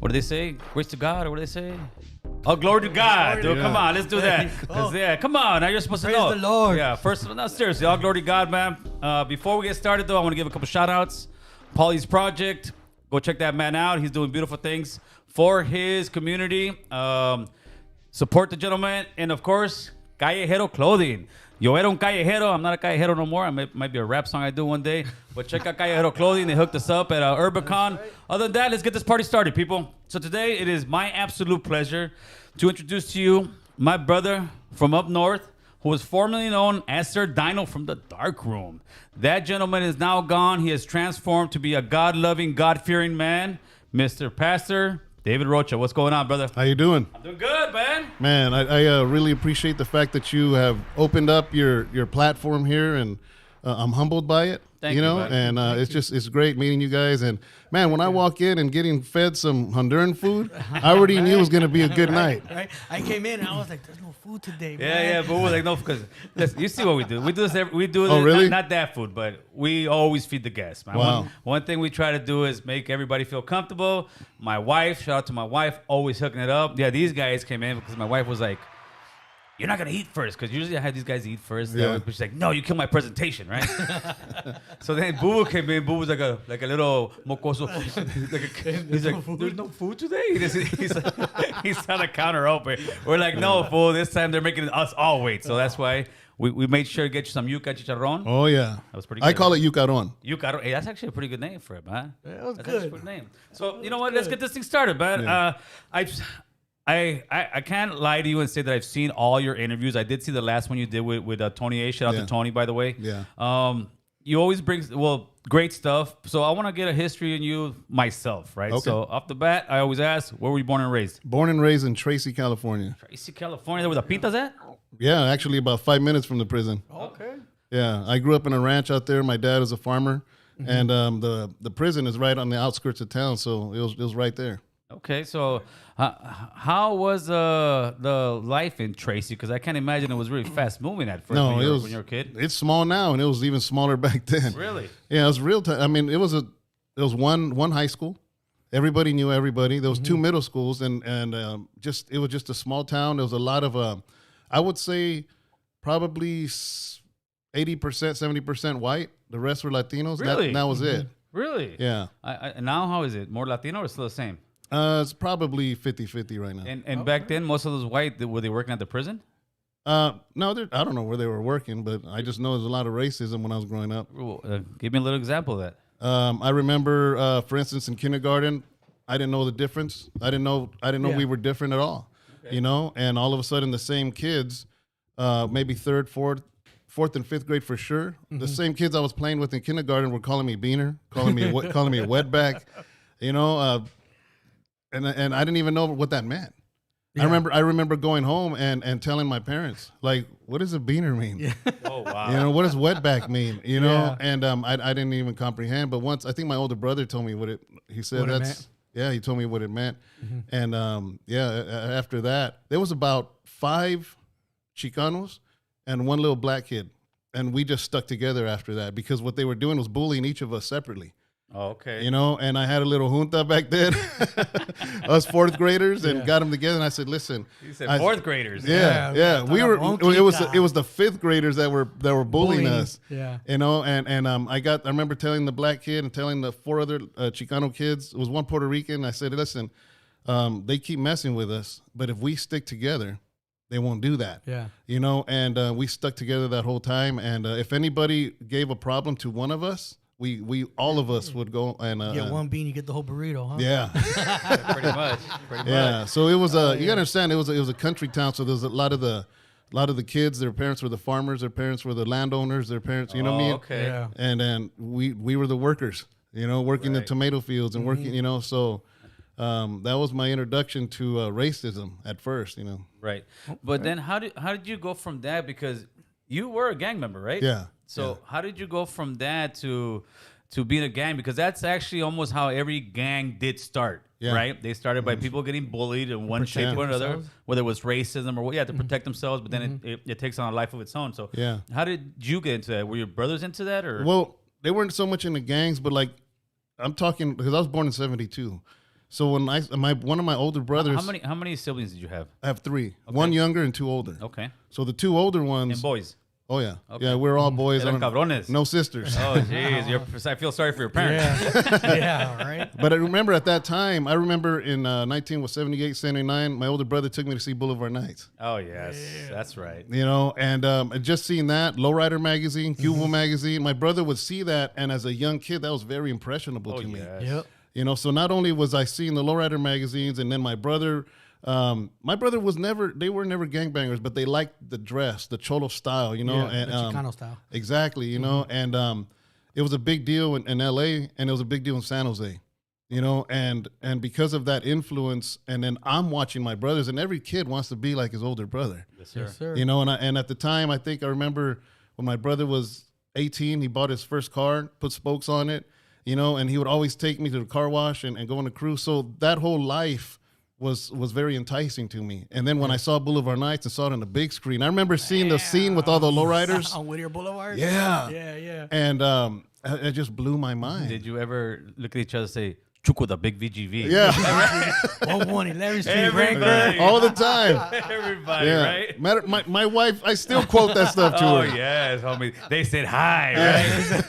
what do they say? Grace to God, or what do they say? Oh, glory to God, dude. Come on, let's do that. Come on. Now you're supposed to know. Praise the Lord. Yeah, first, no, seriously. All glory to God, man. Before we get started, though, I want to give a couple shout-outs. Paulie's Project. Go check that man out. He's doing beautiful things for his community. Support the gentleman. And, of course, Callejero Clothing. Yo era un callejero. I'm not a callejero no more. It might be a rap song I do one day. But check out Callejero Clothing. They hooked us up at Urbicon. Right. Other than that, let's get this party started, people. So today, it is my absolute pleasure to introduce to you my brother from up north, who was formerly known as Sir Dino from the Dark Room. That gentleman is now gone. He has transformed to be a God-loving, God-fearing man. Mr. Pastor David Rocha. What's going on, brother? How you doing? I'm doing good, man. Man, I really appreciate the fact that you have opened up your platform here, and I'm humbled by it. Thank you, buddy. And it's great meeting you guys. And man, when I walk in and getting fed some Honduran food, I already knew it was going to be a good night. Right? I came in and I was like, "There's no food today, man." Yeah, but we're like, no, because you see what we do. We do this. We do this. Oh, really? Not that food, but we always feed the guests, man. Wow. One thing we try to do is make everybody feel comfortable. My wife, shout out to my wife, always hooking it up. Yeah, these guys came in because my wife was like, "You're not gonna eat first," because usually I have these guys eat first. Yeah. But she's like, "No, you kill my presentation, right?" So then Boo came in. Boo was like a little mocoso. He's like, "There's no food today." He's trying to counter open. We're like, "No, fool. This time they're making us all wait." So that's why we made sure to get you some yuca chicharrón. Oh, yeah. That was pretty good. I call it yucaron. Yuca. Hey, that's actually a pretty good name for it, man. Yeah, that was That's good. actually a good name. So you know what? Let's get this thing started, man. Yeah. I can't lie to you and say that I've seen all your interviews. I did see the last one you did with Tony A. Shout out to Tony, by the way. Yeah. You always bring, great stuff. So I want to get a history in you myself, right? Okay. So off the bat, I always ask, where were you born and raised? Born and raised in Tracy, California. Tracy, California. Where the Pintas at? Yeah, actually about 5 minutes from the prison. Okay. Yeah, I grew up in a ranch out there. My dad is a farmer, and the prison is right on the outskirts of town, so it was right there. Okay, so how was the life in Tracy? Because I can't imagine it was really fast moving at first when you were a kid. It's small now, and it was even smaller back then. Really? Yeah, it was real time. I mean, it was one high school. Everybody knew everybody. There was two middle schools, and it was just a small town. There was a lot of I would say probably 80%, 70% white. The rest were Latinos. Really? That was it. Really? Yeah. Now how is it? More Latino or still the same? It's probably 50-50 right now. And back then, most of those white, were they working at the prison? No, I don't know where they were working, but I just know there's a lot of racism when I was growing up. Give me a little example of that. I remember, for instance, in kindergarten, I didn't know the difference. I didn't know we were different at all. Okay. And all of a sudden the same kids, maybe third, fourth and fifth grade for sure. The same kids I was playing with in kindergarten were calling me beaner, calling me a wetback, and I didn't even know what that meant. Yeah. I remember going home and telling my parents, like, what does a beaner mean? Yeah. Oh wow. What does wetback mean? And I didn't even comprehend. But once I think my older brother told me he told me what it meant. And after that, there was about 5 Chicanos and one little black kid. And we just stuck together after that because what they were doing was bullying each of us separately. Oh, okay. And I had a little junta back then, us fourth graders, and got them together. And I said, "Listen." You said fourth graders. Yeah. We were. It was the fifth graders that were bullying us. Yeah. I remember telling the black kid and telling the 4 other Chicano kids. It was one Puerto Rican. I said, "Listen, they keep messing with us, but if we stick together, they won't do that." Yeah. And we stuck together that whole time. And if anybody gave a problem to one of us, we all of us would go and get one bean, you get the whole burrito, huh? Yeah. Pretty much. Yeah. So it was you gotta understand it was a country town, so there's a lot of the kids, their parents were the farmers, their parents were the landowners, their parents, you know what I mean? Okay. Yeah. And then we were the workers, working the tomato fields and working, so that was my introduction to racism at first, Right. But then how did you go from that? Because you were a gang member, right? Yeah. So how did you go from that to being a gang? Because that's actually almost how every gang did start, right? They started by people getting bullied in one shape or another, whether it was racism or to protect themselves. But then it takes on a life of its own. So how did you get into that? Were your brothers into that, or? Well, they weren't so much into gangs, but like I'm talking because I was born in '72. So when one of my older brothers, how many siblings did you have? I have 3, one younger and 2 older. Okay. So the 2 older ones, And boys. oh yeah, Okay. yeah, we're all boys. Eran cabrones. No sisters. Oh jeez, I feel sorry for your parents. Yeah, right. But I remember at that time, in 1978, 79, my older brother took me to see Boulevard Nights. Oh yes, that's right. You know, and just seeing that, Lowrider magazine, Cuba magazine, my brother would see that, and as a young kid, that was very impressionable to me. Yes. Yep. You know, so not only was I seeing the Lowrider magazines, and then my brother was never, they were never gangbangers, but they liked the dress, the cholo style, you know, and the Chicano style. Exactly, you know, and it was a big deal in LA, and it was a big deal in San Jose, you know, and because of that influence, and then I'm watching my brothers, and every kid wants to be like his older brother. Yes, sir. Yes, sir. You know, and at the time, I remember when my brother was 18, he bought his first car, put spokes on it, you know, and he would always take me to the car wash and go on a cruise. So that whole life was very enticing to me. And then when I saw Boulevard Nights and saw it on the big screen, I remember seeing the scene with all the lowriders. On Whittier Boulevard? Yeah. Yeah. And it just blew my mind. Did you ever look at each other and say, Chuco, the big VGV? Yeah. 111 Street, Everybody. All the time. Everybody, Yeah. right? Matter, my wife, I still quote that stuff to Oh, her. yes, homie. They said hi, right?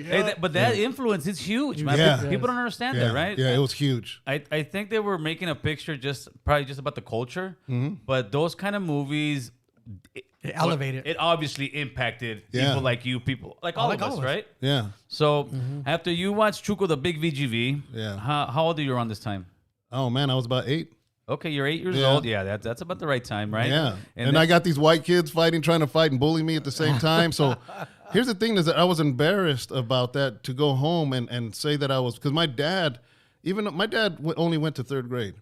Right. But that influence is huge, man. Yeah. People don't understand Yeah. that, right? Yeah, it was huge. I think they were making a picture probably just about the culture, but those kind of movies, It elevated. it obviously impacted Yeah. people like you, people like all Like of all us, of us. right? Yeah. So after you watched Chuco the Big VGV, Yeah. how old are you around this time? Oh, man, I was about 8. Okay, you're 8 years Yeah. old. Yeah, that's about the right time, right? Yeah. And then- I got these white kids trying to fight and bully me at the same time. So here's the thing is that I was embarrassed about that to go home and say that I was, because my dad only went to 3rd grade.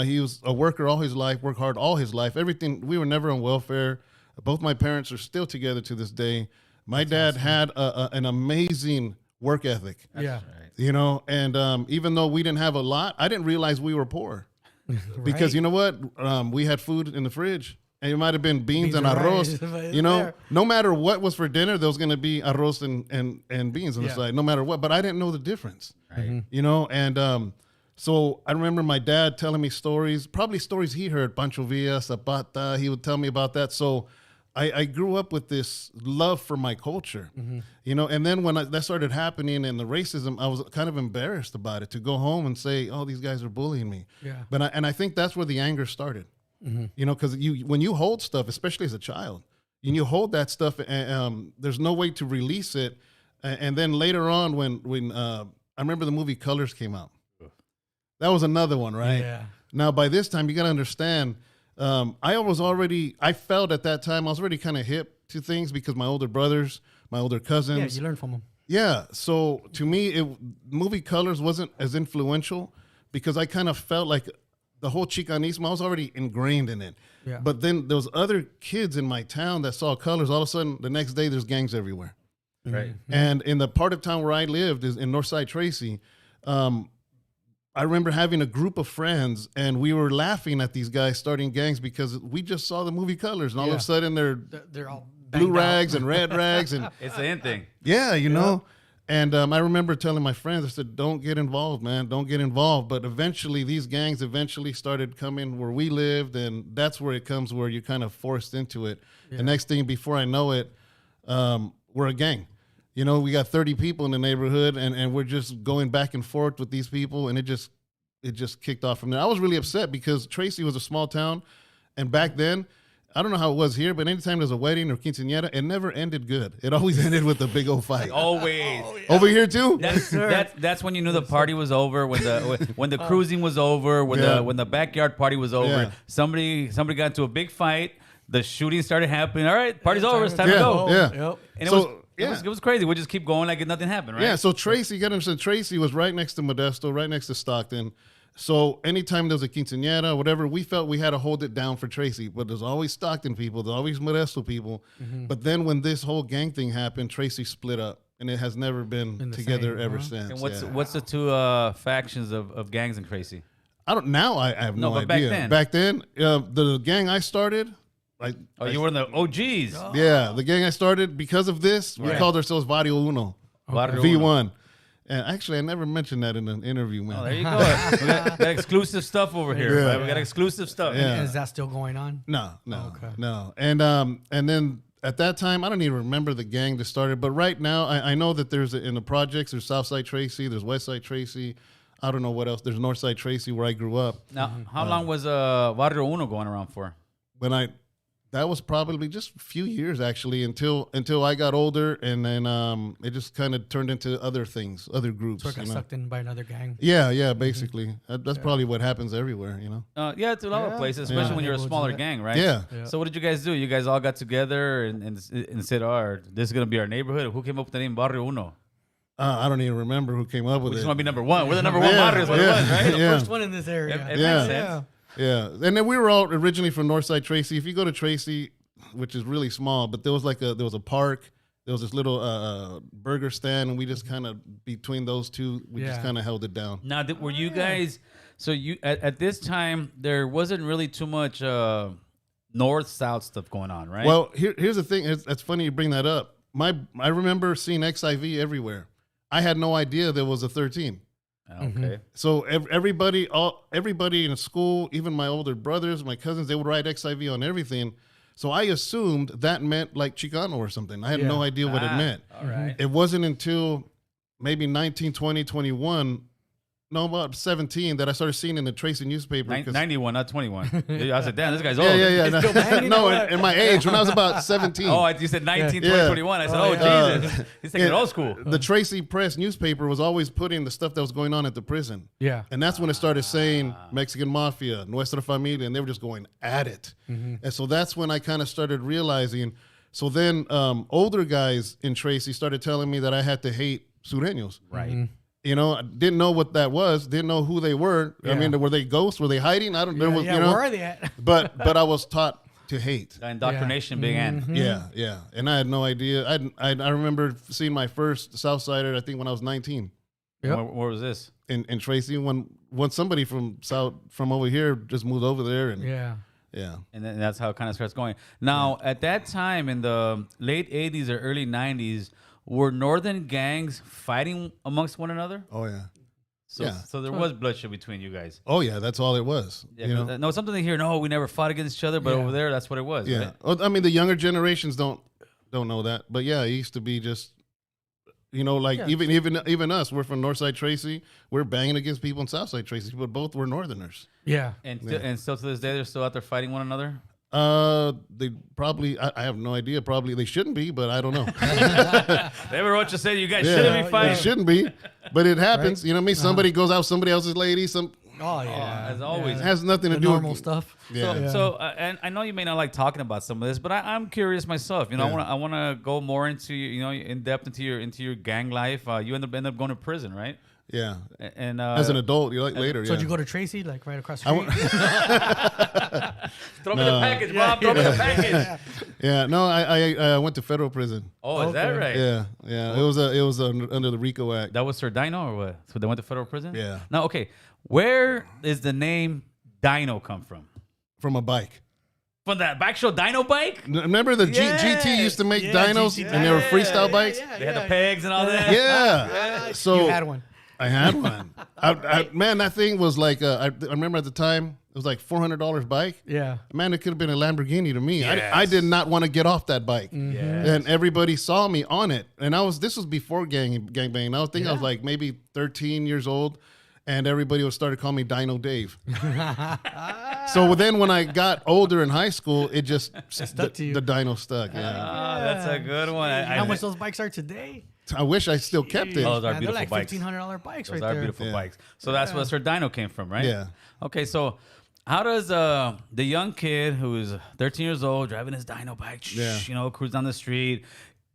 He was a worker all his life, worked hard all his life. Everything, we were never on welfare. Both my parents are still together to this day. My dad had an amazing work ethic. Yeah. You know, and even though we didn't have a lot, I didn't realize we were poor. Because you know what? We had food in the fridge. And it might have been beans and and arroz. rice. You know, There. no matter what was for dinner, there was going to be arroz and beans on the Yeah. side, no matter what. But I didn't know the difference. Right. You know, and so I remember my dad telling me stories, probably stories he heard, Pancho Villa, Zapata. He would tell me about that. So I grew up with this love for my culture, you know, and then when that started happening and the racism, I was kind of embarrassed about it to go home and say, oh, these guys are bullying me. Yeah. But I think that's where the anger started, you know, because when you hold stuff, especially as a child, and you hold that stuff, there's no way to release it. And then later on, when I remember the movie Colors came out, that was another one, right? Yeah. Now, by this time, you got to understand, I felt at that time, I was already kind of hip to things because my older brothers, my older Yeah, cousins. you learn from them. Yeah. So to me, movie Colors wasn't as influential because I kind of felt like the whole Chicanismo, I was already ingrained in it. Yeah. But then there was other kids in my town that saw Colors. All of a sudden, the next day, there's gangs everywhere. Right. And in the part of town where I lived is in Northside Tracy. I remember having a group of friends and we were laughing at these guys starting gangs because we just saw the movie Colors and all of Yeah. a sudden they're They're all blue banged out. rags and red rags and It's the end thing. yeah, you know. And I remember telling my friends, I said, don't get involved, man. Don't get involved. But eventually these gangs started coming where we lived. And that's where it comes where you're kind of forced into it. The next thing, before I know it, we're a gang. You know, we got 30 people in the neighborhood and we're just going back and forth with these people. And it just kicked off from there. I was really upset because Tracy was a small town. And back then, I don't know how it was here, but anytime there's a wedding or quinceañera, it never ended good. It always ended with a big old fight. Always. Over here too? That's when you knew the party was over. When the cruising was over. When the backyard party was over. Yeah. Somebody got into a big fight. The shooting started happening. All right, party's over. It's time to Yeah. go. Yeah. Yep. And So, it was crazy. We just keep going like nothing happened, right? Yeah, so Tracy, you got to understand, Tracy was right next to Modesto, right next to Stockton. So anytime there was a quinceañera, whatever, we felt we had to hold it down for Tracy. But there's always Stockton people, there's always Modesto people. But then when this whole gang thing happened, Tracy split up. And it has never been the together same, ever huh? since. And yeah. what's the two factions of gangs in Tracy? I have no but back idea. then. Back then, the gang I started, You were in the OGs. yeah, the gang I started because of this, we called ourselves Barrio Uno. Barrio V1. And actually, I never mentioned that in an interview, man. Oh, there you go. We got exclusive stuff over here. Yeah. Right? We got exclusive stuff. Yeah. And is that still going on? No, Okay. no. And then at that time, I don't even remember the gang that started. But right now, I know that there's in the projects. There's Southside Tracy. There's Westside Tracy. I don't know what else. There's Northside Tracy where I grew up. Now, how long was Barrio Uno going around for? That was probably just a few years actually until I got older, and then it just kind of turned into other things, other groups. So it got sucked in by another gang. Yeah, basically. That's probably what happens everywhere, Yeah, it's a lot of places, especially when you're a smaller gang, right? Yeah. So what did you guys do? You guys all got together and said, this is going to be our neighborhood. Who came up with the name Barrio Uno? I don't even remember who came up with We it. just want to be number one. We're the number one barrio is what it was, right? The first one in this area. It makes sense. Yeah, and then we were all originally from Northside Tracy. If you go to Tracy, which is really small, but there was a park. There was this little burger stand, and we just kind of between those two, we just kind of held it down. Now, were you guys? So you at this time there wasn't really too much north-south stuff going on, right? Well, here's the thing. It's funny you bring that up. I remember seeing XIV everywhere. I had no idea there was a 13. Okay. So everybody in school, even my older brothers, my cousins, they would write XIV on everything. So I assumed that meant like Chicano or something. I had no idea what it meant. All right. It wasn't until maybe 19, 20, 21, no, about 17 that I started seeing in the Tracy newspaper. 91, not 21. I said, damn, this guy's old. Yeah. No, in my age, when I was about 17. Oh, you said 19, 20, 21. I said, Jesus. He's taking old school. The Tracy Press newspaper was always putting the stuff that was going on at the prison. Yeah. And that's when it started saying Mexican Mafia, Nuestra Familia, and they were just going at it. And so that's when I kind of started realizing. So then older guys in Tracy started telling me that I had to hate Sureños. Right. I didn't know what that was. Didn't know who they were. Yeah. I mean, were they ghosts? Were they hiding? I don't. There was, where are they at? But I was taught to hate. The indoctrination began. Yeah, and I had no idea. I remember seeing my first Southsider. I think when I was 19. Yep. Where was this? In Tracy, when somebody from over here just moved over there, and Yeah. And then that's how it kind of starts going. Now, at that time in the late 80s or early 90s, were northern gangs fighting amongst one another? Oh yeah. So there was bloodshed between you guys. Oh yeah, that's all it was. Yeah, no, something they hear. No, we never fought against each other, but over there, that's what it was. Yeah. Right? Well, I mean, the younger generations don't know that, but yeah, it used to be just, even us. We're from Northside Tracy. We're banging against people in Southside Tracy, but both were Northerners. Yeah. And still to this day, they're still out there fighting one another. They probably. I have no idea. Probably they shouldn't be, but I don't know. Rocha said you guys shouldn't be fighting. It shouldn't be, but it happens. Right? You know what I mean? Somebody goes out with somebody else's lady. Oh yeah, as always, it has nothing to do normal with stuff. Yeah. So and I know you may not like talking about some of this, but I'm curious myself. I want to go more into in depth into your gang life. You end up going to prison, right? Yeah. And as an adult, later. So did you go to Tracy, like right across the street? Throw me the package, Bob. Throw me the package. Yeah. No, I went to federal prison. Oh, is that right? Yeah. It was under the RICO Act. That was Sir Dino or what? So they went to federal prison? Yeah. Now, okay, where is the name Dino come from? From a bike. From that actual Dino bike? Remember the GT used to make dinos, and they were freestyle bikes? They had the pegs and all that? Yeah. So you had one. I had one. Man, that thing was like, I remember at the time, it was like $400 bike. Yeah. Man, it could have been a Lamborghini to me. Yes. I did not want to get off that bike. Yes. And everybody saw me on it. And this was before gangbang. I was like maybe 13 years old. And everybody started calling me Dino Dave. So then when I got older in high school, it just stuck to you. The Dino stuck. Yeah. That's a good one. How much those bikes are today? I wish I still kept it. Oh, those are They're beautiful like bikes. $1,500 bikes Those right are there. beautiful bikes. So that's where Sir Dino came from, right? Yeah. Okay, so how does the young kid who is 13 years old driving his Dino bike, cruise down the street,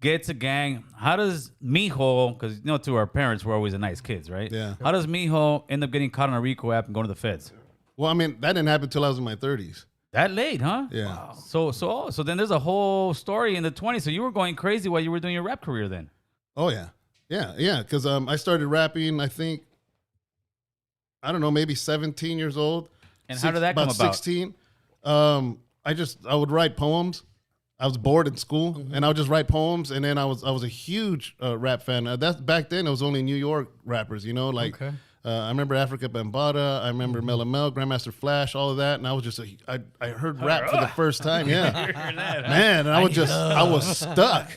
gets a gang? How does Mijo, because to our parents, we're always the nice kids, right? Yeah. How does Mijo end up getting caught on a RICO app and going to the feds? Well, I mean, that didn't happen until I was in my 30s. That late, huh? Yeah. Wow. So then there's a whole story in the 20s. So you were going crazy while you were doing your rap career then. Oh, yeah. Yeah. Because I started rapping, I think, I don't know, maybe 17 years old. And how did that come about? 16. I would write poems. I was bored in school, and I would just write poems. And then I was a huge rap fan. That's back then. It was only New York rappers, like I remember Africa Bambaataa. I remember Mela Mel, Grandmaster Flash, all of that. And I was just I heard rap for the first time. Yeah, man. And I was stuck.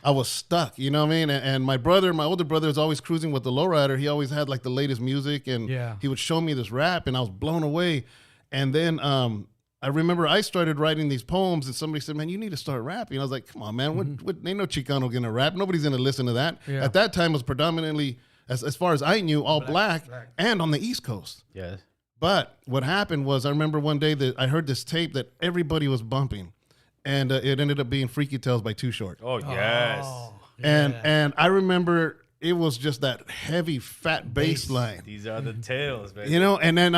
I was stuck. You know what I mean? And my older brother, was always cruising with the lowrider. He always had like the latest music, and he would show me this rap, and I was blown away. And then I remember I started writing these poems, and somebody said, "Man, you need to start rapping." I was like, "Come on, man! What ain't no Chicano gonna rap? Nobody's gonna listen to that." Yeah. At that time, it was predominantly, as far as I knew, all black and on the East Coast. Yes. But what happened was, I remember one day that I heard this tape that everybody was bumping, and it ended up being "Freaky Tales" by Too Short. Oh yes. And I remember it was just that heavy, fat bass line. These are the tales, baby. And then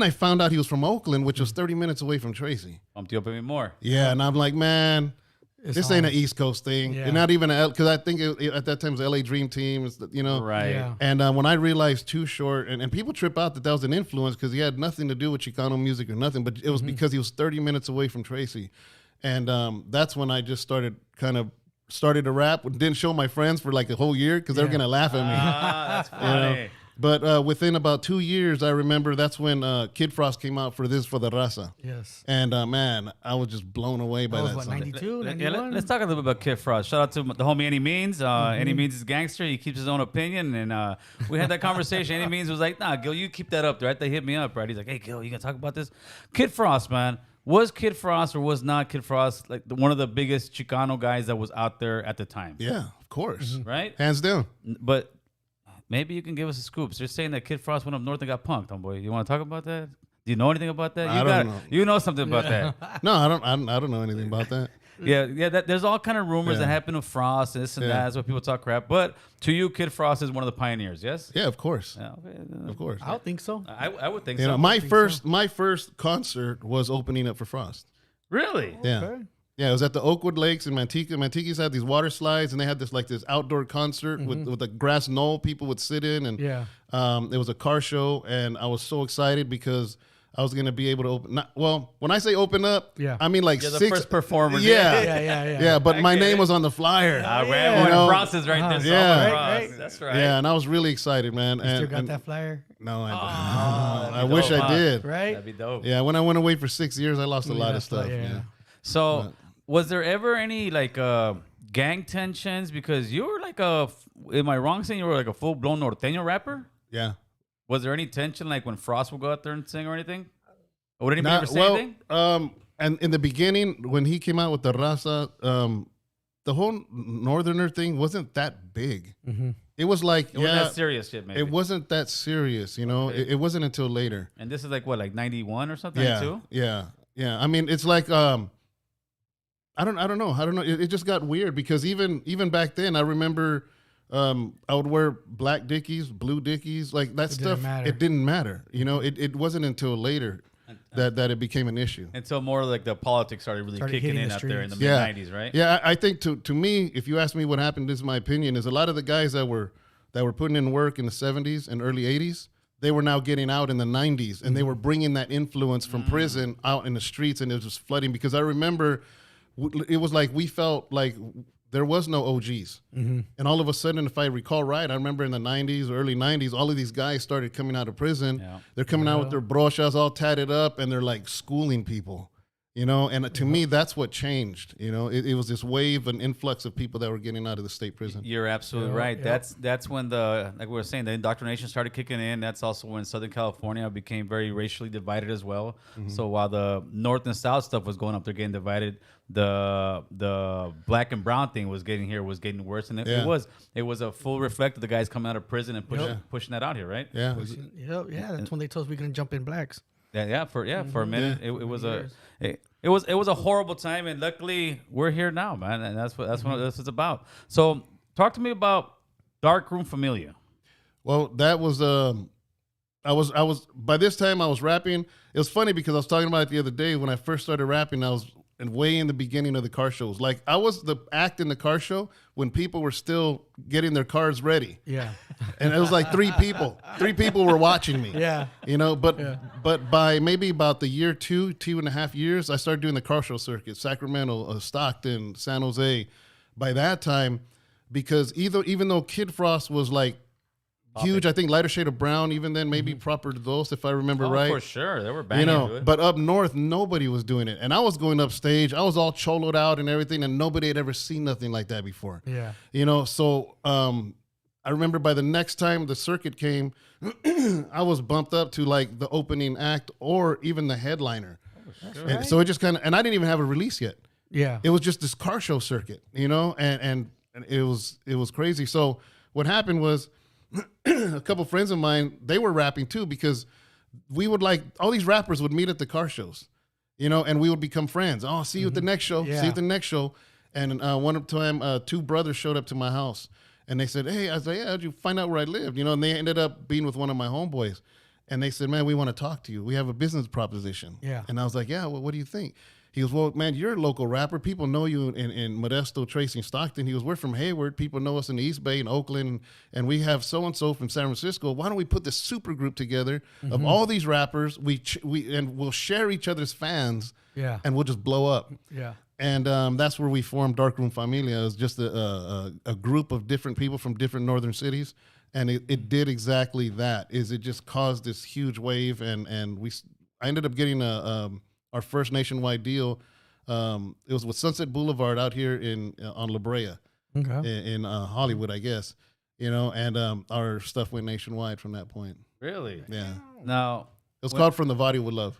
I found out he was from Oakland, which was 30 minutes away from Tracy. Pumped you up even more. Yeah, and I'm like, man, this ain't an East Coast thing. Yeah. And not even because I think at that time it was LA Dream Team, Right. Yeah. And when I realized Too Short, and people trip out that was an influence because he had nothing to do with Chicano music or nothing, but it was because he was 30 minutes away from Tracy. And that's when I just started to rap. Didn't show my friends for like a whole year because they were gonna laugh at me. That's funny. But within about 2 years, I remember that's when Kid Frost came out for the Raza. Yes. And man, I was just blown away by that What, song. 92, 91? Yeah, let's talk a little bit about Kid Frost. Shout out to the homie Any Means. Any Means is gangster. He keeps his own opinion. And we had that conversation. Any Means was like, "Nah, Gil, you keep that up." Right? They hit me up, right? He's like, "Hey, Gil, you gonna talk about this?" Kid Frost, man. Was Kid Frost or was not Kid Frost like one of the biggest Chicano guys that was out there at the time? Yeah, of course. Right? Hands down. But maybe you can give us a scoop. They're saying that Kid Frost went up north and got punked, homeboy. You want to talk about that? Do you know anything about that? I don't know. You know something about that. No, I don't know anything about that. Yeah. There's all kind of rumors that happen to Frost and this and that. That's why people talk crap. But to you, Kid Frost is one of the pioneers. Yes. Yeah, of course. Yeah, okay. Of course. I don't think so. I would think You so. know, my first concert was opening up for Frost. Really? Yeah. Okay. Yeah, it was at the Oakwood Lakes in Manteca. Manteca's had these water slides, and they had this outdoor concert with a grass knoll people would sit in, and it was a car show, and I was so excited because I was gonna be able to open. When I say open up, I mean like the 6 first performer. Yeah. But my name was on the flyer. Frost is right there. Yeah. That's right. Yeah, and I was really excited, man. You still got that flyer? No, I don't. I wish I did. Right? That'd be dope. Yeah, when I went away for 6 years, I lost a lot of stuff. Yeah. So, was there ever any like gang tensions? Because you were like am I wrong saying you were like a full blown norteño rapper? Yeah. Was there any tension like when Frost would go out there and sing or anything? Or would anybody ever say anything? And in the beginning, when he came out with the Raza, the whole Northerner thing wasn't that big. It was like, it wasn't that serious shit, maybe. It wasn't that serious, Okay. It wasn't until later. And this is like what, like 91 or something? Yeah, 92? yeah. I mean, it's like I don't know. It just got weird because even back then, I remember I would wear black Dickies, blue Dickies, like that stuff. It didn't matter. It wasn't until later that it became an issue. Until more like the politics started kicking in out there in the mid 90s, right? Yeah, I think to me, if you ask me what happened, this is my opinion, is a lot of the guys that were putting in work in the 70s and early 80s, they were now getting out in the 90s, and they were bringing that influence from prison out in the streets, and it was just flooding. Because I remember it was like we felt like there was no OGs. And all of a sudden, if I recall right, I remember in the 90s or early 90s, all of these guys started coming out of prison. Yeah. They're coming out with their brochas all tatted up, and they're like schooling people. And to me, that's what changed. It was this wave, an influx of people that were getting out of the state prison. You're absolutely right. Yeah. That's when like we were saying, the indoctrination started kicking in. That's also when Southern California became very racially divided as well. So while the North and South stuff was going up, they're getting divided. The black and brown thing was getting worse, and it was a full reflect of the guys coming out of prison and pushing that out here, right? Yeah. That's when they told us we couldn't jump in blacks. For a minute, it was a horrible time, and luckily we're here now, man, and that's what this is about. So, talk to me about Darkroom Familia. Well, that was I was by this time I was rapping. It was funny because I was talking about it the other day when I first started rapping. way in the beginning of the car shows. Like I was the act in the car show when people were still getting their cars ready. Yeah. And it was like 3 people. 3 people were watching me. Yeah. You know, but by maybe about the year 2.5 years, I started doing the car show circuit, Sacramento, Stockton, San Jose. By that time, because even though Kid Frost was like huge, I think Lighter Shade of Brown, even then, maybe Proper Dos, if I remember right. For sure. They were banging it. But up north, nobody was doing it. And I was going up stage. I was all choloed out and everything, and nobody had ever seen nothing like that before. Yeah. You know, so I remember by the next time the circuit came, I was bumped up to like the opening act or even the headliner. And so it just kind of, and I didn't even have a release yet. Yeah. It was just this car show circuit, you know, and it was crazy. So what happened was, a couple friends of mine, they were rapping too, because we would like, all these rappers would meet at the car shows, you know, and we would become friends. Oh, see you at the next show. Yeah. See you at the next show. And one time, 2 brothers showed up to my house and they said, hey, I was like, yeah, how'd you find out where I lived? You know, and they ended up being with one of my homeboys. And they said, man, we want to talk to you. We have a business proposition. Yeah. And I was like, yeah, well, what do you think? He goes, well, man, you're a local rapper. People know you in Modesto, Tracy, and Stockton. He goes, we're from Hayward. People know us in the East Bay and Oakland, and we have so-and-so from San Francisco. Why don't we put this super group together of all these rappers? And we'll share each other's fans, and we'll just blow up. Yeah. And that's where we formed Darkroom Familia. It was just a group of different people from different northern cities, and it did exactly that. It just caused this huge wave, and I ended up getting our first nationwide deal. It was with Sunset Boulevard out here on La Brea, in Hollywood, I guess. You know, and our stuff went nationwide from that point. Really? Yeah. Now it was called From the Body with Love.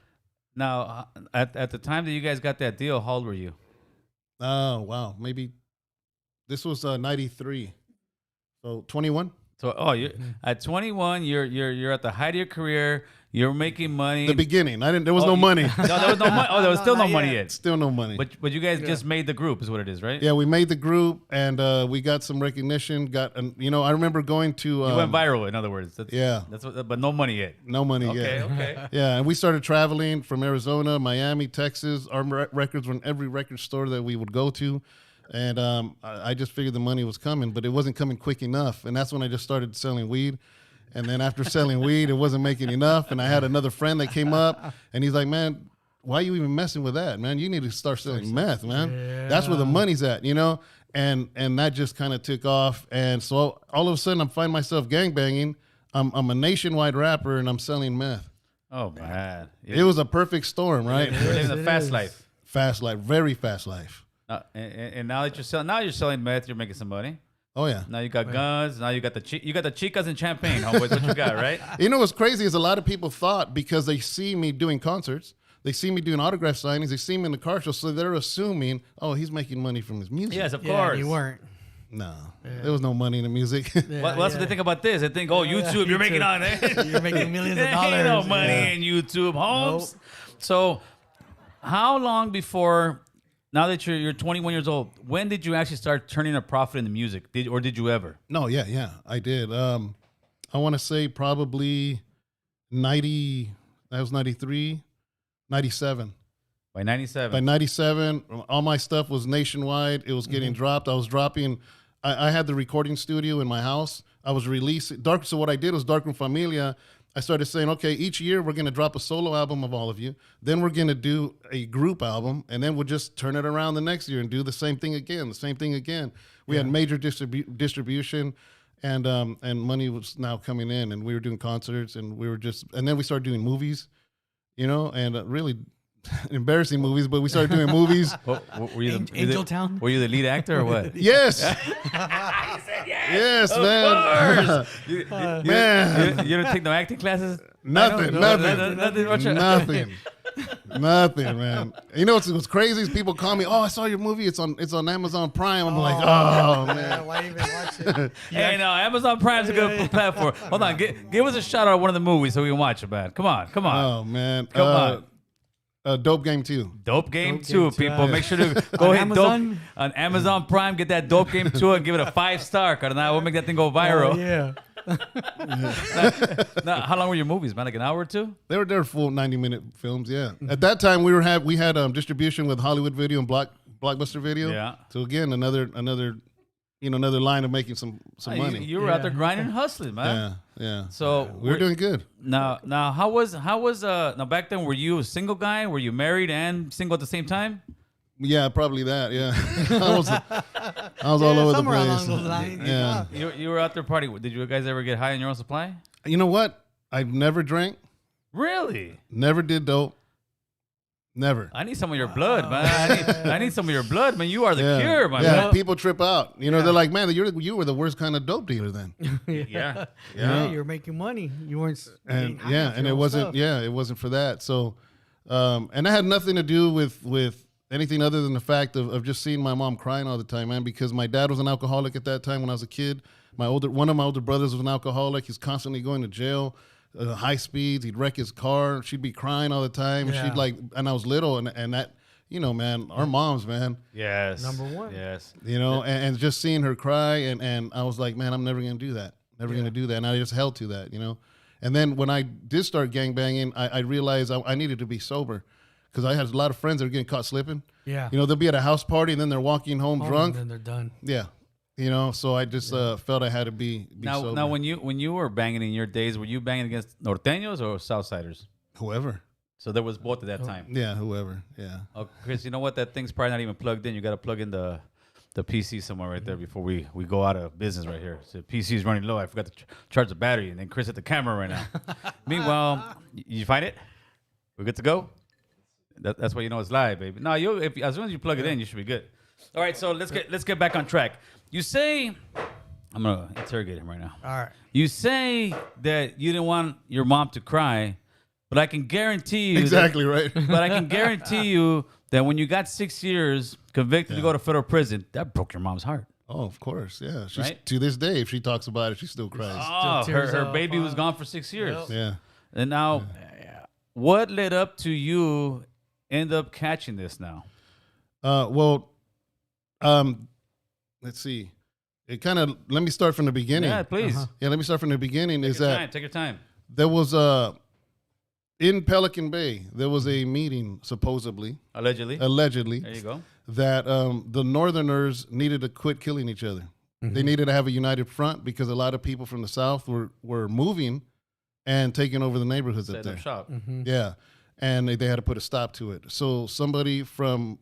Now, at the time that you guys got that deal, how old were you? Oh wow, maybe this was 93, so 21. So you're at 21, you're at the height of your career. You're making money. The beginning, there was no money. No, there was no money. Oh, there was still no money yet. Still no money. But you guys just made the group, is what it is, right? Yeah, we made the group, and we got some recognition. I remember going to. You went viral, in other words. But no money yet. No money yet. Okay. Yeah, and we started traveling from Arizona, Miami, Texas. Our records were in every record store that we would go to. And I just figured the money was coming, but it wasn't coming quick enough. And that's when I just started selling weed. And then after selling weed, it wasn't making enough. And I had another friend that came up, and he's like, man, why are you even messing with that, man? You need to start selling meth, man. Yeah. That's where the money's at, you know? And that just kind of took off. And so all of a sudden, I'm finding myself gangbanging. I'm a nationwide rapper, and I'm selling meth. Oh, man. It was a perfect storm, right? You're living a fast life. Fast life, very fast life. And now that you're selling meth, you're making some money. Oh yeah. Now you got guns. Now you got the chicas and champagne, homeboys. What you got, right? You know what's crazy is a lot of people thought, because they see me doing concerts, they see me doing autograph signings, they see me in the car show, so they're assuming, oh, he's making money from his music. Yes, of course. You weren't. No, there was no money in the music. What else do they think about this? They think, oh, YouTube, you're making on it. You're making millions of dollars. Ain't no money in YouTube, Holmes. Nope. So, how long before? Now that you're 21 years old, when did you actually start turning a profit in the music? Did you ever? No, yeah, I did. I want to say probably 90. That was 93, 97. By 97. By 97, all my stuff was nationwide. It was getting dropped. I was dropping. I had the recording studio in my house. I was releasing So what I did was Darkroom Familia. I started saying, okay, each year we're going to drop a solo album of all of you. Then we're going to do a group album, and then we'll just turn it around the next year and do the same thing again. We had major distribution, and money was now coming in, and we were doing concerts, and then we started doing movies, you know, and really embarrassing movies, but we started doing movies. Were you Angel Town? Were you the lead actor or what? Yes. Yes, man. You didn't take no acting classes? Nothing, man. You know what's crazy is people call me, oh, I saw your movie. It's on Amazon Prime. I'm like, oh, man. Why even watch it? Hey, no, Amazon Prime's a good platform. Hold on. Give us a shout out of one of the movies so we can watch it, man. Come on. Oh, man. Come on. Dope Game 2. Dope Game 2, people. Make sure to go ahead on Amazon Prime. Get that Dope Game 2 and give it a 5-star. Carnal, we'll make that thing go viral. Yeah. Now, how long were your movies, man? Like an hour or two? They were full 90-minute films. Yeah. At that time, we had distribution with Hollywood Video and Blockbuster Video. Yeah. So again, another line of making some money. You were out there grinding and hustling, man. Yeah. So we were doing good. Now how was now back then? Were you a single guy? Were you married and single at the same time? Yeah, probably that. Yeah, I was all over the somewhere place. along those lines. Yeah. You were out there partying. Did you guys ever get high on your own supply? You know what? I've never drank. Really? Never did dope. Never. I need some of your blood, man. I need some of your blood, man. You are the cure, man. Yeah, people trip out. They're like, man, you were the worst kind of dope dealer then. Yeah. You're making money. You weren't. And it wasn't. Yeah, it wasn't for that. So, and that had nothing to do with anything other than the fact of just seeing my mom crying all the time, man. Because my dad was an alcoholic at that time when I was a kid. One of my older brothers was an alcoholic. He's constantly going to jail. High speeds, he'd wreck his car. She'd be crying all the time. Yeah. And I was little, and that, man, our moms, man. Yes. Number one. Yes. And just seeing her cry, and I was like, man, I'm never gonna do that. Never gonna do that. And I just held to that, And then when I did start gangbanging, I realized I needed to be sober, because I had a lot of friends that were getting caught slipping. Yeah. They'll be at a house party and then they're walking home drunk. And then they're done. Yeah. So I just felt I had to be sober. Now, when you were banging in your days, were you banging against norteños or Southsiders? Whoever. So there was both at that time. Yeah, whoever. Yeah. Oh, Chris, you know what? That thing's probably not even plugged in. You got to plug in the PC somewhere right there before we go out of business right here. So the PC is running low. I forgot to charge the battery, and then Chris hit the camera right now. Meanwhile, you find it? We're good to go? That's why you know it's live, baby. No, as soon as you plug it in, you should be good. All right, so let's get back on track. You say, I'm gonna interrogate him right now. All right. You say that you didn't want your mom to cry, but I can guarantee you exactly right. But I can guarantee you that when you got 6 years convicted to go to federal prison, that broke your mom's heart. Oh, of course, yeah. She's Right? to this day, if she talks about it, she still cries. Oh, Still tears her up, baby was gone for 6 years. Yep. Yeah. And now, what led up to you end up catching this now? Let's see. Let me start from the beginning. Yeah, please. Yeah, let me start from the beginning. Take your time. There was in Pelican Bay, there was a meeting, supposedly, Allegedly. there you go. that the Northerners needed to quit killing each other. Mm-hmm. They needed to have a united front because a lot of people from the South were moving and taking over the neighborhoods up Set there. up shop. Mm-hmm. Yeah, and they had to put a stop to it. So somebody from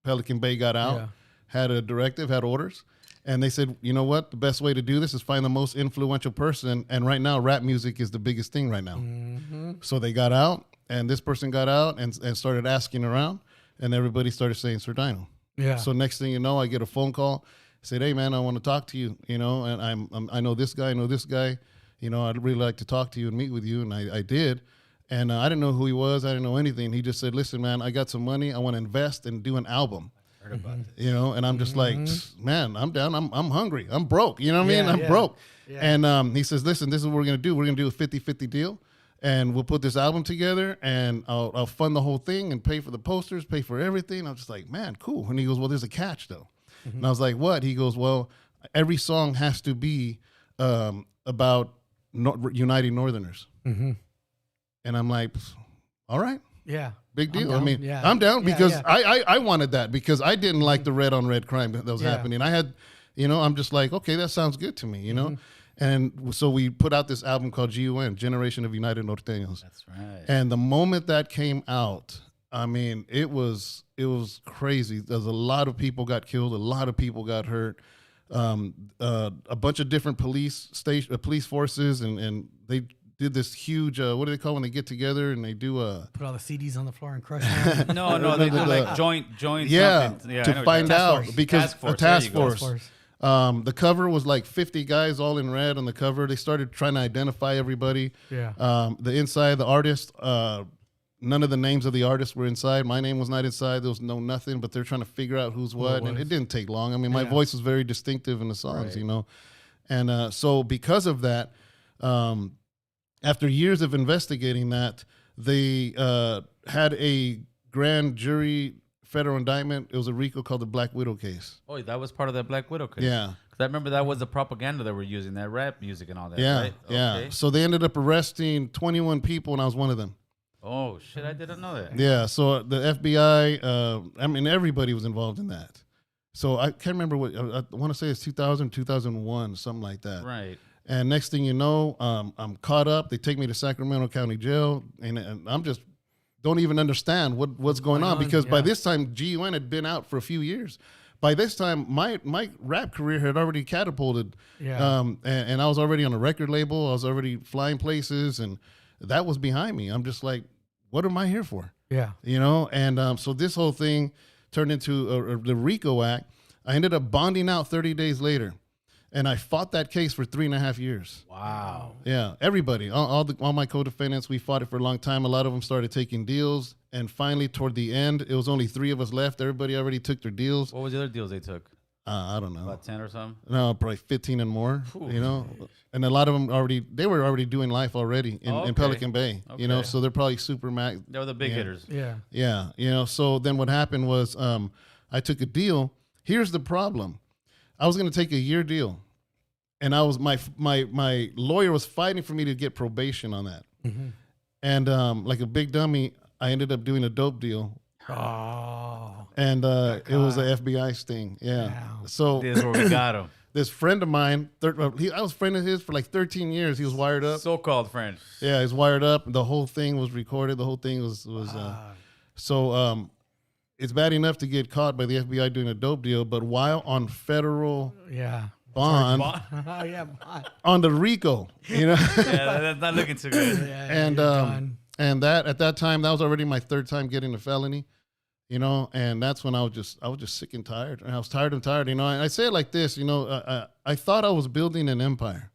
Pelican Bay got out, had a directive, had orders, and they said, you know what? The best way to do this is find the most influential person. And right now, rap music is the biggest thing right now. Mm-hmm. So they got out, and this person got out and started asking around, and everybody started saying Sir Dino. Yeah. So next thing you know, I get a phone call, said, hey man, I want to talk to you, and I know this guy, I'd really like to talk to you and meet with you. And I did. And I didn't know who he was. I didn't know anything. He just said, listen, man, I got some money. I want to invest and do an album. Heard about it. And I'm just like, man, I'm down. I'm hungry. I'm broke. You know what I mean? I'm broke. Yeah. And he says, listen, this is what we're going to do. We're going to do a 50-50 deal. And we'll put this album together, and I'll fund the whole thing and pay for the posters, pay for everything. I was just like, man, cool. And he goes, well, there's a catch, though. And I was like, what? He goes, well, every song has to be about uniting Northerners. Mm-hmm. And I'm like, all right. Yeah. Big deal. I mean, I'm down because I wanted that because I didn't like the red on red crime that was happening. I had, I'm just like, okay, that sounds good to me, And so we put out this album called GUN, Generation of United Norteños. That's right. And the moment that came out, I mean, it was crazy. There's a lot of people got killed. A lot of people got hurt. A bunch of different police forces, and they did this huge, what do they call when they get together and they do put all the CDs on the floor and crush them? No, they do like joint. Yeah, to find out force. because a task force. The cover was like 50 guys all in red on the cover. They started trying to identify everybody. Yeah. The inside, the artist, none of the names of the artists were inside. My name was not inside. There was nothing, but they're trying to figure out who's what. And it didn't take long. I mean, my voice was very distinctive in the songs, And so because of that, after years of investigating that, they had a grand jury federal indictment. It was a RICO called the Black Widow case. Oh, that was part of that Black Widow case. Yeah. I remember that was the propaganda that we're using, that rap music and all that, Yeah, right? yeah. Okay. So they ended up arresting 21 people, and I was one of them. Oh, shit, I didn't know that. Yeah, so the FBI, I mean, everybody was involved in that. So I can't remember what, I want to say it's 2000, 2001, something like that. Right. And next thing you know, I'm caught up. They take me to Sacramento County Jail, and I'm just don't even understand what's going on because by this time, GUN had been out for a few years. By this time, my rap career had already catapulted. Yeah. And I was already on a record label. I was already flying places, and that was behind me. I'm just like, what am I here for? Yeah. You know? And so this whole thing turned into the RICO Act. I ended up bonding out 30 days later. And I fought that case for 3.5 years. Wow. Yeah, everybody, all my co-defendants, we fought it for a long time. A lot of them started taking deals. And finally, toward the end, it was only 3 of us left. Everybody already took their deals. What was the other deals they took? I don't know. About 10 or something? No, probably 15 and more, Ooh. you know. And a lot of them they were already doing life already in Pelican Bay, you know. So they're probably super max. They were the big hitters. Yeah. Yeah, you know. So then what happened was I took a deal. Here's the problem. I was going to take a year deal. And I was my lawyer was fighting for me to get probation on that. Mm-hmm. And like a big dummy, I ended up doing a dope deal. Oh. And it was a FBI sting. Yeah. Wow. So This is where we got him. this friend of mine, I was a friend of his for like 13 years. He was wired up. So-called friend. Yeah, he was wired up. The whole thing was recorded. The whole thing was so it's bad enough to get caught by the FBI doing a dope deal, but while on federal bond Yeah. Bond. on the RICO, you know. Yeah, that's not looking too good. Yeah, and that at that time, that was already my 3rd time getting a felony, you know, and that's when I was just sick and tired. And I was tired, you know. And I say it like this, you know, I thought I was building an empire,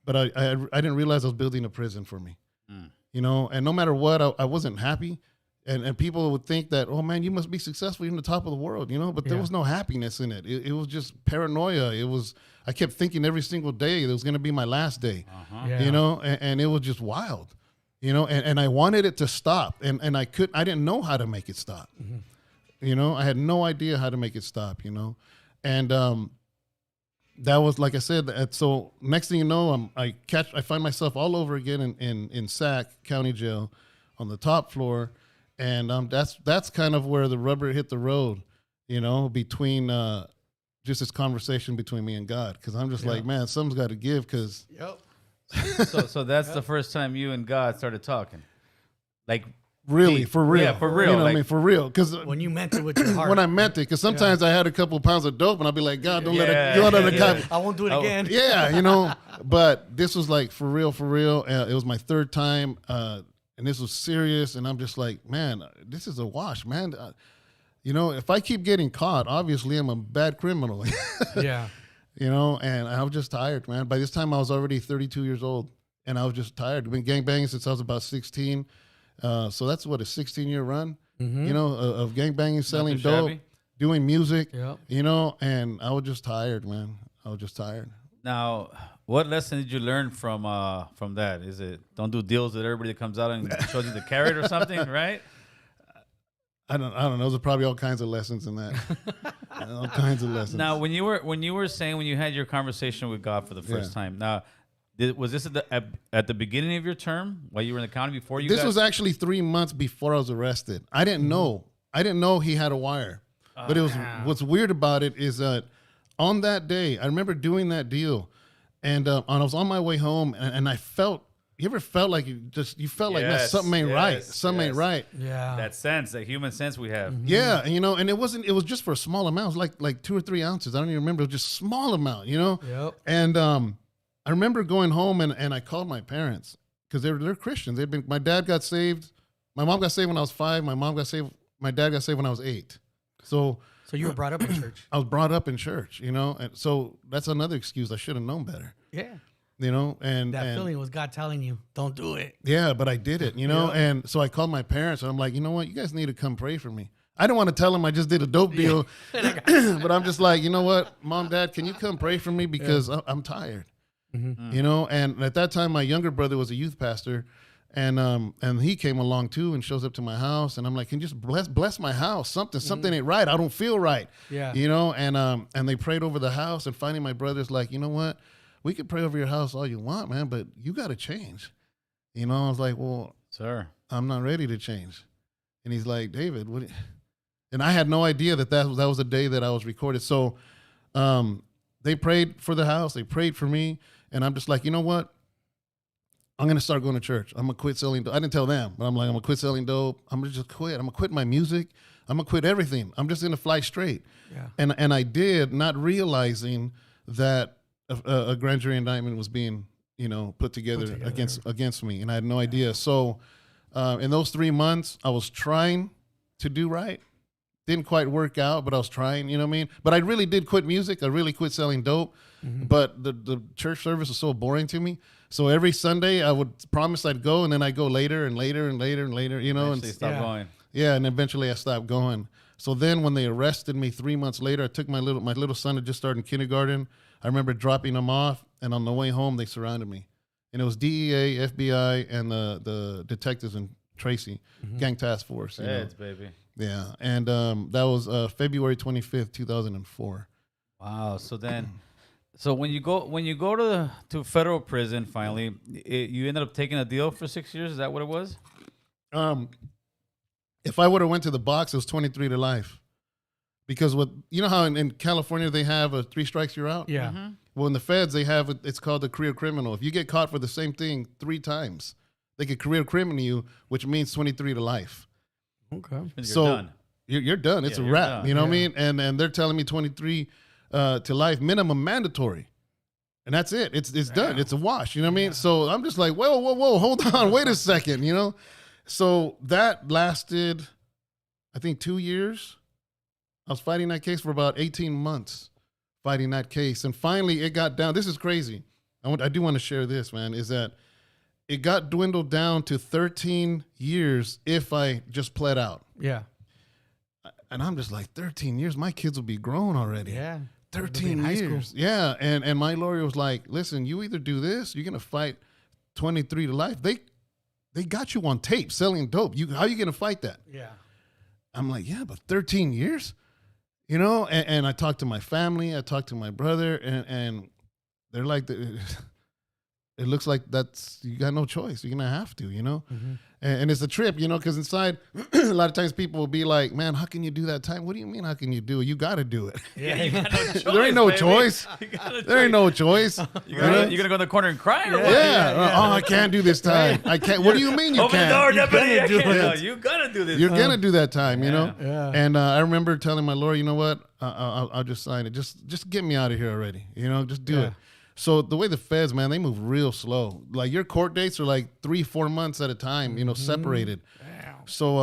but I didn't realize I was building a prison for me, you know. And no matter what, I wasn't happy. And people would think that, oh man, you must be successful. You're on the top of the world, you know. But there was no happiness in it. It was just paranoia. I kept thinking every single day that it was going to be my last day, you know. And it was just wild, you know. And I wanted it to stop, and I didn't know how to make it stop, you know. I had no idea how to make it stop, you know. And that was, like I said. So next thing you know, I find myself all over again in Sac County Jail, on the top floor. And that's kind of where the rubber hit the road, you know, between just this conversation between me and God. Because I'm just like, man, something's got to give. Because So that's the first time you and God started talking, like really, for real, yeah, for real, you know, like, I mean, for real. Because when you meant it with your heart. when I meant it, because sometimes I had a couple of pounds of dope, and I'd be like, God, don't let it come. I won't do it again. Yeah, you know. But this was like for real, for real. It was my 3rd time. And this was serious, and I'm just like, man, this is a wash, man. You know, if I keep getting caught, obviously I'm a bad criminal. Yeah. You know, and I was just tired, man. By this time, I was already 32 years old, and I was just tired. I've been gangbanging since I was about 16. So that's what, a 16-year run, you know, of gangbanging, selling dope, doing music, you know, and I was just tired, man. I was just tired. Now, what lesson did you learn from that? Is it don't do deals with everybody that comes out and shows you the carrot or something, right? I don't know. Those are probably all kinds of lessons in that. All kinds of lessons. Now, when you were saying when you had your conversation with God for the first time, now was this at the beginning of your term while you were in the county before you? This was actually 3 months before I was arrested. I didn't know. I didn't know he had a wire. But it was what's weird about it is that on that day, I remember doing that deal, and I was on my way home, and I felt. You ever felt like you felt like, man, something ain't right. Something ain't right. Yeah. That sense, that human sense we have. Yeah, and, you know, and it was just for a small amount. It was like 2 or 3 ounces. I don't even remember. It was just a small amount, you know? Yep. And I remember going home and I called my parents because they're Christians. My dad got saved. My mom got saved when I was 5. My dad got saved when I was 8. So you were brought up in church. I was brought up in church, you know? And so that's another excuse. I should have known better. Yeah. You know, and that feeling was God telling you, don't do it. Yeah, but I did it, you know, and so I called my parents and I'm like, you know what, you guys need to come pray for me. I didn't want to tell them I just did a dope deal, but I'm just like, you know what, Mom, Dad, can you come pray for me because I'm tired, you know? And at that time, my younger brother was a youth pastor, And he came along too and shows up to my house, and I'm like, can you just bless my house? Something ain't right. I don't feel right. Yeah. You know, and they prayed over the house, and finally my brother's like, you know what? We could pray over your house all you want, man, but you got to change. You know, I was like, well, sir, I'm not ready to change. And he's like, David, what? And I had no idea that was the day that I was recorded. So they prayed for the house. They prayed for me. And I'm just like, you know what? I'm going to start going to church. I'm going to quit selling dope. I didn't tell them, but I'm like, I'm going to quit selling dope. I'm going to just quit. I'm going to quit my music. I'm going to quit everything. I'm just going to fly straight. Yeah. And I did, not realizing that a grand jury indictment was being, put together against me. And I had no idea. So in those 3 months, I was trying to do right. Didn't quite work out, but I was trying, you know what I mean? But I really did quit music. I really quit selling dope. Mm-hmm. But the church service was so boring to me. So every Sunday I would promise I'd go, and then I'd go later and later and later and later, Eventually stop going. Yeah, and eventually I stopped going. So then when they arrested me 3 months later, I took my little son had just started kindergarten. I remember dropping him off, and on the way home they surrounded me. And it was DEA, FBI, and the detectives in Tracy, gang task force. Heads, baby. Yeah, and that was February 25th, 2004. Wow. So then, when you go to federal prison, finally, you ended up taking a deal for 6 years. Is that what it was? If I would have went to the box, it was 23 to life. Because you know how in California they have a 3 strikes you're out? Yeah. Mm-hmm. Well, in the feds they have it's called a career criminal. If you get caught for the same thing 3 times, they could career criminal you, which means 23 to life. Okay. So done. You're done. It's a wrap. Done. You know what I mean? And they're telling me 23 to life, minimum mandatory. And that's it. It's done. It's a wash. You know what I mean? So I'm just like, whoa, hold on. Wait a second, So that lasted, I think, 2 years. I was fighting that case for about 18 months, fighting that case. And finally it got down. This is crazy. I do want to share this, man, is that it got dwindled down to 13 years if I just pled out. Yeah. And I'm just like, 13 years? My kids will be grown already. Yeah. 13 years. Yeah. And my lawyer was like, listen, you either do this, you're going to fight 23 to life. They got you on tape selling dope. How are you going to fight that? Yeah. I'm like, yeah, but 13 years? And I talked to my family. I talked to my brother, and they're like, it looks like you got no choice. You're going to have to, Mm-hmm. And it's a trip, because inside, a lot of times people will be like, man, how can you do that time? What do you mean, how can you do it? You got to do it. Yeah, you got no choice. There ain't no choice. There ain't no choice. You're going to go in the corner and cry or what? Yeah. Oh, I can't do this time. I can't. What do you mean you Open can't? the door, deputy. I do can't. it. No, you got to do this. You're going to do that time, Yeah. And I remember telling my lawyer, you know what? I'll just sign it. Just get me out of here already. Just do it. So the way the feds, man, they move real slow. Like your court dates are like 3-4 months at a time, separated. Wow. So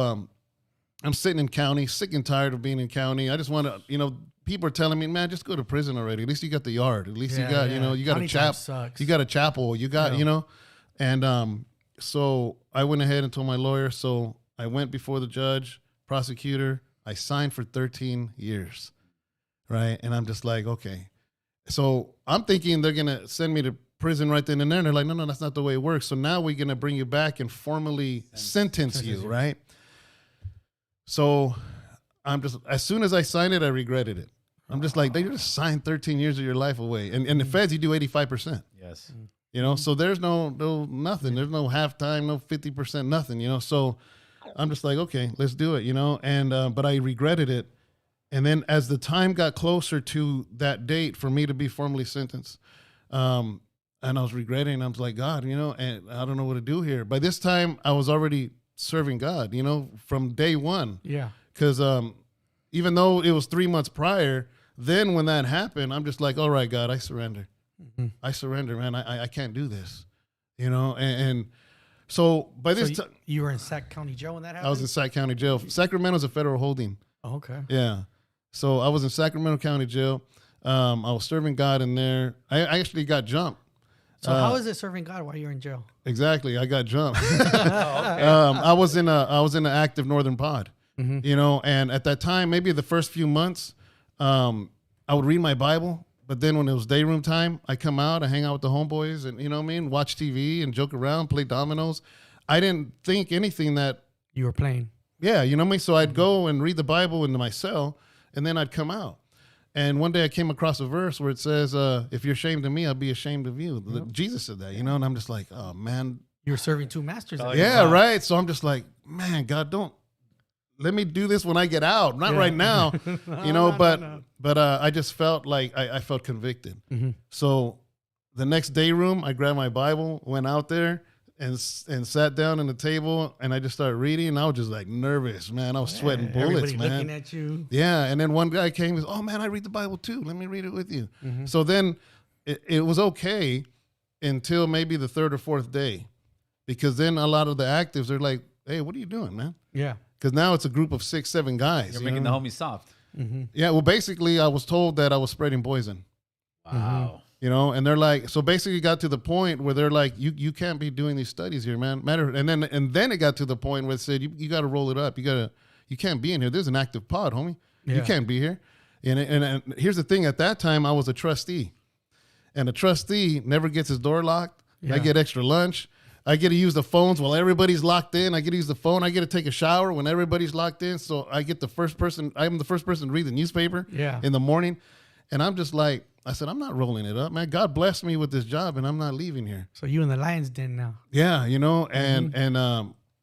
I'm sitting in county, sick and tired of being in county. I just want to, people are telling me, man, just go to prison already. At least you got the yard. At least you got, you got County a time sucks. you got a chapel. You got, And so I went ahead and told my lawyer. So I went before the judge, prosecutor. I signed for 13 years, right? And I'm just like, okay. So I'm thinking they're going to send me to prison right then and there. And they're like, no, that's not the way it works. So now we're going to bring you back and formally sentence you, right? So I'm just, as soon as I signed it, I regretted it. I'm just like, they just signed 13 years of your life away. And in the feds, you do 85%. Yes. So there's no nothing. There's no halftime, no 50%, nothing, So I'm just like, okay, let's do it, And, but I regretted it. And then as the time got closer to that date for me to be formally sentenced, and I was regretting, I was like, God, and I don't know what to do here. By this time, I was already serving God, from day one. Yeah. Because even though it was 3 months prior, then when that happened, I'm just like, all right, God, I surrender. Mm-hmm. I surrender, man. I can't do this, and so by this time. You were in Sac County Jail when that happened? I was in Sac County Jail. Sacramento's a federal holding. Oh, okay. Yeah. So I was in Sacramento County Jail. I was serving God in there. I actually got jumped. So how is it serving God while you're in jail? Exactly. I got jumped. I was in an active northern pod, and at that time, maybe the first few months, I would read my Bible, but then when it was day room time, I come out, I hang out with the homeboys and, watch TV and joke around, play dominoes. I didn't think anything that You were playing. yeah, you know what I mean? So I'd go and read the Bible into my cell, and then I'd come out. And one day I came across a verse where it says, if you're ashamed of me, I'll be ashamed of you. Jesus said that, you know, and I'm just like, oh, man. You're serving two masters. Yeah, right. So I'm just like, man, God, don't let me do this when I get out. Not right now, you know, but I just felt like I felt convicted. Mm-hmm. So the next day room, I grabbed my Bible, went out there, and sat down on the table, and I just started reading, and I was just like nervous, man. I was sweating bullets, Everybody man. looking at you. Yeah, and then one guy came and said, oh, man, I read the Bible too. Let me read it with you. Mm-hmm. So then it was okay until maybe the third or fourth day, because then a lot of the actives are like, hey, what are you doing, man? Yeah. Because now it's a group of 6, 7 guys. You're making the homies soft. Mm-hmm. Yeah, well, basically, I was told that I was spreading poison. Wow. You know, and they're like, so basically, it got to the point where they're like, you can't be doing these studies here, man. And then it got to the point where it said, you got to roll it up. You can't be in here. There's an active pod, homie. Yeah. You can't be here. And here's the thing: at that time, I was a trustee, and a trustee never gets his door locked. Yeah. I get extra lunch. I get to use the phones while everybody's locked in. I get to use the phone. I get to take a shower when everybody's locked in. So I get the first person. I'm the first person to read the newspaper in the morning, and I'm just like. I said, I'm not rolling it up, man. God blessed me with this job, and I'm not leaving here. So you in the lion's den now. Yeah, you know, and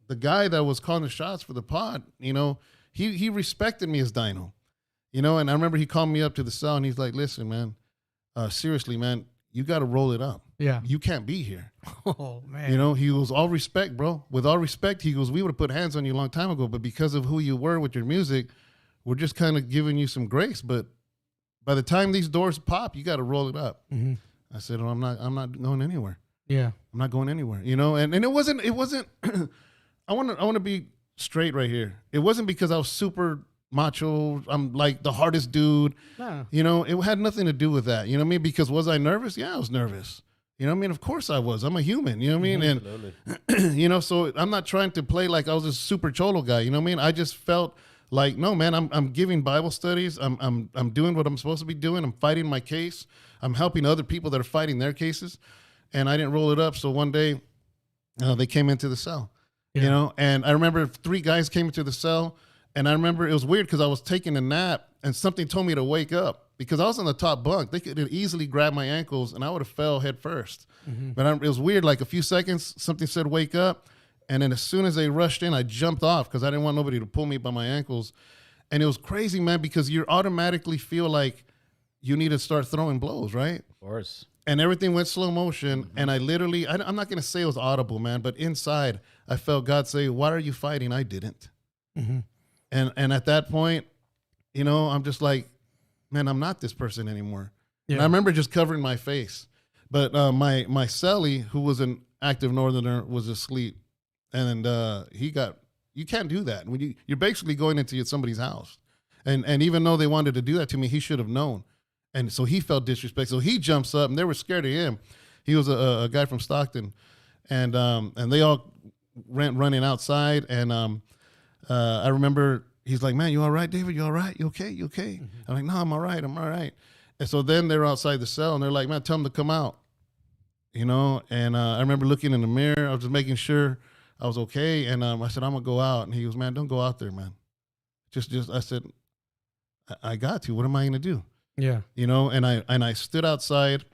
the guy that was calling the shots for the pod, you know, he respected me as Dino, you know, and I remember he called me up to the cell, and he's like, listen, man, seriously, man, you got to roll it up. Yeah. You can't be here. Oh, man. You know, he goes, all respect, bro. With all respect, he goes, we would have put hands on you a long time ago, but because of who you were with your music, we're just kind of giving you some grace, but by the time these doors pop, you got to roll it up. Mm-hmm. I said, oh, I'm not going anywhere. Yeah. I'm not going anywhere, you know? And it wasn't, I want to be straight right here. It wasn't because I was super macho. I'm like the hardest dude, No. you know, it had nothing to do with that. You know what I mean? Because was I nervous? Yeah, I was nervous. You know what I mean? Of course I was. I'm a human, you know what I mean? And, you know, so I'm not trying to play like I was a super cholo guy. You know what I mean? I just felt like, no, man, I'm giving Bible studies. I'm doing what I'm supposed to be doing. I'm fighting my case. I'm helping other people that are fighting their cases. And I didn't roll it up. So one day they came into the cell, you know, and I remember 3 guys came into the cell, and I remember it was weird because I was taking a nap and something told me to wake up because I was on the top bunk. They could easily grab my ankles and I would have fell head first. Mm-hmm. But it was weird. Like a few seconds, something said, wake up. And then as soon as they rushed in, I jumped off because I didn't want nobody to pull me by my ankles. And it was crazy, man, because you automatically feel like you need to start throwing blows, right? Of course. And everything went slow motion. Mm-hmm. And I literally, I'm not going to say it was audible, man, but inside I felt God say, why are you fighting? I didn't. Mm-hmm. And at that point, you know, I'm just like, man, I'm not this person anymore. Yeah. And I remember just covering my face. But my cellie, who was an active northerner, was asleep. And you can't do that. When you're basically going into somebody's house. And even though they wanted to do that to me, he should have known. And so he felt disrespect. So he jumps up, and they were scared of him. He was a guy from Stockton. And they all ran running outside. And I remember he's like, man, you all right, David? You all right? You okay? You okay? Mm-hmm. I'm like, no, I'm all right. I'm all right. And so then they're outside the cell, and they're like, man, tell them to come out. You know? And I remember looking in the mirror. I was just making sure I was okay, and I said, I'm going to go out. And he goes, man, don't go out there, man. Just I said, I got to. What am I going to do? Yeah. You know, and I stood outside,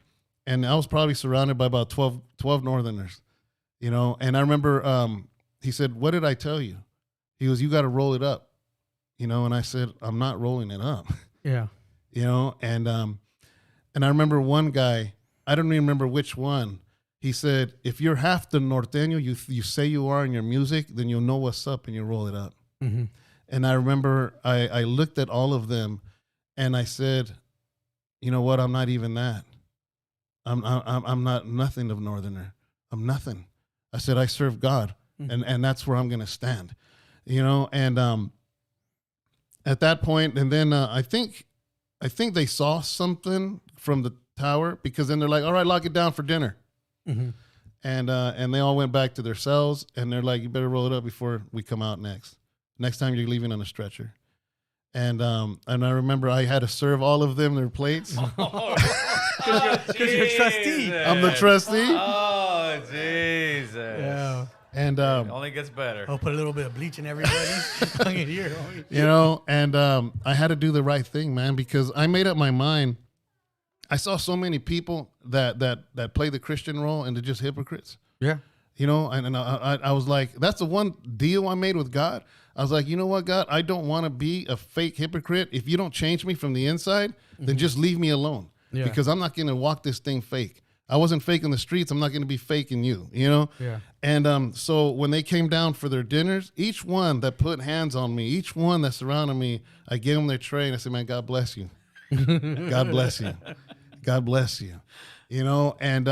and I was probably surrounded by about 12 northerners, you know. And I remember he said, what did I tell you? He goes, you got to roll it up, you know. And I said, I'm not rolling it up. Yeah. You know, and I remember one guy, I don't even remember which one. He said, if you're half the norteño you say you are in your music, then you'll know what's up and you roll it up. Mm-hmm. And I remember I looked at all of them and I said, you know what? I'm not even that. I'm not nothing of northerner. I'm nothing. I said, I serve God, mm-hmm. and that's where I'm going to stand, you know? And at that point, and then I think they saw something from the tower, because then they're like, all right, lock it down for dinner. Mm-hmm. And they all went back to their cells, and they're like, you better roll it up before we come out next. Next time you're leaving on a stretcher. And I remember I had to serve all of them their plates. Because you're a trustee. I'm the trustee. Oh, Jesus. Yeah. And It only gets better. I'll put a little bit of bleach in everybody. Here, you know, and I had to do the right thing, man, because I made up my mind. I saw so many people that play the Christian role and they're just hypocrites. yeah. You know, and I was like, that's the one deal I made with God. I was like, you know what, God, I don't want to be a fake hypocrite. If you don't change me from the inside, then just leave me alone. Yeah. Because I'm not going to walk this thing fake. I wasn't fake in the streets. I'm not going to be faking you, you know? Yeah. And so when they came down for their dinners, each one that put hands on me, each one that surrounded me, I gave them their tray and I said, man, God bless you. God bless you. God bless you. You know, and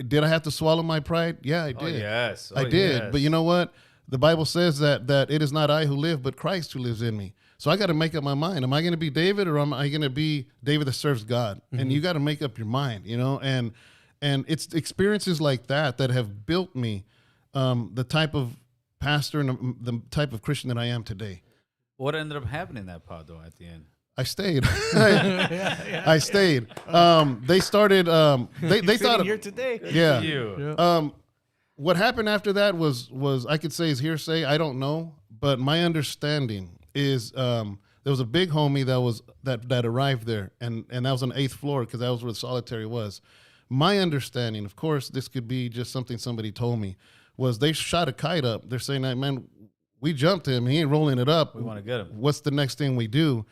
did I have to swallow my pride? Yeah, I did. Oh, yes. I did. Yes. But you know what? The Bible says that it is not I who live, but Christ who lives in me. So I got to make up my mind. Am I going to be David or am I going to be David that serves God? And you got to make up your mind, you know? And it's experiences like that have built me the type of pastor and the type of Christian that I am today. What ended up happening in that pod, though, at the end? I stayed. I stayed. They started. They thought here today. Yeah. You. What happened after that was I could say is hearsay. I don't know, but my understanding is there was a big homie that arrived there, and that was on the 8th floor because that was where the solitary was. My understanding, of course, this could be just something somebody told me, was they shot a kite up. They're saying that, man, we jumped him. He ain't rolling it up. We want to get him. What's the next thing we do?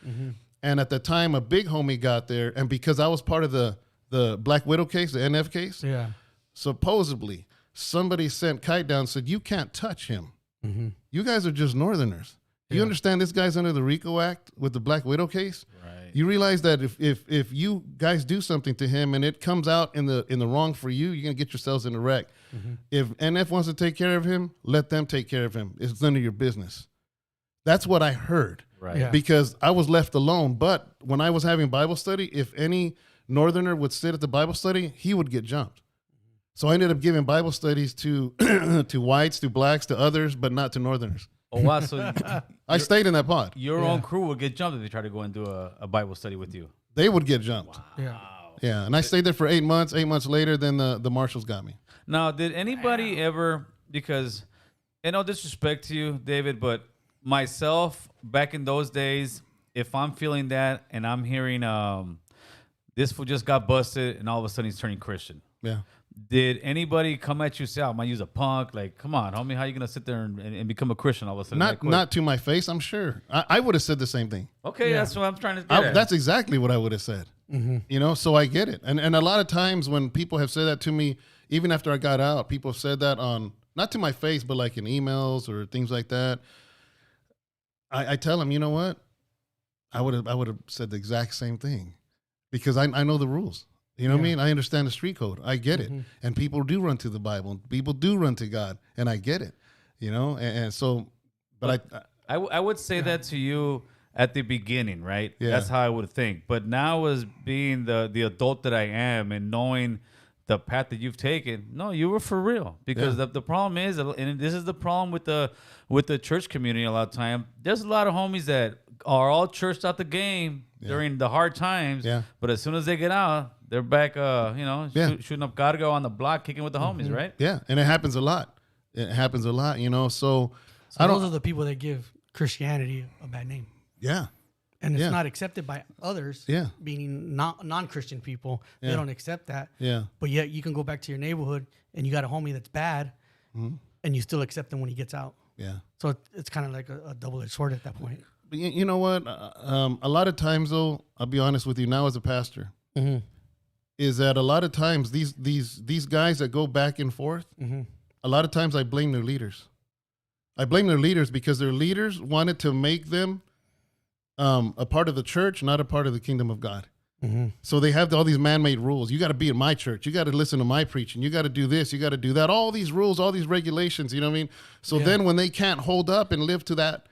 And at the time, a big homie got there, and because I was part of the Black Widow case, the NF case, Yeah. supposedly somebody sent kite down and said, you can't touch him. You guys are just Northerners. Do you understand this guy's under the RICO Act with the Black Widow case? Right. You realize that if you guys do something to him and it comes out in the wrong for you, you're gonna get yourselves in a wreck. If NF wants to take care of him, let them take care of him. It's none of your business. That's what I heard. Right. Yeah. Because I was left alone. But when I was having Bible study, if any Northerner would sit at the Bible study, he would get jumped. So I ended up giving Bible studies to to whites, to blacks, to others, but not to Northerners. Oh, wow. So I stayed in that pod. your own crew would get jumped if they tried to go and do a Bible study with you. They would get jumped. Yeah. Yeah, and I stayed there for 8 months. 8 months later, then the marshals got me. Now, did anybody ever, because, and no disrespect to you, David, but myself, back in those days, if I'm feeling that and I'm hearing this fool just got busted and all of a sudden he's turning Christian. Yeah. Did anybody come at you say, I might use a punk? Like, come on, homie, how you going to sit there and become a Christian all of a sudden? Not to my face, I'm sure. I would have said the same thing. Okay, that's what I'm trying to get at. That's exactly what I would have said. You know, so I get it. And a lot of times when people have said that to me, even after I got out, people have said that on, not to my face, but like in emails or things like that. I tell them, you know what? I would have said the exact same thing because I know the rules. You know what I mean? I understand the street code. I get it. And people do run to the Bible. And people do run to God. And I get it. You know? And so, but I would say that to you at the beginning, right? Yeah. That's how I would think. But now as being the adult that I am and knowing the path that you've taken, no, you were for real. Because the problem is, and this is the problem with the church community a lot of time, there's a lot of homies that are all churched out the game during the hard times. Yeah. But as soon as they get out, they're back, shooting up cargo on the block, kicking with the homies, right? yeah. And it happens a lot. It happens a lot, you know? So those are the people that give Christianity a bad name. Yeah. And it's not accepted by others, Yeah. meaning non-Christian people. They don't accept that. Yeah. But yet you can go back to your neighborhood and you got a homie that's bad and you still accept him when he gets out. Yeah. So it's kind of like a double-edged sword at that point. But you know what? A lot of times, though, I'll be honest with you now as a pastor, is that a lot of times these guys that go back and forth, a lot of times I blame their leaders. I blame their leaders because their leaders wanted to make them a part of the church, not a part of the kingdom of God. So they have all these man-made rules. You got to be in my church. You got to listen to my preaching. You got to do this. You got to do that. All these rules, all these regulations, you know what I mean? So then when they can't hold up and live to that,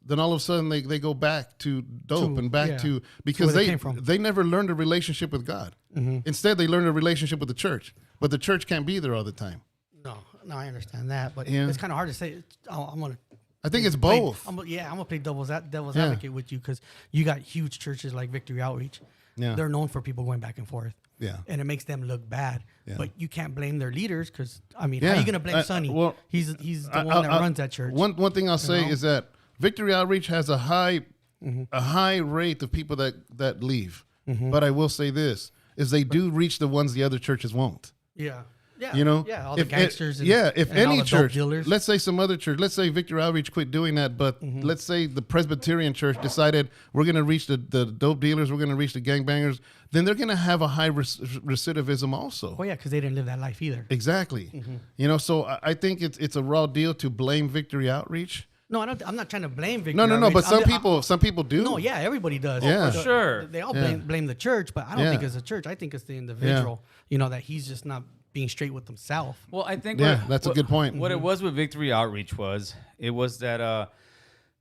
then all of a sudden they go back to dope and back to, because they never learned a relationship with God. Instead, they learned a relationship with the church. But the church can't be there all the time. No, I understand that. But Yeah. it's kind of hard to say, I'm going to I think it's both. I'm gonna play devil's advocate with you because you got huge churches like Victory Outreach. Yeah. They're known for people going back and forth. Yeah. And it makes them look bad. Yeah. But you can't blame their leaders because, I mean, Yeah. how are you going to blame Sonny? Well, he's the one that runs that church. One thing I'll say is that Victory Outreach has a high rate of people that leave. But I will say this, is they do reach the ones the other churches won't. Yeah. Yeah. You know? Yeah, all the gangsters. If and all any the church, dope dealers. let's say some other church, let's say Victory Outreach quit doing that, but let's say the Presbyterian church decided we're going to reach the dope dealers, we're going to reach the gangbangers, then they're going to have a high recidivism also. Oh, yeah, because they didn't live that life either. Exactly. You know, so I think it's a raw deal to blame Victory Outreach. No, I'm not trying to blame Victory No, Outreach. but some people do. No, yeah, everybody does. Yeah. For sure. They all blame the church, but I don't Yeah. think it's the church. I think it's the individual, that he's just not being straight with himself. Well, I think That's a good point. What it was with Victory Outreach was that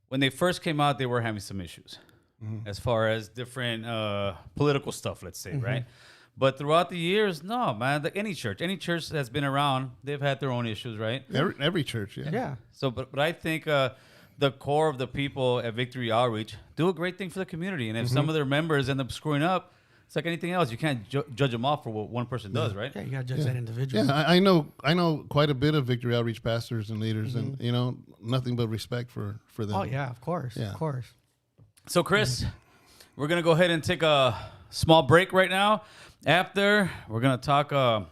when they first came out, they were having some issues as far as different political stuff, let's say, right? But throughout the years, no, man, any church that's been around, they've had their own issues, right? Every church, yeah. Yeah. So, but I think the core of the people at Victory Outreach do a great thing for the community. And if some of their members end up screwing up, it's like anything else. You can't judge them off for what one person does, right? Yeah, you got to judge that individual. Yeah, I know quite a bit of Victory Outreach pastors and leaders, and nothing but respect for them. Oh yeah, of course, Yeah. of course. So, Chris, we're gonna go ahead and take a small break right now. After, we're gonna talk. I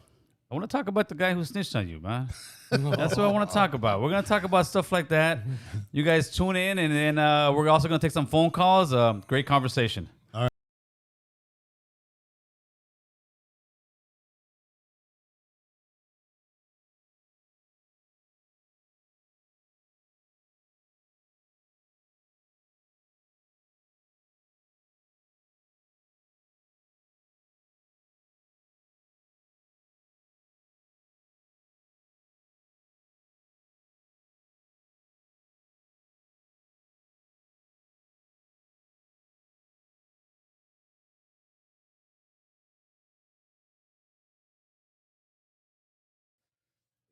want to talk about the guy who snitched on you, man. That's what I want to talk about. We're gonna talk about stuff like that. You guys tune in, and then we're also gonna take some phone calls. Great conversation.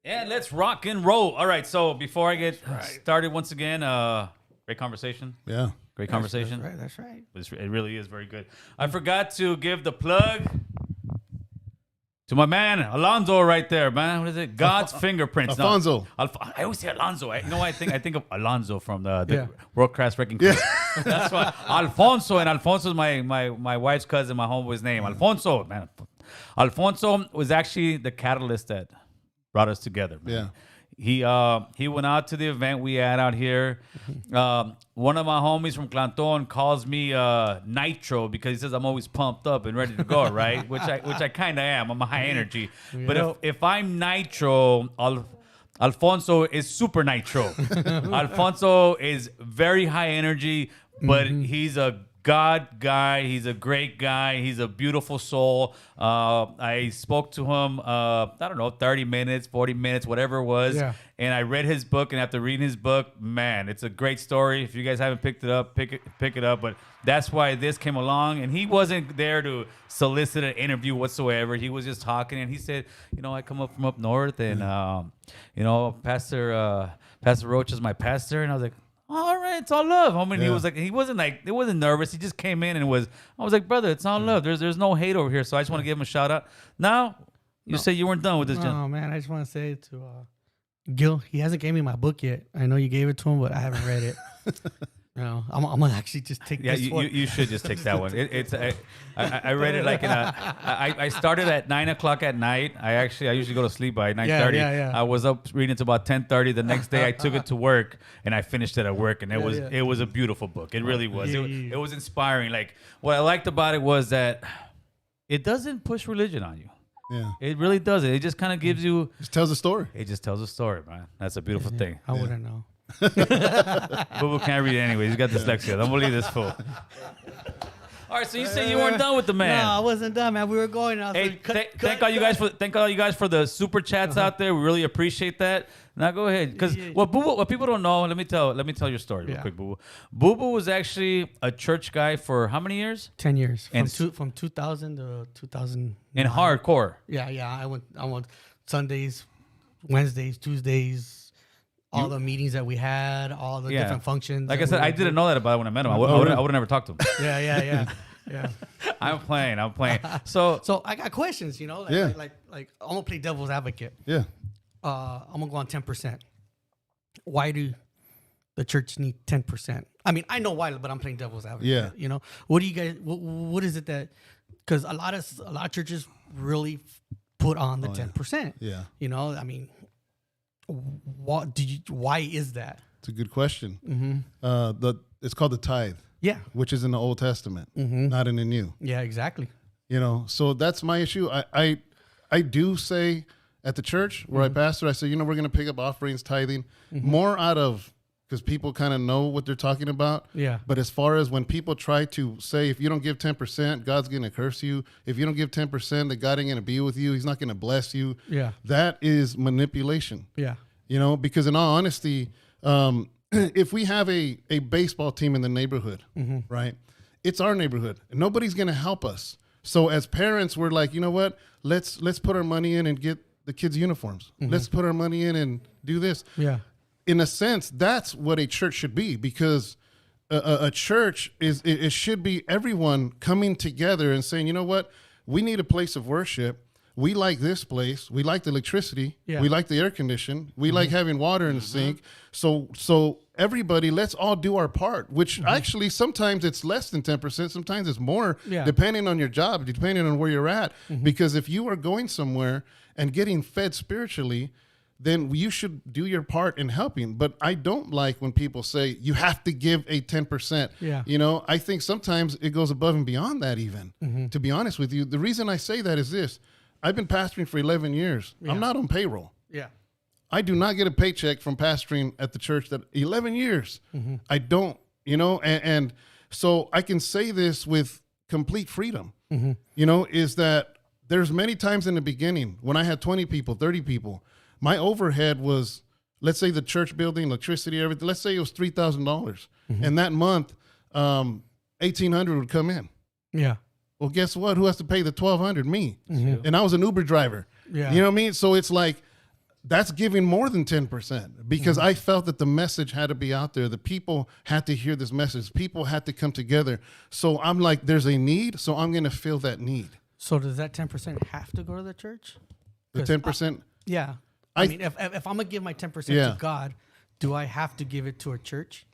And let's rock and roll. All right. So before I get started once again, great conversation. Yeah. Great conversation. That's right. It really is very good. I forgot to give the plug to my man Alonzo right there, man. What is it? God's fingerprints. Alfonso. I always say Alonzo. I think of Alonzo from the World Class Wrecking Crew. That's why Alfonso, and Alfonso is my wife's cousin, my homeboy's name. Alfonso, man. Alfonso was actually the catalyst that brought us together, man. Yeah. He went out to the event we had out here. One of my homies from Clanton calls me Nitro because he says I'm always pumped up and ready to go, right? Which I kind of am. I'm a high energy. But if I'm Nitro, Alfonso is super Nitro. Alfonso is very high energy, but he's a God guy. He's a great guy. He's a beautiful soul. I spoke to him, 30 minutes, 40 minutes, whatever it was. Yeah. And I read his book, and after reading his book, man, it's a great story. If you guys haven't picked it up, pick it up. But that's why this came along. And he wasn't there to solicit an interview whatsoever. He was just talking, and he said, I come up from up north, and Pastor Rocha is my pastor. And I was like, all right, it's all love. I mean, he wasn't nervous. He just came in and I was like, brother, it's all love. There's no hate over here. So I just want to give him a shout out. Now, you say you weren't done with this. Oh man, I just want to say to Gil, he hasn't gave me my book yet. I know you gave it to him, but I haven't read it. I'm gonna actually just take this one. You should just take that one. I read it I started at 9:00 at night. I usually go to sleep by 9:30. Yeah. I was up reading to about 10:30. The next day I took it to work and I finished it at work, and it was a beautiful book. It really was. It was inspiring. Like, what I liked about it was that it doesn't push religion on you. Yeah. It really doesn't. It just kind of gives you. Just tells a story. It just tells a story, man. That's a beautiful thing. I wouldn't know. Boo can't read it anyway. He's got dyslexia. Don't believe this fool. All right, so you say you weren't done with the man. No, I wasn't done, man. We were going. I was Hey, thank all you guys for the super chats out there. We really appreciate that. Now go ahead, because what people don't know. Let me tell your story real quick, Boo. Boo was actually a church guy for how many years? 10 years. And from 2000 to 2000. In hardcore. Yeah. I went Sundays, Wednesdays, Tuesdays, all the meetings that we had, all the different functions. Like I said, I didn't know that about it when I met him. I would have never talked to him. Yeah. I'm playing. So I got questions, you know. Like I'm gonna play devil's advocate. Yeah. I'm gonna go on 10%. Why do the church need 10%? I mean, I know why, but I'm playing devil's advocate. Yeah. You know, what do you guys? What is it that? Because a lot of churches really put on the 10%. Yeah. You know, I mean, why is that? It's a good question. It's called the tithe. Yeah. Which is in the Old Testament, not in the New. Yeah, exactly. You know, so that's my issue. I do say at the church where I pastor, I say, you know, we're going to pick up offerings, tithing, more out of, because people kind of know what they're talking about. Yeah. But as far as when people try to say, if you don't give 10%, God's going to curse you. If you don't give 10%, that God ain't going to be with you. He's not going to bless you. Yeah. That is manipulation. Yeah. You know, because in all honesty, if we have a baseball team in the neighborhood, right, it's our neighborhood. And nobody's going to help us. So as parents, we're like, you know what? Let's put our money in and get the kids' uniforms. Let's put our money in and do this. Yeah. In a sense, that's what a church should be, because a church it should be everyone coming together and saying, you know what? We need a place of worship. We like this place. We like the electricity. Yeah. We like the air condition. We like having water in the sink. So everybody, let's all do our part, which actually sometimes it's less than 10%. Sometimes it's more, depending on your job, depending on where you're at. Because if you are going somewhere and getting fed spiritually, then you should do your part in helping. But I don't like when people say you have to give a 10%. Yeah. You know, I think sometimes it goes above and beyond that even, to be honest with you. The reason I say that is this. I've been pastoring for 11 years. I'm not on payroll. Yeah. I do not get a paycheck from pastoring at the church that 11 years. I don't, you know, and so I can say this with complete freedom, you know, is that there's many times in the beginning when I had 20 people, 30 people, my overhead was, let's say the church building, electricity, everything, let's say it was $3,000. And that month, 1,800 would come in. Yeah. Well, guess what? Who has to pay the $1,200? Me. And I was an Uber driver. Yeah. You know what I mean? So it's like, that's giving more than 10% because I felt that the message had to be out there. The people had to hear this message. People had to come together. So I'm like, there's a need, so I'm going to fill that need. So does that 10% have to go to the church? The 10%? Yeah. I mean, if I'm going to give my 10% to God, do I have to give it to a church?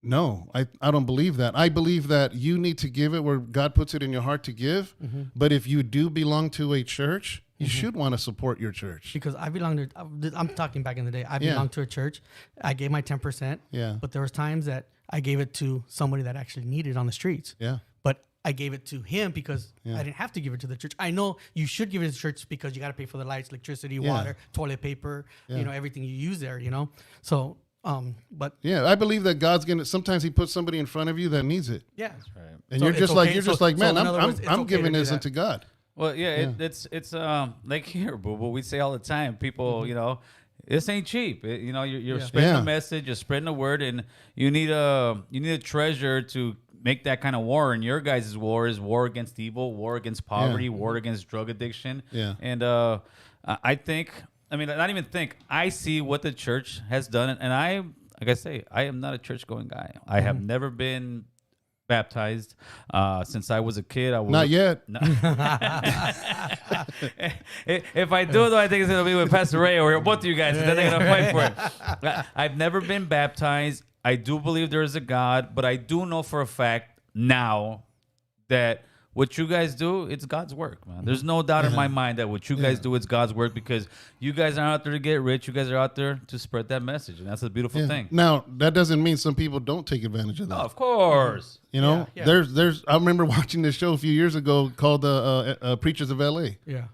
No, I don't believe that. I believe that you need to give it where God puts it in your heart to give. But if you do belong to a church, you should want to support your church. Because I belong to, I'm talking back in the day, I belonged to a church. I gave my 10%. Yeah. But there was times that I gave it to somebody that actually needed it on the streets. Yeah. But I gave it to him because I didn't have to give it to the church. I know you should give it to the church because you got to pay for the lights, electricity, water, toilet paper, you know, everything you use there, you know. So, but yeah, I believe that God's gonna. Sometimes He puts somebody in front of you that needs it. Yeah, that's right. And so you're just like man, I'm okay giving this into God. Well, it's like here, boo boo. We say all the time, people, you know, this ain't cheap. You know, you're spreading a message, you're spreading a word, and you need a treasure to make that kind of war. And your guys' war is war against evil, war against poverty, war against drug addiction. Yeah, and I think. I mean, not even think. I see what the church has done, and like I say, I am not a church-going guy. I have never been baptized since I was a kid. I was not yet. No. If I do, though, I think it's gonna be with Pastor Ray or both of you guys. Then they're gonna fight for it. I've never been baptized. I do believe there is a God, but I do know for a fact now that what you guys do, it's God's work, man. There's no doubt in my mind that what you guys do, it's God's work because you guys aren't out there to get rich. You guys are out there to spread that message, and that's a beautiful thing. Now, that doesn't mean some people don't take advantage of that. Oh, of course. You know, there's. I remember watching this show a few years ago called Preachers of L.A. Yeah.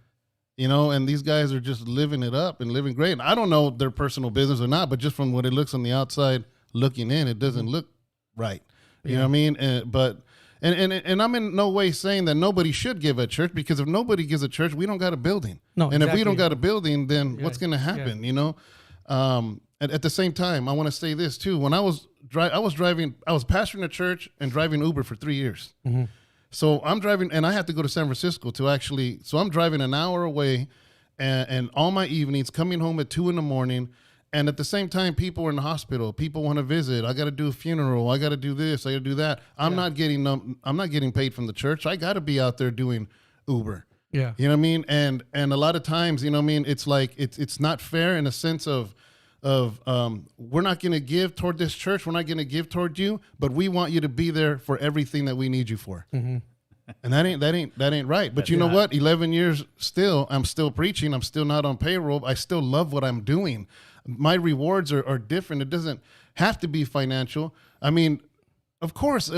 You know, and these guys are just living it up and living great. And I don't know their personal business or not, but just from what it looks on the outside looking in, it doesn't look right. You know what I mean? But I'm in no way saying that nobody should give at church, because if nobody gives a church, we don't got a building. No, and if we don't got a building, then what's going to happen? You know. At the same time, I want to say this too. When I was pastoring a church and driving Uber for 3 years. So I'm driving, and I have to go to San Francisco to actually. So I'm driving an hour away, and all my evenings coming home at 2 a.m. And at the same time, people are in the hospital. People want to visit. I got to do a funeral. I got to do this. I got to do that. I'm not getting paid from the church. I got to be out there doing Uber. Yeah. You know what I mean? And a lot of times, you know what I mean? It's like, it's not fair in a sense of we're not going to give toward this church. We're not going to give toward you, but we want you to be there for everything that we need you for. Mm-hmm. And that ain't right. But you know what? 11 years still, I'm still preaching. I'm still not on payroll. I still love what I'm doing. My rewards are different. It doesn't have to be financial. I mean, of course,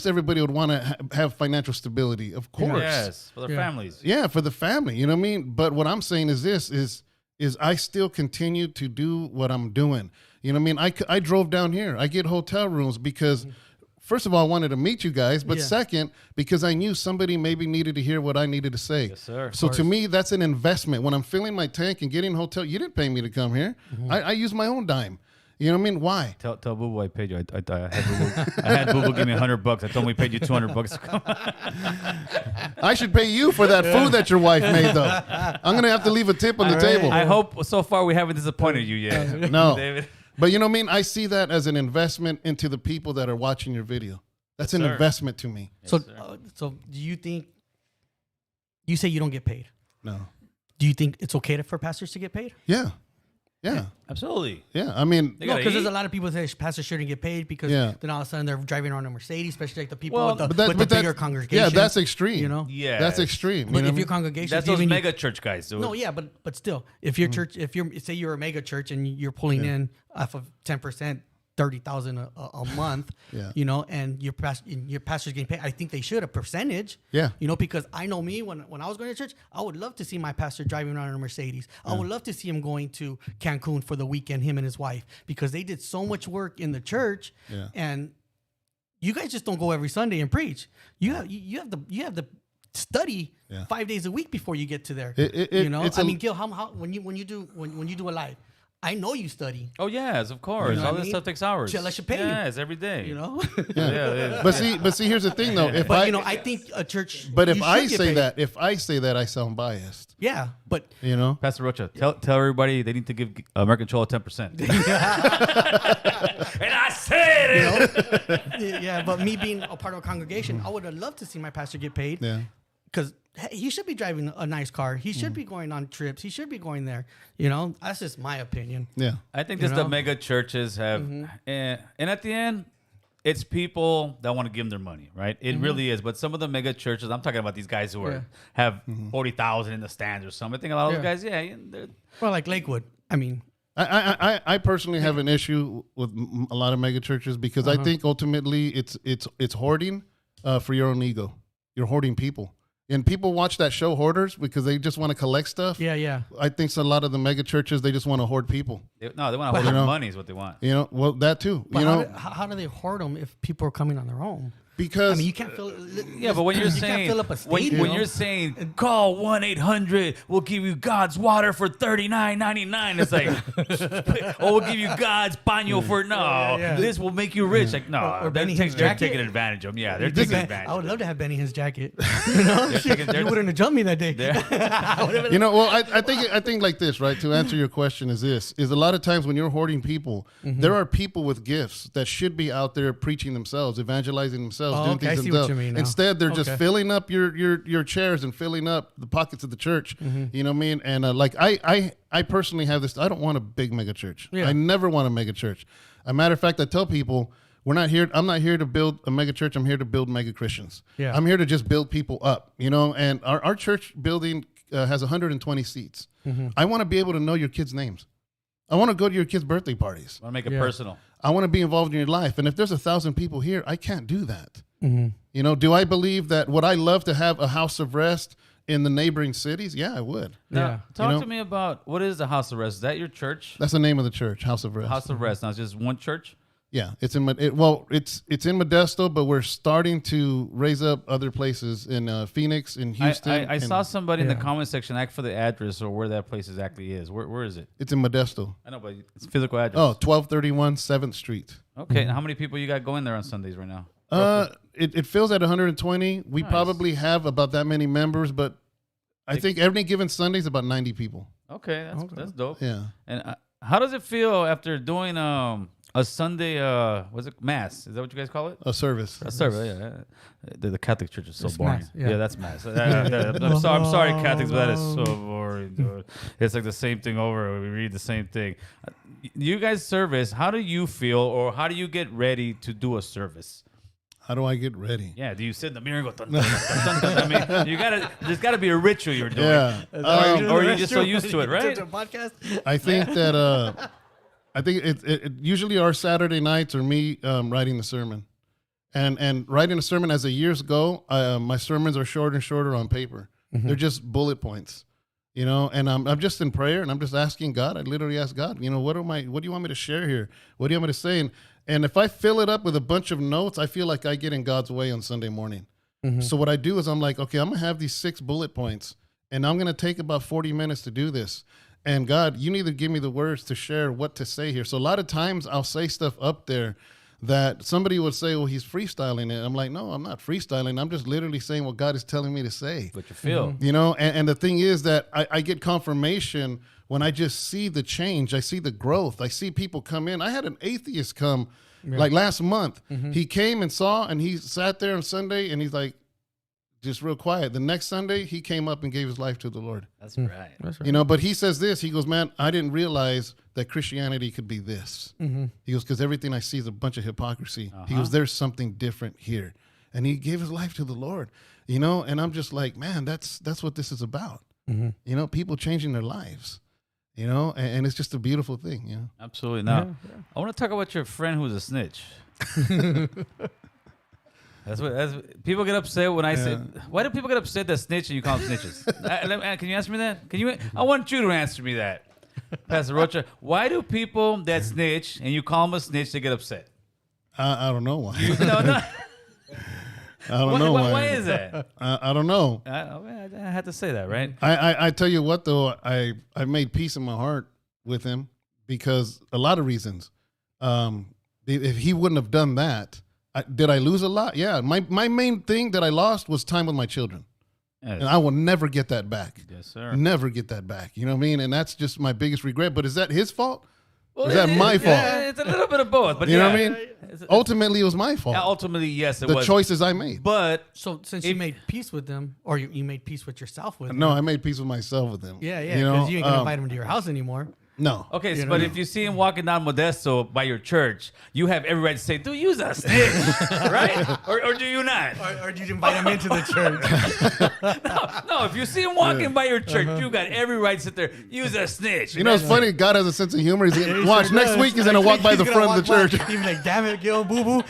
everybody would want to have financial stability. Of course. Yes, for their families. Yeah, for the family. You know what I mean? But what I'm saying is this is I still continue to do what I'm doing. You know what I mean? I drove down here. I get hotel rooms because first of all, I wanted to meet you guys, but second, because I knew somebody maybe needed to hear what I needed to say. Yes, sir. So to me, that's an investment. When I'm filling my tank and getting a hotel, you didn't pay me to come here. I use my own dime. You know what I mean? Why? Tell Boo Boo I paid you. I had Boo Boo give me $100. I told him we paid you $200. I should pay you for that food that your wife made, though. I'm going to have to leave a tip on the table. I hope so far we haven't disappointed you yet. No. David. But you know what I mean? I see that as an investment into the people that are watching your video. That's an investment to me. So do you think, you say you don't get paid? No. Do you think it's okay for pastors to get paid? Yeah. Yeah. Absolutely. Yeah. I mean, no, because there's a lot of people that say pastors shouldn't get paid because then all of a sudden they're driving around a Mercedes, especially like the people with the bigger congregation. Yeah, that's extreme. You know? Yeah. That's extreme. But if your congregation, that's those mega church guys. So no, yeah, but still, if your church, say you're a mega church and you're pulling in off of 10%, 30,000 a month, you know, and your pastor's getting paid, I think they should a percentage. Yeah. You know, because I know me when I was going to church, I would love to see my pastor driving around in a Mercedes. I would love to see him going to Cancun for the weekend, him and his wife, because they did so much work in the church. Yeah. And you guys just don't go every Sunday and preach. You have the study 5 days a week before you get to there. You know, I mean, Gil, how when you do a live, I know you study. Oh yes, of course. All this stuff takes hours. I should pay you. Yes, every day. You know. Yeah. But see, here's the thing though. I think a church. But if I say that, I sound biased. Yeah, but you know, Pastor Rocha, tell everybody they need to give American Cholo 10%. And I said it. You know? Yeah, but me being a part of a congregation, I would have loved to see my pastor get paid. Yeah. Because he should be driving a nice car. He should be going on trips. He should be going there. You know, that's just my opinion. Yeah. I think just the mega churches have, and at the end, it's people that want to give them their money, right? It really is. But some of the mega churches, I'm talking about these guys who have 40,000 in the stands or something. I think a lot of those guys, they're well, like Lakewood. I mean, I personally have an issue with a lot of mega churches because I think ultimately it's hoarding for your own ego. You're hoarding people. And people watch that show Hoarders because they just want to collect stuff. Yeah. I think a lot of the mega churches, they just want to hoard people. They want to hoard their money is what they want. You know, well, that too. But how do they hoard them if people are coming on their own? Because I mean, you can't fill. Yeah, but when you're saying can't fill up a stadium, when you're saying call 1-800, we'll give you God's water for $39.99. It's like, or we'll give you God's baño for this will make you rich. Like or Benny they're Hinn's jacket. taking advantage of them. Yeah, they're taking advantage. I would love to have Benny Hinn's jacket. You know, you wouldn't have jumped me that day. You know, well, I think like this, right? To answer your question is a lot of times when you're hoarding people, there are people with gifts that should be out there preaching themselves, evangelizing themselves. Doing things I see what you mean now. Instead, they're just filling up your chairs and filling up the pockets of the church. You know what I mean? And like I personally have this. I don't want a big mega church. I never want a mega church. As a matter of fact, I tell people I'm not here to build a mega church. I'm here to build mega Christians. Yeah. I'm here to just build people up. You know, and our church building has 120 seats. I want to be able to know your kids' names. I want to go to your kids' birthday parties. I want to make it personal. I want to be involved in your life. And if there's 1,000 people here, I can't do that. You know, do I believe that would I love to have a house of rest in the neighboring cities? Yeah, I would. Now, talk to me about what is the house of rest? Is that your church? That's the name of the church, House of Rest. House of Rest. Now, it's just one church? Yeah, it's in in Modesto, but we're starting to raise up other places in Phoenix, in Houston. I saw somebody in the comment section ask for the address or where that place exactly is. Where is it? It's in Modesto. I know, but it's physical address. Oh, 1231 7th Street. Okay, and how many people you got going there on Sundays right now? It fills at 120. We probably have about that many members, but I think every given Sunday is about 90 people. Okay, that's dope. Yeah. And How does it feel after doing a Sunday, what's it, mass? Is that what you guys call it? A service. A service, yeah. The Catholic Church is so It's boring. mass, yeah. That's mass. I'm sorry, Catholics, but that is so boring, dude. It's like the same thing over. We read the same thing. You guys service, how do you feel, or how do you get ready to do a service? How do I get ready? Yeah, do you sit in the mirror and go, dun, dun, dun, dun, dun, dun? I mean, there's got to be a ritual you're doing. Yeah. Or you're just so used to it, right? I think that it usually our Saturday nights are me writing the sermon, and writing a sermon as the years go. My sermons are shorter and shorter on paper. Mm-hmm. They're just bullet points, and I'm just in prayer and I'm just asking God. I literally ask God, what do you want me to share here? What do you want me to say? And if I fill it up with a bunch of notes, I feel like I get in God's way on Sunday morning. Mm-hmm. So what I do is I'm like, okay, I'm gonna have these 6 bullet points, and I'm gonna take about 40 minutes to do this. And God, you need to give me the words to share what to say here. So a lot of times I'll say stuff up there that somebody would say, well, he's freestyling it. I'm like, no, I'm not freestyling. I'm just literally saying what God is telling me to say. What you feel. Mm-hmm. And the thing is that I get confirmation when I just see the change. I see the growth. I see people come in. I had an atheist come like last month. Mm-hmm. He came and saw, and he sat there on Sunday, and he's like, just real quiet. The next Sunday, he came up and gave his life to the Lord. That's right. That's right. But he says this. He goes, man, I didn't realize that Christianity could be this. Mm-hmm. He goes, because everything I see is a bunch of hypocrisy. He goes, there's something different here. And he gave his life to the Lord, and I'm just like, man, that's what this is about. Mm-hmm. People changing their lives, and it's just a beautiful thing. Absolutely. Now, I want to talk about your friend who's a snitch. That's people get upset when I say. Why do people get upset that snitch and you call them snitches? Can you answer me that? I want you to answer me that, Pastor Rocha. Why do people that snitch and you call them a snitch they get upset? I don't know why. No. I don't know why. Why is that? I don't know. I had to say that, right? I tell you what though, I made peace in my heart with him because a lot of reasons. If he wouldn't have done that. Did I lose a lot? Yeah. My main thing that I lost was time with my children. Yes. And I will never get that back. Yes, sir. Never get that back. You know what I mean? And that's just my biggest regret. But is that his fault? Well, is that my fault? Yeah, it's a little bit of both. But you know what I mean? Ultimately, it was my fault. Ultimately, yes, it was. The choices I made. But so since you made peace with them, or you made peace with yourself with them. No, I made peace with myself with them. Yeah, because you ain't going to invite them to your house anymore. No. Okay, but if you see him walking down Modesto by your church, you have every right to say, dude, use a snitch, right? Or do you not? Or do you invite him into the church? No, if you see him walking by your church, you got every right to sit there, use a snitch. It's funny, God has a sense of humor. He's gonna, watch, next week he's going to walk by the front of the church. He's like, damn it, Gil, boo-boo.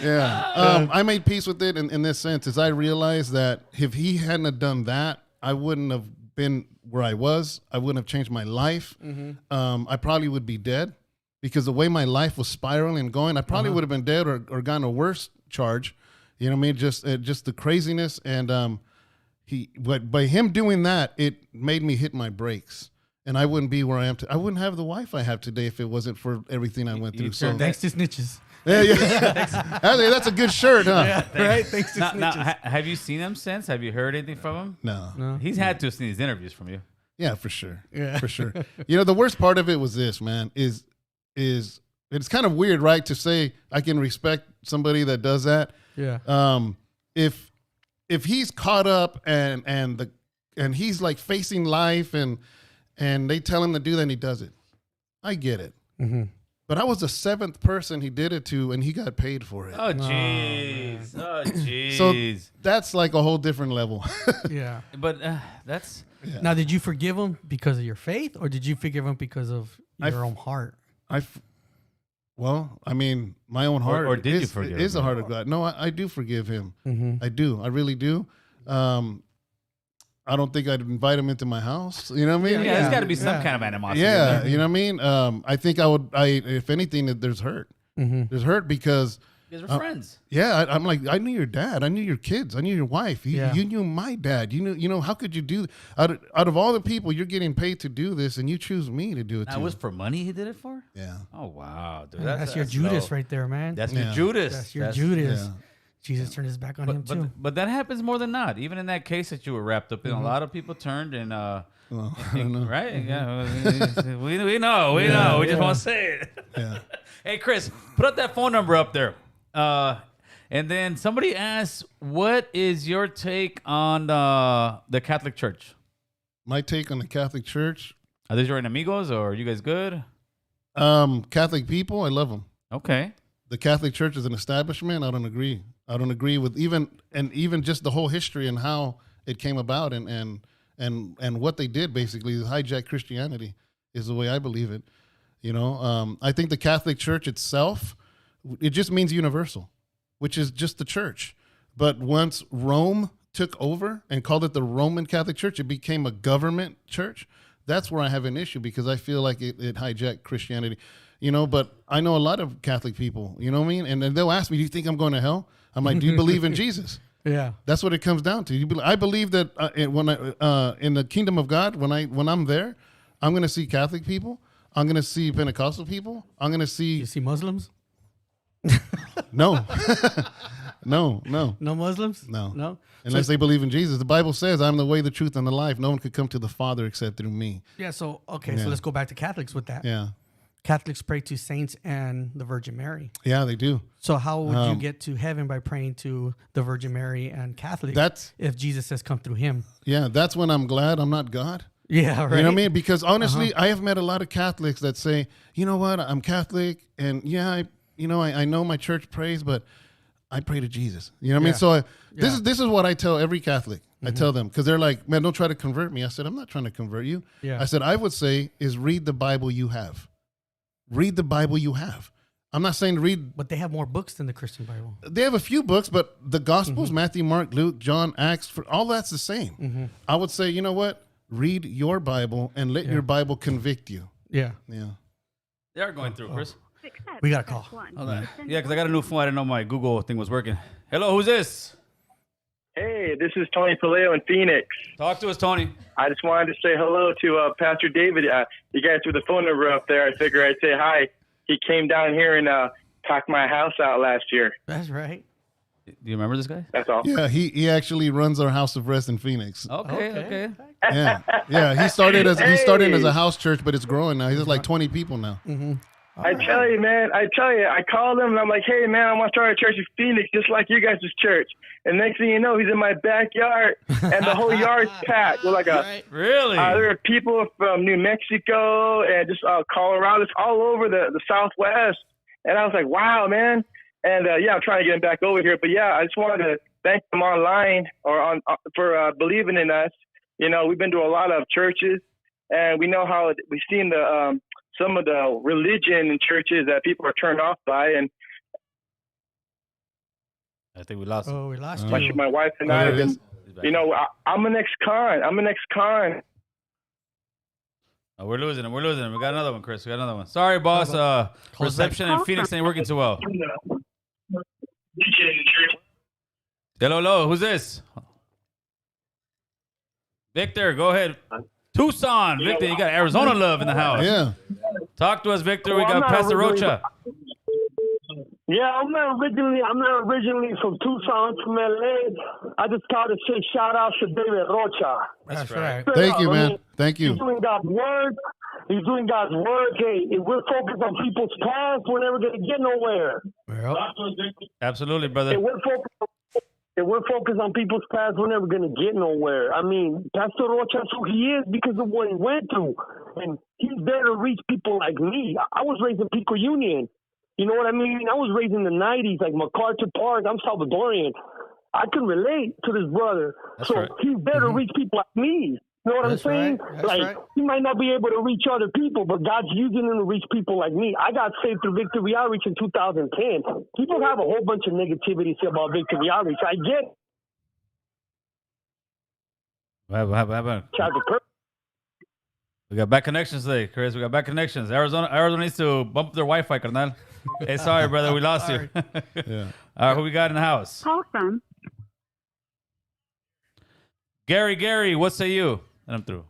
Yeah. I made peace with it in this sense, as I realized that if he hadn't have done that, I wouldn't have been where I was. I wouldn't have changed my life. Mm-hmm. I probably would be dead because the way my life was spiraling and going, I probably would have been dead or gotten a worse charge. You know what I mean? Just the craziness. And but by him doing that, it made me hit my brakes. And I wouldn't be where I am. I wouldn't have the wife I have today if it wasn't for everything I went through. So thanks to snitches. Yeah. That's a good shirt, huh? Yeah, right? Thanks to snitches. Now, have you seen him since? Have you heard anything from him? No. He's had to have seen these interviews from you. Yeah, for sure. Yeah. For sure. The worst part of it was this, man, is it's kind of weird, right? To say I can respect somebody that does that. Yeah. If he's caught up and he's like facing life and they tell him to do that and he does it. I get it. Mm-hmm. But I was the 7th person he did it to, and he got paid for it. Oh, jeez. Oh, jeez. So that's like a whole different level. Yeah. But that's... Yeah. Now, did you forgive him because of your faith, or did you forgive him because of your own heart? Well, I mean, my own heart or did you forgive him? Is the heart of God. No, I do forgive him. Mm-hmm. I do. I really do. I don't think I'd invite him into my house. You know what I mean? Yeah, there's got to be some kind of animosity. Yeah, you know what I mean? I think I would, if anything, there's hurt. Mm-hmm. There's hurt because... Because we're friends. Yeah, I'm like, I knew your dad. I knew your kids. I knew your wife. You knew my dad. You know, how could you do... Out of all the people, you're getting paid to do this, and you choose me to do it That was for money he did it for? Yeah. Oh, wow. Dude, that's your Judas right there, man. That's your Judas. That's your Judas. Yeah. Jesus turned his back on him too. But that happens more than not. Even in that case that you were wrapped up in, a lot of people turned and I don't know. right? Yeah, we know. We just want to say it. Yeah. Hey, Chris, put up that phone number up there. And then somebody asked, "What is your take on the Catholic Church?" My take on the Catholic Church. Are these your enemigos, or are you guys good? Catholic people, I love them. Okay. The Catholic Church is an establishment. I don't agree. I don't agree with even just the whole history and how it came about and what they did basically hijack Christianity is the way I believe it. I think the Catholic Church itself, it just means universal, which is just the church. But once Rome took over and called it the Roman Catholic Church, it became a government church. That's where I have an issue because I feel like it hijacked Christianity. But I know a lot of Catholic people, you know what I mean? And then they'll ask me, do you think I'm going to hell? I'm like, do you believe in Jesus? Yeah. That's what it comes down to. I believe that when in the kingdom of God, when I'm there, I'm going to see Catholic people. I'm going to see Pentecostal people. I'm going to see... You see Muslims? No. No. No Muslims? No. Unless they believe in Jesus. The Bible says, I'm the way, the truth, and the life. No one could come to the Father except through me. Yeah, so let's go back to Catholics with that. Yeah. Catholics pray to saints and the Virgin Mary. Yeah, they do. So how would you get to heaven by praying to the Virgin Mary and Catholics if Jesus says come through him? Yeah, that's when I'm glad I'm not God. Yeah, right. You know what I mean? Because honestly, I have met a lot of Catholics that say, you know what, I'm Catholic, and I know my church prays, but I pray to Jesus. You know what I mean? So this is what I tell every Catholic. I tell them, because they're like, man, don't try to convert me. I said, I'm not trying to convert you. Yeah. I said, I would say is read the Bible you have. Read the Bible you have. I'm not saying to read. But they have more books than the Christian Bible. They have a few books, but the Gospels, Matthew, Mark, Luke, John, Acts, all that's the same. I would say, you know what? Read your Bible and let your Bible convict you. Yeah. Yeah. They are going through, Chris. We got a call. Hold on. Yeah, because I got a new phone. I didn't know my Google thing was working. Hello, who's this? Hey, this is Tony Paleo in Phoenix. Talk to us, Tony. I just wanted to say hello to Pastor David. You guys threw the phone number up there. I figured I'd say hi. He came down here and packed my house out last year. That's right. Do you remember this guy? That's all. Yeah, he actually runs our House of Rest in Phoenix. Okay. Yeah. He started as a house church, but it's growing now. He's just like 20 people now. I tell you, man. I called him and I'm like, hey, man, I want to start a church in Phoenix just like you guys' church. And next thing you know, he's in my backyard and the whole yard's packed. We're like really? There are people from New Mexico and just Colorado, it's all over the Southwest. And I was like, wow, man. And I'm trying to get him back over here. But yeah, I just wanted to thank him online for believing in us. We've been to a lot of churches and we know how we've seen the some of the religion in churches that people are turned off by. And I think we lost him. Oh, we lost you. My wife and I have been, I'm an ex-con. Oh, we're losing him. We got another one, Chris. We got another one. Sorry, boss. Reception in Phoenix ain't working too well. Hello. Who's this? Victor, go ahead. Tucson, Victor, you got Arizona love in the house. Yeah. Talk to us, Victor. We got Pastor Rocha. Yeah, I'm not originally from Tucson, from LA. I just called to say shout out to David Rocha. That's right. Thank you, man. Thank you. He's doing God's work. Hey, if we're focused on people's past, we're never going to get nowhere. Well, absolutely, brother. If we're focused on people's past, we're never going to get nowhere. I mean, Pastor Rocha, that's who he is because of what he went through. And he's there to reach people like me. I was raised in Pico Union. You know what I mean? I was raised in the 90s, like MacArthur Park. I'm Salvadorian. I can relate to this brother. That's so right. he's there to reach people like me. You know what I'm saying? Right. He might not be able to reach other people, but God's using him to reach people like me. I got saved through Victory Outreach in 2010. People have a whole bunch of negativity about Victory Outreach. I get it. What happened? We got bad connections today, Chris. We got bad connections. Arizona needs to bump up their Wi-Fi, carnal. Hey, sorry, brother. We lost you. Yeah. All right, who we got in the house? Awesome. Gary, what say you? And I'm through.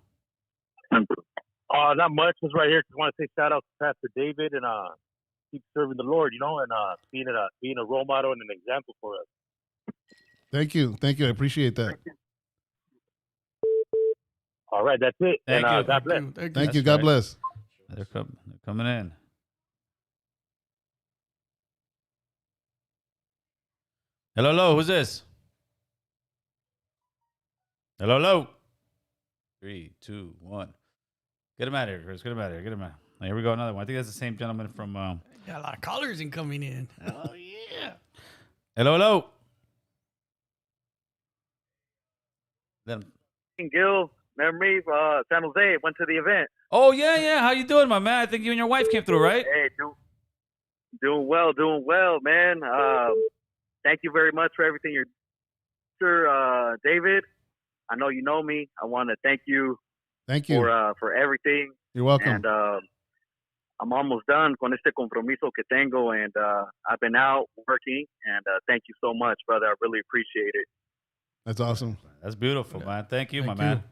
Not much. Just right here. Just want to say shout out to Pastor David and keep serving the Lord, and being a role model and an example for us. Thank you. I appreciate that. All right, that's it. Thank you. God bless. Thank you. God bless. They're coming in. Hello, who's this? Hello. 3, 2, 1. Get him out of here, Chris. Get him out of here. Here we go, another one. I think that's the same gentleman from... Got a lot of callers incoming in. Oh, yeah. Hello. Then... Gil, remember me? San Jose, went to the event. Oh, yeah. How you doing, my man? I think you and your wife came through, right? Hey, doing well, man. Thank you very much for everything you're doing, David. I know you know me. I want to thank you. Thank you for everything. You're welcome. And I'm almost done con este compromiso que tengo, and I've been out working. And thank you so much, brother. I really appreciate it. That's awesome. That's beautiful, man. Thank you, my man.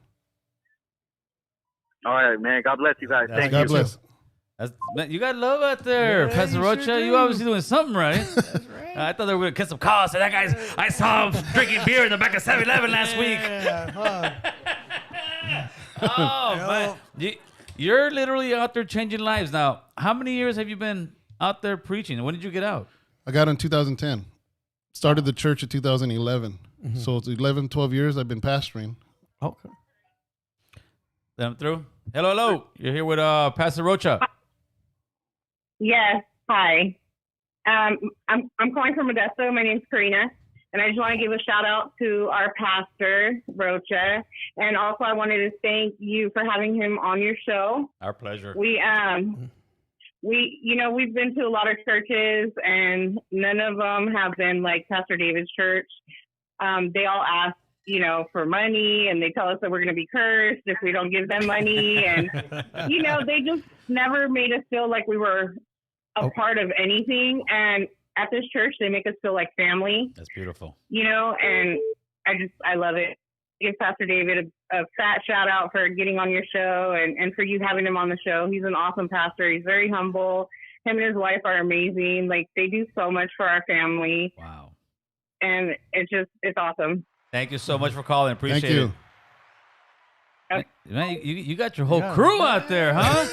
All right, man. God bless you guys. Thank God you. bless. Man, you got love out there, Yeah, Pastor you Rocha. sure You do. obviously doing something right. That's right. I thought they were going to get some calls. That guy's, I saw him drinking beer in the back of 7-Eleven last week. Oh, man. You're literally out there changing lives now. How many years have you been out there preaching? When did you get out? I got in 2010. Started the church in 2011. So it's 11, 12 years I've been pastoring. Okay. Them through? Hello. You're here with Pastor Rocha. Yes. Hi. I'm calling from Modesto. My name's Karina, and I just want to give a shout out to our pastor Rocha, and also I wanted to thank you for having him on your show. Our pleasure. We've been to a lot of churches, and none of them have been like Pastor David's church. They all ask, for money, and they tell us that we're going to be cursed if we don't give them money, and they just never made us feel like we were a part of anything. And at this church, they make us feel like family. That's beautiful. And I love it. Give Pastor David a fat shout out for getting on your show and for you having him on the show. He's an awesome pastor. He's very humble. Him and his wife are amazing. Like, they do so much for our family. Wow. And it's awesome. Thank you so much for calling. Appreciate Thank you. it. Man, you got your whole crew out there, huh?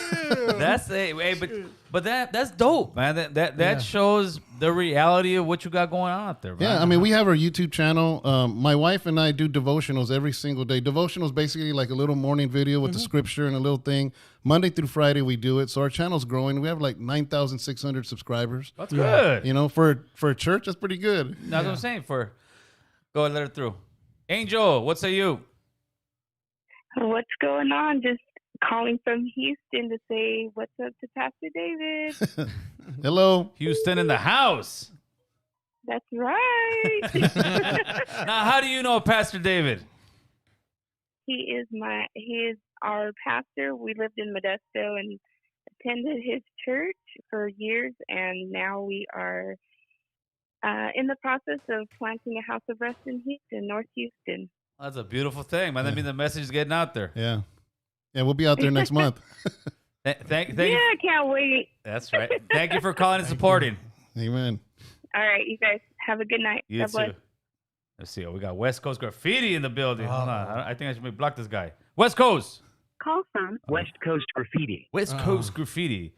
But that's dope, man. That shows the reality of what you got going on out there, man. Yeah, I mean, we have our YouTube channel. My wife and I do devotionals every single day. Devotionals basically like a little morning video with the scripture and a little thing. Monday through Friday we do it. So our channel's growing. We have like 9,600 subscribers. That's good. For a church, that's pretty good. That's what I'm saying. Go ahead, let it through. Angel, what say you? What's going on? Just calling from Houston to say what's up to Pastor David. Hello. Houston in the house. That's right. Now, how do you know Pastor David? He is our pastor. We lived in Modesto and attended his church for years, and now we are in the process of planting a house of rest in Houston, North Houston. That's a beautiful thing, man. That means the message is getting out there. Yeah, we'll be out there next month. Thank I can't wait. That's right. Thank you for calling and supporting. Amen. All right, you guys have a good night. You God too. bless. Let's see. We got West Coast Graffiti in the building. Hold on. I think I should maybe block this guy. West Coast. Call from West Coast Graffiti. West Coast Graffiti.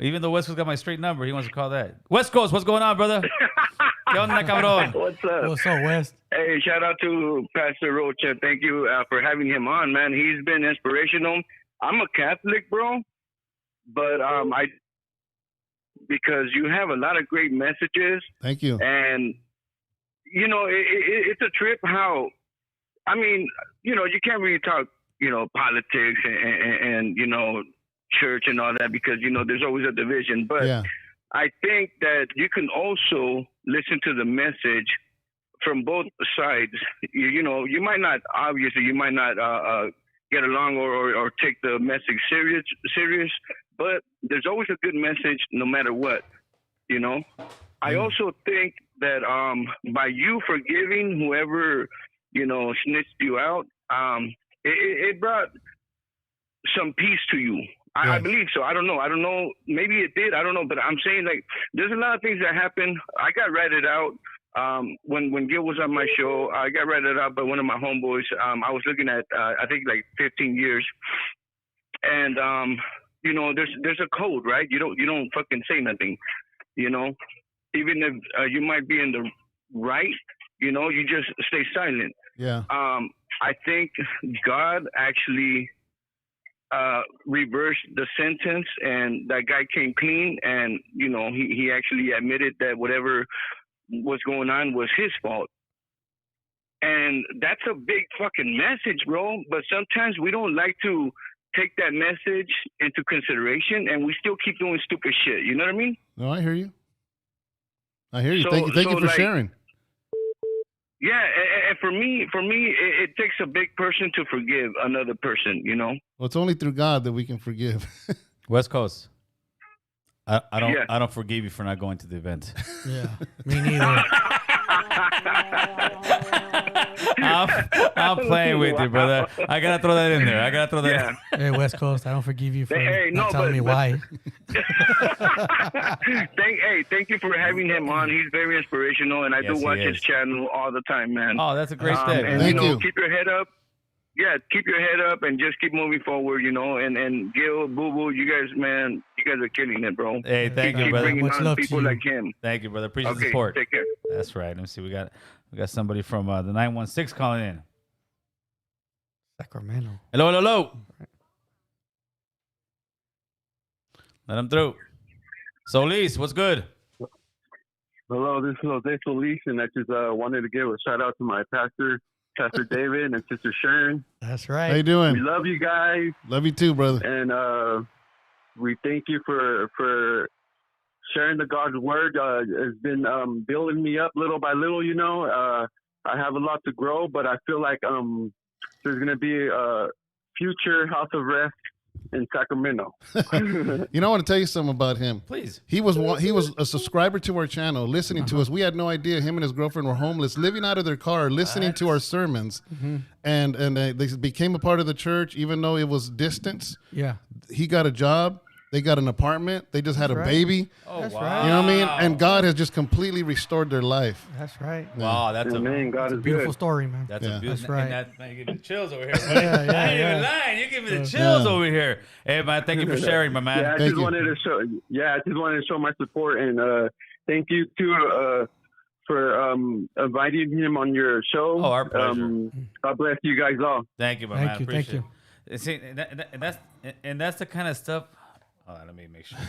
Even though West Coast got my straight number, he wants to call that. West Coast, what's going on, brother? ¿Qué onda, cabrón? What's up? What's up, West? Hey, shout out to Pastor Rocha. Thank you for having him on, man. He's been inspirational. I'm a Catholic, bro, but because you have a lot of great messages. Thank you. And, it's a trip how, you can't really talk, politics and church and all that because, there's always a division. But yeah. I think that you can also listen to the message from both sides. You might not get along or take the message serious, but there's always a good message no matter what, I also think that by you forgiving whoever, snitched you out, it brought some peace to you. I believe so. I don't know. Maybe it did. I don't know. But I'm saying, like, there's a lot of things that happen. I got ratted out when Gil was on my show, I got ratted out by one of my homeboys. I was looking at I think like 15 years, and there's a code, right? You don't fucking say nothing, even if you might be in the right, you just stay silent. Yeah. I think God actually reversed the sentence, and that guy came clean, and he actually admitted that whatever was going on was his fault. And that's a big fucking message, bro. But sometimes we don't like to take that message into consideration, and we still keep doing stupid shit. You know what I mean? No, I hear you. Thank you for sharing. Yeah, and for me, it takes a big person to forgive another person. Well, it's only through God that we can forgive. West Coast. I don't forgive you for not going to the event. Yeah, me neither. I'm playing with you, brother. I gotta throw that in there. Hey, West Coast, I don't forgive you for not telling me why. Thank you for having him on. He's very inspirational, and I do watch his channel all the time, man. Oh, that's a great step. And Thank you. Keep your head up. Yeah, keep your head up and just keep moving forward, and Gil, Boo Boo, you guys are killing it, bro. Hey, thank you, brother. Bringing on people like him. Thank you, brother. Appreciate the support. Take care. That's right. Let me see. We got somebody from the 916 calling in. Sacramento. Hello. Let him through. Solis, what's good? Hello, this is Jose Solis, and I just wanted to give a shout out to my Pastor David and Sister Sharon. That's right. How you doing? We love you guys. Love you too, brother. And we thank you for sharing the God's word. It's been building me up little by little. I have a lot to grow, but I feel like there's going to be a future house of rest in Sacramento. I want to tell you something about him. Please. He was a subscriber to our channel, listening to us. We had no idea him and his girlfriend were homeless, living out of their car, listening to our sermons, and they became a part of the church, even though it was distance. Yeah. He got a job. They got an apartment. They just had a baby. Oh, That's wow. right. You know what I mean? And God has just completely restored their life. That's right. Wow, that's God is Beautiful good. story, man. That's a beautiful. That's right. And that, man, you give me the chills over here. Yeah, I ain't even lying. You give me the chills over here. Hey, man, thank you for sharing, my man. Yeah, I just wanted to show my support, and thank you too for inviting him on your show. Oh, our pleasure. God bless you guys all. Thank you, my man. Appreciate Thank you. it. See, and that's the kind of stuff. Hold on, let me make sure.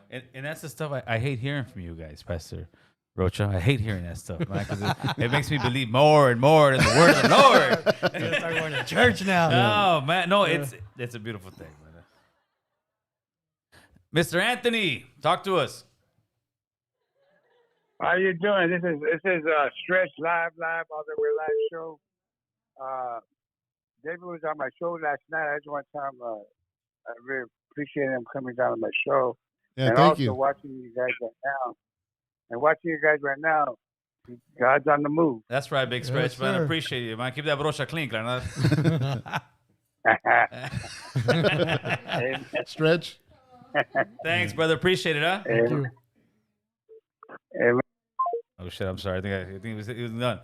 and that's the stuff I hate hearing from you guys, Pastor Rocha. I hate hearing that stuff, man, because it makes me believe more and more in the word of the Lord. You're start going to church now. Oh man, no, it's a beautiful thing, brother. Mr. Anthony, talk to us. How you doing? This is Stretch live on the We're Live show. David was on my show last night. I just want to tell him I really appreciate him coming down on my show. Yeah, and thank also you. watching you guys right now. God's on the move. That's right, Big Stretch, man. I appreciate you, man. Keep that brocha clean, claro. Stretch. Thanks, brother. Appreciate it, huh? Thank you. Oh shit! I'm sorry. I think it was done.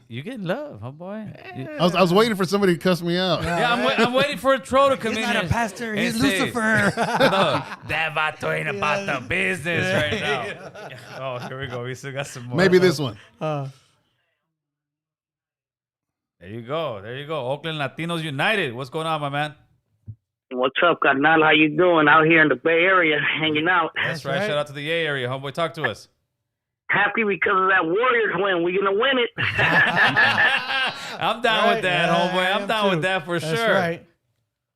You getting love, huh, boy? I was waiting for somebody to cuss me out. Yeah, I'm waiting for a troll to come in. He's not a pastor. He's say, Lucifer. That vato ain't about the business right now. Oh, here we go. We still got some more. Maybe this one. There you go. Oakland Latinos United. What's going on, my man? What's up, Carnal? How you doing? Out here in the Bay Area, hanging out. That's right. Shout out to the Yay area, homeboy. Talk to us. Happy because of that Warriors win. We're gonna win it. I'm down with that, homeboy. I'm down with that for sure. Right.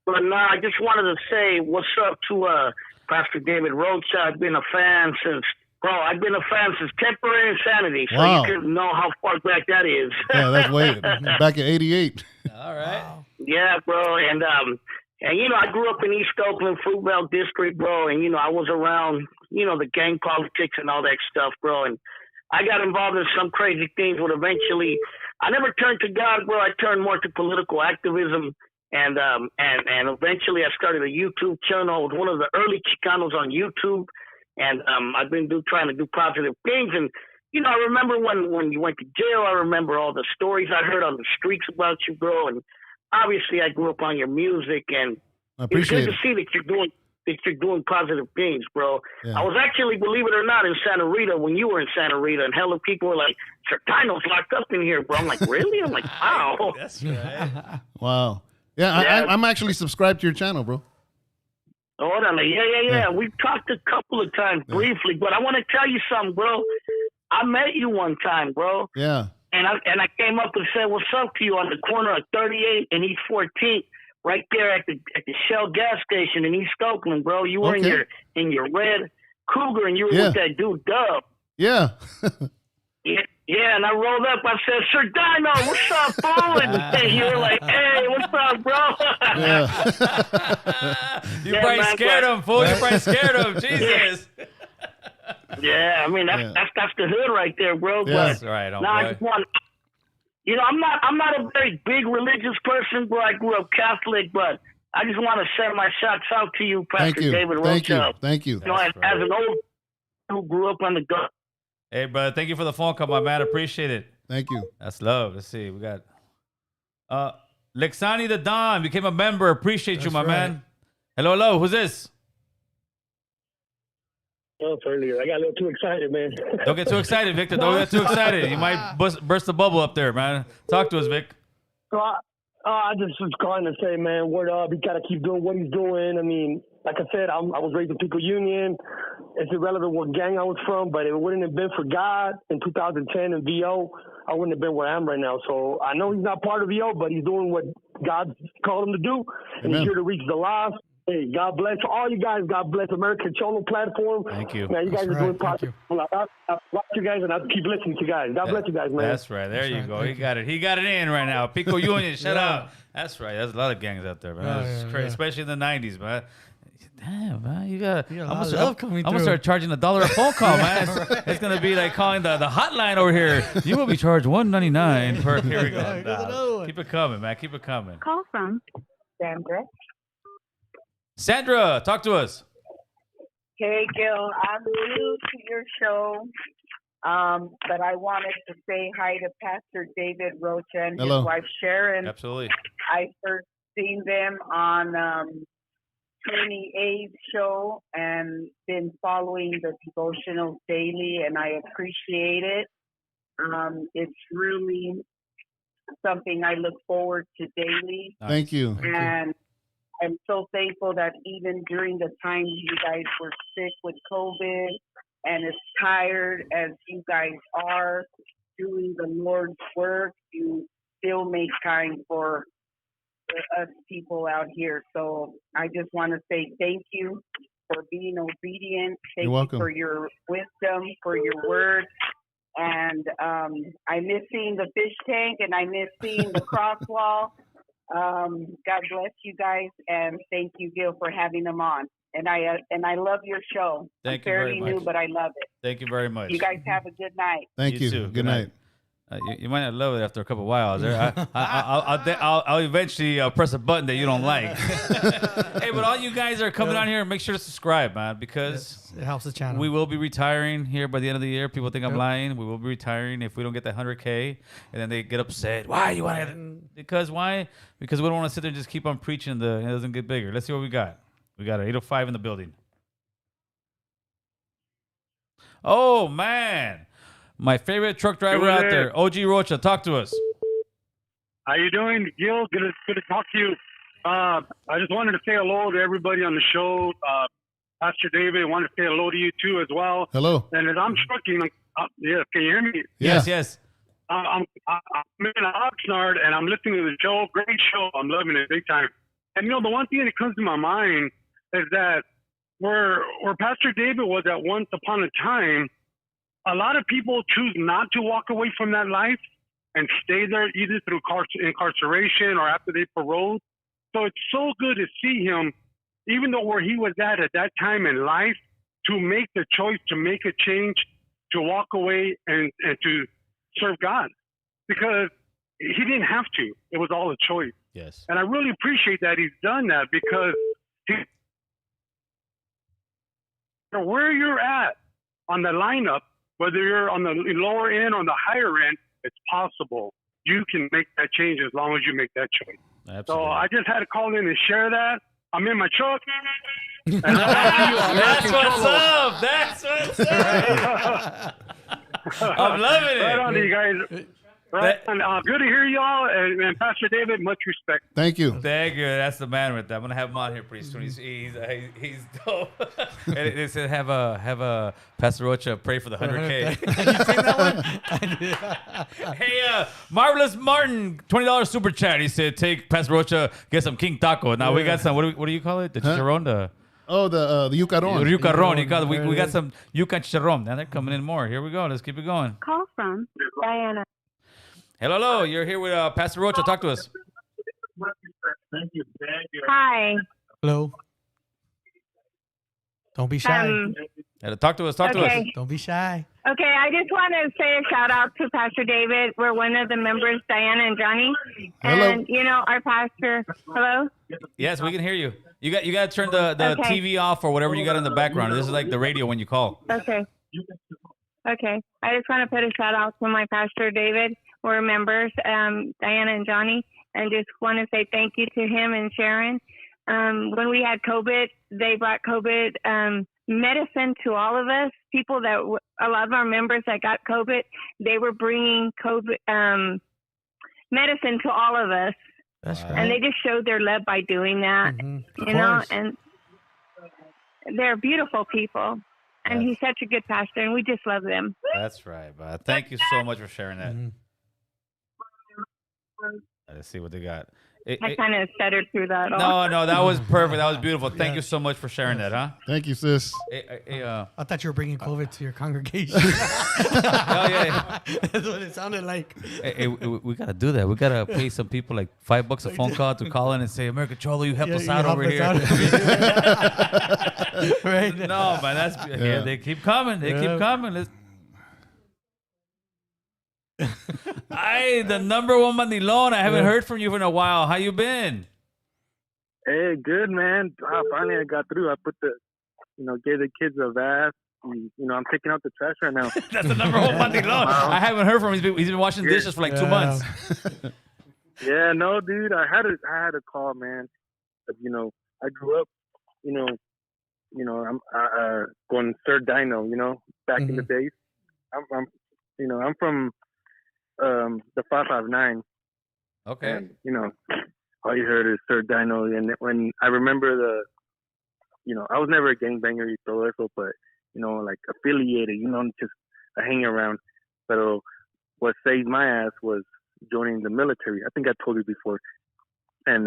But I just wanted to say what's up to Pastor David Rocha. I've been a fan since Temporary Insanity, so Wow. you can know how far back that is. Yeah, that's way back in '88. All right. Wow. Yeah, bro, and I grew up in East Oakland, Fruitvale District, bro, and I was around, the gang politics and all that stuff, bro, and I got involved in some crazy things. But eventually, I never turned to God, bro. I turned more to political activism, and eventually, I started a YouTube channel. I was one of the early Chicanos on YouTube, and I've been trying to do positive things, and you know, I remember when you went to jail. I remember all the stories I heard on the streets about you, bro. And obviously, I grew up on your music, and I it's good appreciate to it. see that you're doing positive things, bro. Yeah. I was actually, believe it or not, in Santa Rita when you were in Santa Rita, and hella people were like, "Sir Dino's locked up in here, bro." I'm like, really? I'm like, wow. That's right. Wow. Yeah, I'm actually subscribed to your channel, bro. Hold on, yeah. We've talked a couple of times briefly, but I want to tell you something, bro. I met you one time, bro. Yeah. And I came up and said, "What's up?" to you on the corner of 38 and East 14th, right there at the Shell gas station in East Oakland, bro. You were in your red Cougar, and you were with that dude Dub. Yeah. Yeah, and I rolled up. I said, "Sir Dino, what's up, fool?" And you were like, "Hey, what's up, bro?" You probably scared him, fool. You probably scared him. Jesus. Yeah, I mean that's the hood right there, bro. Yeah. That's right, now I just want, you know, I'm not a very big religious person, bro. I grew up Catholic, but I just want to send my shots out to you, Pastor David Rocha. Thank you. You know, as an old who grew up on the gun. Hey, brother, thank you for the phone call, my man. Appreciate it. Thank you. That's love. Let's see. We got Lexani the Don became a member. Appreciate you, my man. Hello. Who's this? Oh, earlier. I got a little too excited, man. Don't get too excited, Victor. Don't get too excited. You might burst the bubble up there, man. Talk to us, Vic. So I just was calling to say, man, word up. He got to keep doing what he's doing. I mean, like I said, I was raised in Pico Union. It's irrelevant what gang I was from, but if it wouldn't have been for God in 2010 and VO, I wouldn't have been where I am right now. So I know he's not part of VO, but he's doing what God called him to do, and he's here to reach the lost. Hey, God bless all you guys. God bless American Cholo platform. Thank you. Man, you guys are doing positive. I watch you guys, and I'll keep listening to you guys. God bless you guys, man. That's right. There you go. He got it. He got it in right now. Pico Union, shut up. That's right. There's a lot of gangs out there, man. It's crazy, especially in the 90s, man. Damn, man, you got a lot of love coming through. I'm gonna start charging $1 a phone call, man. It's gonna be like calling the hotline over here. You will be charged $1.99 per. Here we go. Nah, keep it coming, man. Keep it coming. Call from Sandra. Sandra, talk to us. Hey, Gil. I'm new to your show, but I wanted to say hi to Pastor David Rocha and his wife Sharon. Absolutely. I first seen them on Tony A's show and been following the devotionals daily, and I appreciate it. It's really something I look forward to daily. Thank you. And I'm so thankful that even during the time you guys were sick with COVID and as tired as you guys are doing the Lord's work, you still make time for us people out here. So I just want to say thank you for being obedient. Thank You're welcome. You for your wisdom, for your word. And I miss seeing the fish tank, and I miss seeing the crosswalk. God bless you guys, and thank you, Gil, for having them on. And I love your show. Thank I'm you fairly very much. new, but I love it. Thank you very much. You guys have a good night. Thank you. Too. Good night. You might not love it after a couple of whiles. I'll eventually press a button that you don't like. Hey, but all you guys are coming on here, make sure to subscribe, man, because it helps the channel. We will be retiring here by the end of the year. People think I'm lying. We will be retiring if we don't get that 100K, and then they get upset. Why you want it? Because why? Because we don't want to sit there and just keep on preaching. It doesn't get bigger. Let's see what we got. We got an 805 in the building. Oh man. My favorite truck driver out there, OG Rocha. Talk to us. How you doing, Gil? Good to talk to you. I just wanted to say hello to everybody on the show. Pastor David, I wanted to say hello to you too as well. Hello. And as I'm trucking, yeah, can you hear me? Yes. I'm in Oxnard and I'm listening to the show. Great show. I'm loving it big time. And you know, the one thing that comes to my mind is that where Pastor David was at once upon a time, a lot of people choose not to walk away from that life and stay there either through incarceration or after they paroled. So it's so good to see him, even though where he was at that time in life, to make the choice, to make a change, to walk away and to serve God. Because he didn't have to. It was all a choice. Yes. And I really appreciate that he's done that, because where you're at on the lineup, whether you're on the lower end or on the higher end, it's possible. You can make that change as long as you make that choice. Absolutely. So I just had to call in and share that. I'm in my truck. That's what's up. That's what's up. I'm loving it. Right on to you guys. Right. Good to hear y'all, and Pastor David, much respect. Thank you. Thank you. That's the man right there. I'm gonna have him on here pretty soon. He's dope. And they said have a Pastor Rocha pray for the 100K. Hey, Marvelous Martin, $20 super chat. He said take Pastor Rocha, get some King Taco. Now we got some. What do you call it? The chicharron. The yucaron. Yucaron. We got some yuca chicharron. Now they're coming in more. Here we go. Let's keep it going. Call from Diana. Hello. You're here with Pastor Rocha. Talk to us. Thank you. Hi. Hello. Don't be shy. Talk to us. Talk to us. Don't be shy. Okay, I just want to say a shout out to Pastor David. We're one of the members, Diana and Johnny. And, our pastor. Hello? Yes, we can hear you. You got to turn the TV off or whatever you got in the background. This is like the radio when you call. Okay. I just want to put a shout out to my pastor, David. We're members, Diana and Johnny, and just want to say thank you to him and Sharon. When we had COVID, they brought COVID medicine to all of us. People that a lot of our members that got COVID, they were bringing COVID medicine to all of us. That's right. And they just showed their love by doing that, you know, and they're beautiful people. And he's such a good pastor, and we just love them. That's right, bud. Thank you so much for sharing that. Let's see what they got. I kind of stuttered through that. No, that was perfect. That was beautiful. Thank you so much for sharing that, huh? Thank you, sis. I thought you were bringing COVID to your congregation. yeah. That's what it sounded like. We got to do that. We got to pay some people like $5 a phone call to call in and say, American Cholo, you help us out over here. Right? No, man, they keep coming. They keep coming. The number one mandilon. I haven't heard from you in a while. How you been? Hey, good, man. Finally, I got through. I put gave the kids a bath. I'm taking out the trash right now. That's the number one mandilon. I haven't heard from him. He's been washing dishes for like 2 months. Yeah, no, dude. I had a call, man. But, I grew up, I'm going Sir Dino, back in the days. I'm from the 559. Okay. And, all you heard is Sir Dino. And when I remember I was never a gangbanger y todo eso, but, like affiliated, just a hang around. But what saved my ass was joining the military. I think I told you before. And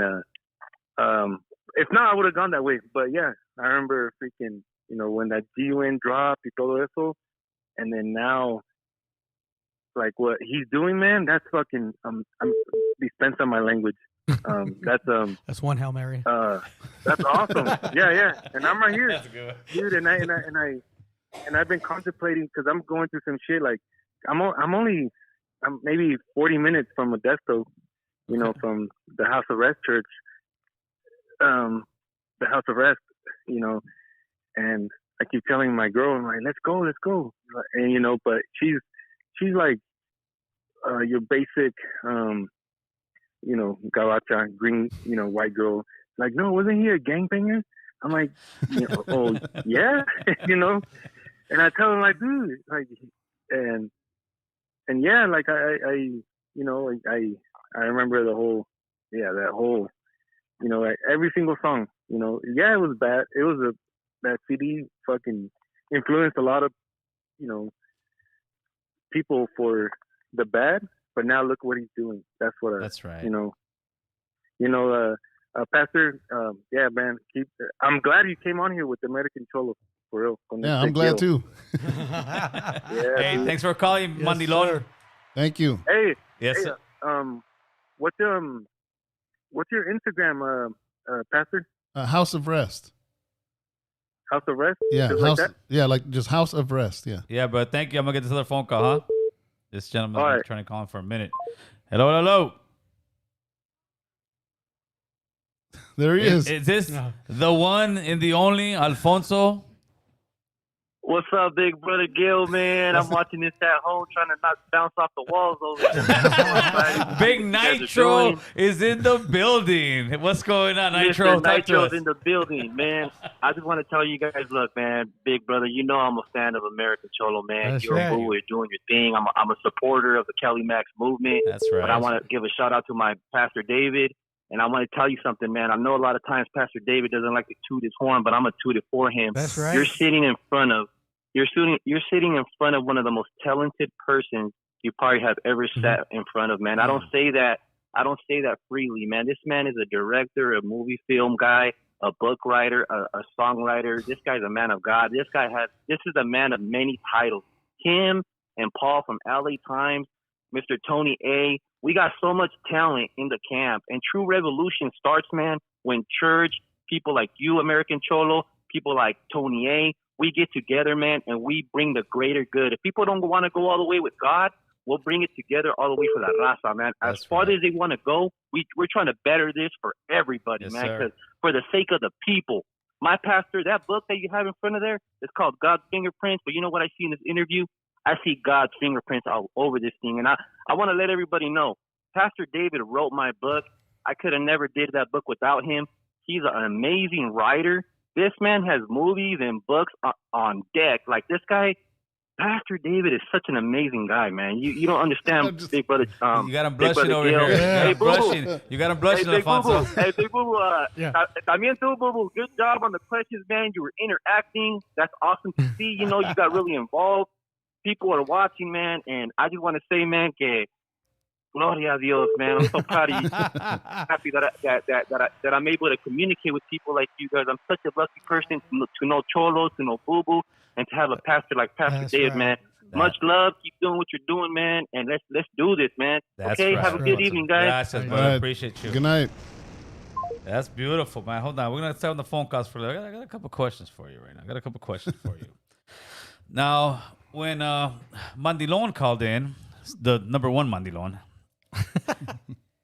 if not, I would have gone that way. But yeah, I remember freaking, when that GUN dropped y todo eso. And then now, like what he's doing, man, that's fucking. I'm dispense on my language. That's one Hail Mary. That's awesome. Yeah. And I'm right here, that's good, dude. And I've been contemplating because I'm going through some shit. Like I'm maybe 40 minutes from Modesto, from the House of Rest Church. The House of Rest, and I keep telling my girl, I'm like, let's go, and but she's like your basic, garacha, green, white girl. Like, no, wasn't he a gangbanger? I'm like, oh yeah, And I tell him like, dude, like, and yeah, like I remember the whole, that whole, every single song, yeah, it was bad. It was that CD fucking influenced a lot of, people for the bad, but now look what he's doing. That's what. That's right. Pastor. Yeah, man. I'm glad you came on here with the American Cholo for real. Yeah, I'm glad too. Hey, thanks for calling, Mandilon. Thank you. Hey. Yes. Hey, what's your Instagram, Pastor? House of Rest. House of Rest? Yeah, just just House of Rest. Yeah. Yeah, but thank you. I'm gonna get this other phone call, huh? This gentleman's been trying to call him for a minute. Hello. There he is. Is this the one and the only Alfonso? What's up, big brother Gil, man? I'm watching this at home, trying to not bounce off the walls over there. Big Nitro is in the building. What's going on, Nitro? Mr. Talk to Nitro's us. in the building, man. I just want to tell you guys, look, man, big brother, you know I'm a fan of American Cholo, man. That's You're right. a boo, you're doing your thing. I'm a supporter of the Kelly Max movement. That's right. But I want to give a shout out to my Pastor David. And I want to tell you something, man. I know a lot of times Pastor David doesn't like to toot his horn, but I'm going to toot it for him. That's right. You're sitting in front of one of the most talented persons you probably have ever sat in front of, man. I don't say that freely, man. This man is a director, a movie film guy, a book writer, a songwriter. This guy's a man of God. This is a man of many titles. Him and Paul from LA Times, Mr. Tony A. We got so much talent in the camp. And true revolution starts, man, when church, people like you, American Cholo, people like Tony A., we get together, man, and we bring the greater good. If people don't want to go all the way with God, we'll bring it together all the way for the raza, man. As far as they want to go, we're trying to better this for everybody, man, because for the sake of the people. My pastor, that book that you have in front of there, it's called God's Fingerprints. But you know what I see in this interview? I see God's fingerprints all over this thing. And I want to let everybody know, Pastor David wrote my book. I could have never did that book without him. He's an amazing writer. This man has movies and books on deck. Like this guy, Pastor David is such an amazing guy, man. You don't understand, big brother. You got him blushing over here. You got him blushing, Alfonso. Hey, big boo-boo. También tú, boo-boo. Good job on the questions, man. You were interacting. That's awesome to see. You know, you got really involved. People are watching, man, and I just want to say, man, que gloria a Dios, man. I'm so proud of you. Happy that I'm able to communicate with people like you guys. I'm such a lucky person to know Cholo, to know Boo Boo, and to have a pastor like Pastor David, man. Much love. Keep doing what you're doing, man, and let's do this, man. Okay, have a good evening, guys. Gracias, brother. Appreciate you. Good night. That's beautiful, man. Hold on. We're going to stay on the phone calls for a little. I got a couple questions for you right now. Now, when Mandilon called in, the number one Mandilon,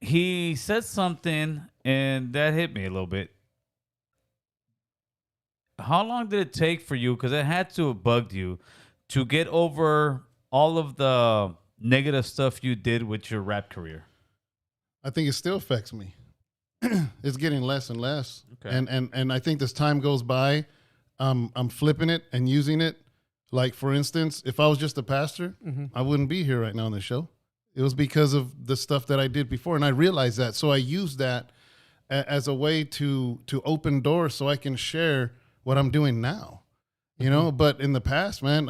he said something, and that hit me a little bit. How long did it take for you, because it had to have bugged you, to get over all of the negative stuff you did with your rap career? I think it still affects me. It's getting less and less. Okay. And I think as time goes by, I'm flipping it and using it. Like, for instance, if I was just a pastor, I wouldn't be here right now on the show. It was because of the stuff that I did before, and I realized that. So I used that as a way to open doors so I can share what I'm doing now, you know? But in the past, man,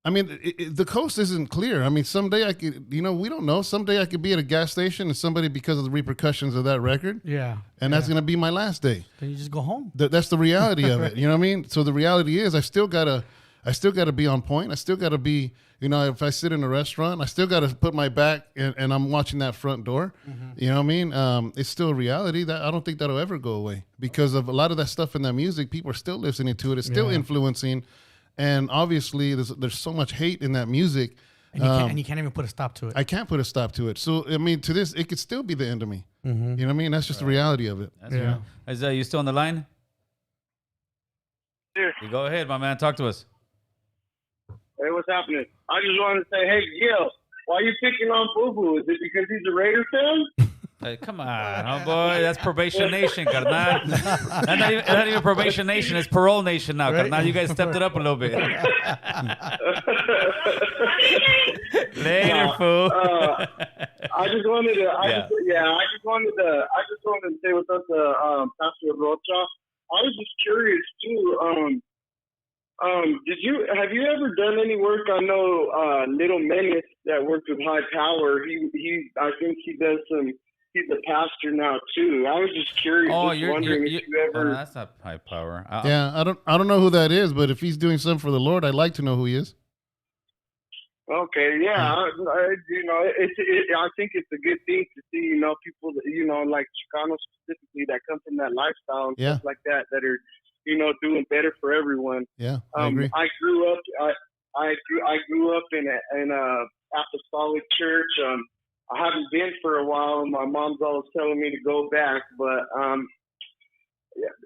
I mean, the coast isn't clear. I mean, someday I could, you know, we don't know. Someday I could be at a gas station and somebody, because of the repercussions of that record. Yeah. And that's going to be my last day. Then you just go home. That's the reality of it. You know what I mean? So the reality is I still got to be on point. I still got to be, you know, if I sit in a restaurant, I still got to put my back and I'm watching that front door. You know what I mean? It's still a reality that I don't think that'll ever go away, because of a lot of that stuff in that music. People are still listening to it. It's still influencing. And obviously, there's so much hate in that music. And you can't even put a stop to it. I can't put a stop to it. So, I mean, to this, it could still be the end of me. You know what I mean? That's just the reality of it. That's right. Isaiah, you still on the line? Here. You go ahead, my man. Talk to us. Hey, what's happening? I just wanted to say, hey, Gil, why are you picking on Boo Boo? Is it because he's a Raider fan? Hey, come on, oh boy, that's Probation Nation, carnal. That's not even Probation Nation, it's Parole Nation now, carnal. Now you guys stepped it up a little bit. Later, fool. I just wanted to say what's up to Pastor Rocha. I was just curious too. Have you ever done any work? I know Little Menace that worked with High Power. I think he does some. He's a pastor now too. I was just curious. Wondering if you ever. That's not High Power. Yeah, I don't know who that is, but if he's doing something for the Lord, I'd like to know who he is. Okay, yeah, I think it's a good thing to see, people, like Chicanos specifically that come from that lifestyle and stuff like that are, doing better for everyone. Yeah, I agree. I grew up in a apostolic church. I haven't been for a while. My mom's always telling me to go back, but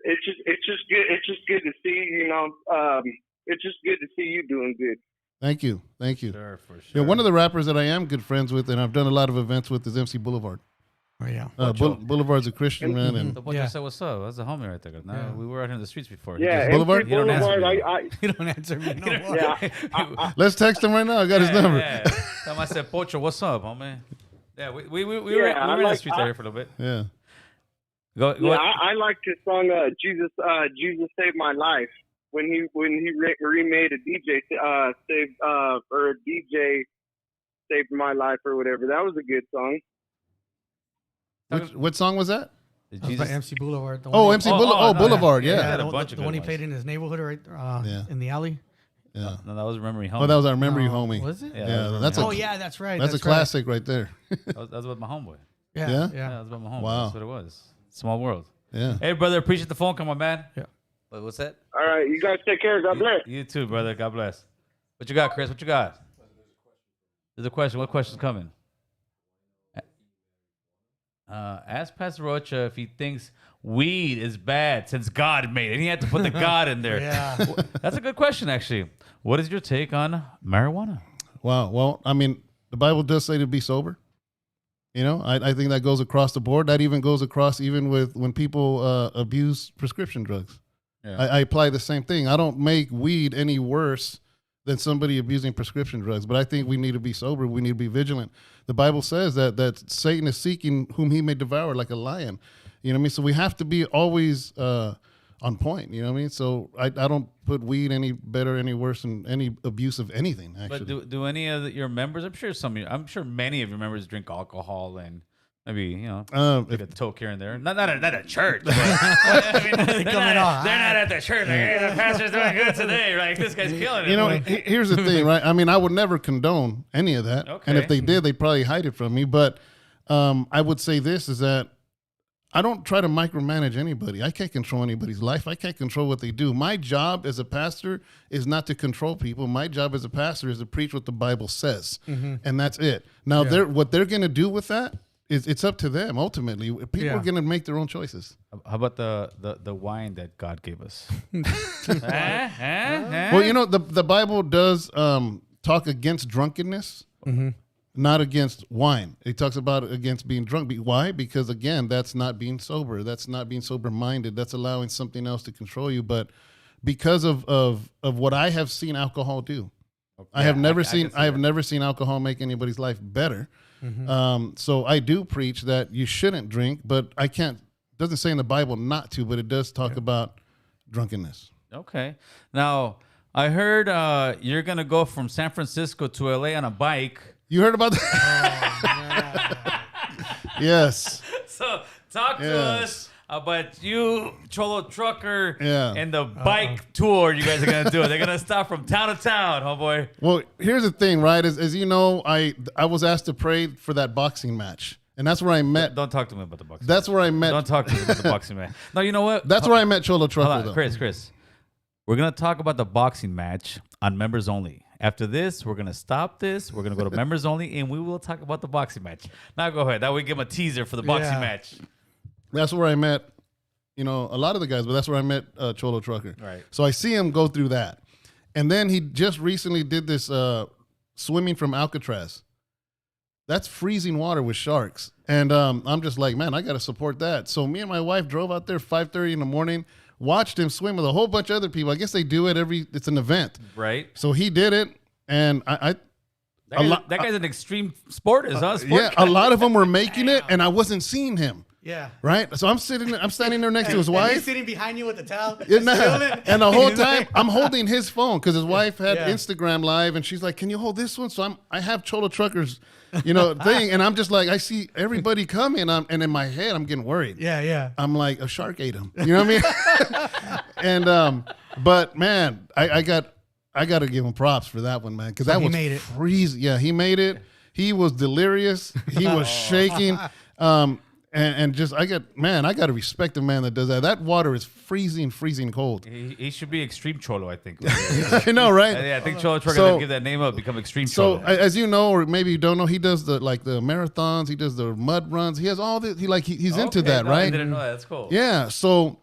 it's just good. It's just good to see. It's just good to see you doing good. Thank you. Sure, for sure. Yeah, one of the rappers that I am good friends with, and I've done a lot of events with, is MC Boulevard. Oh yeah, Boulevard's a Christian man, and The Bocho said, "What's up?" That's a homie right there. No, we were out here in the streets before. He Yeah, just- Boulevard? You don't answer me. You don't answer me no more. Yeah, let's text him right now. I got his number. Yeah. Tell him I said, "Pocho, what's up, homie?" Yeah, we were Yeah, in the streets out here for a little bit. Yeah. Go. I like his song "Jesus Saved My Life" when he remade a DJ DJ saved my life or whatever. That was a good song. What song was that? That was by MC Boulevard. MC Boulevard. Yeah. a bunch the of one he good played in his neighborhood, right? In the alley. Yeah. No, that was Remember Me Home. Oh, that was I Remember You, Homie. Was it? Yeah, that's that's right. That's a classic right there. That was about my homeboy. Yeah? Yeah, that was about my homeboy. Wow. That's what it was. Small world. Yeah. Hey, brother, appreciate the phone call, my man. Yeah. What's that? All right, you guys take care. God bless. You too, brother. God bless. What you got, Chris? What you got? There's a question. What question's coming? Ask Pastor Rocha if he thinks weed is bad since God made it. And he had to put the God in there. Yeah. That's a good question, actually. What is your take on marijuana? Wow. Well, I mean, the Bible does say to be sober. You know, I think that goes across the board. That even goes across even with when people abuse prescription drugs. Yeah. I apply the same thing. I don't make weed any worse than somebody abusing prescription drugs, but I think we need to be sober. We need to be vigilant. The Bible says that Satan is seeking whom he may devour like a lion. You know what I mean? So we have to be always on point. You know what I mean? So I don't put weed any better, any worse than any abuse of anything, actually. But do any of your members? I'm sure many of your members drink alcohol and maybe like a toke here and there. Not at church. But, I mean, they're not at the church. Like, hey, the pastor's doing good today. Like this guy's killing it. You know, here's the thing, right? I mean, I would never condone any of that, and if they did, they'd probably hide it from me. But I would say this is that I don't try to micromanage anybody. I can't control anybody's life. I can't control what they do. My job as a pastor is not to control people. My job as a pastor is to preach what the Bible says, and that's it. Now, what they're going to do with that is it's up to them. Ultimately, people are going to make their own choices. How about the wine that God gave us? Well, you know, the Bible does talk against drunkenness. Not against wine. It talks about against being drunk. Why? Because again, that's not being sober. That's not being sober-minded. That's allowing something else to control you. But because of what I have seen alcohol do, I have never seen alcohol make anybody's life better. So I do preach that you shouldn't drink, but I can't. It doesn't say in the Bible not to, but it does talk about drunkenness. Okay. Now I heard you're gonna go from San Francisco to LA on a bike. You heard about that? Yes. So talk to us about you, Cholo Trucker, and the bike tour you guys are going to do. They're going to stop from town to town, homeboy. Well, here's the thing, right? As you know, I was asked to pray for that boxing match. And that's where I met. Don't talk to me about the boxing That's match. where I met. Don't talk to me about the boxing match. No, you know what? That's where I met Cholo Trucker, though. Chris. We're going to talk about the boxing match on members only. After this, we're going to stop this. We're going to go to members only, and we will talk about the boxing match. Now go ahead. That way, give them a teaser for the boxing match. That's where I met, a lot of the guys, but that's where I met Cholo Trucker. Right. So I see him go through that. And then he just recently did this swimming from Alcatraz. That's freezing water with sharks. And I'm just like, man, I got to support that. So me and my wife drove out there 5:30 in the morning, watched him swim with a whole bunch of other people. I guess they do it it's an event. Right. So he did it. And that guy's an extreme sportist, huh? A lot of them were making it, and I wasn't seeing him. Yeah. Right? So I'm standing there next to his wife. He's sitting behind you with the towel. And the whole time I'm holding his phone because his wife had Instagram Live, and she's like, "Can you hold this one?" So I have Cholo Trucker's, thing, and I'm just like, I see everybody coming, and in my head I'm getting worried. Yeah. I'm like, a shark ate him. You know what I mean? And but man, I got to give him props for that one, man, because that was freezing. Yeah, he made it. He was delirious. He was shaking. And just I got to respect the man that does that. That water is freezing cold. He should be Extreme Cholo, I think. I know, right? Yeah, I think Cholo Trucker going to give that name up, become Extreme Cholo. So as you know, or maybe you don't know, he does the marathons. He does the mud runs. He has all this. He's into that, right? I didn't know that. That's cool. Yeah. So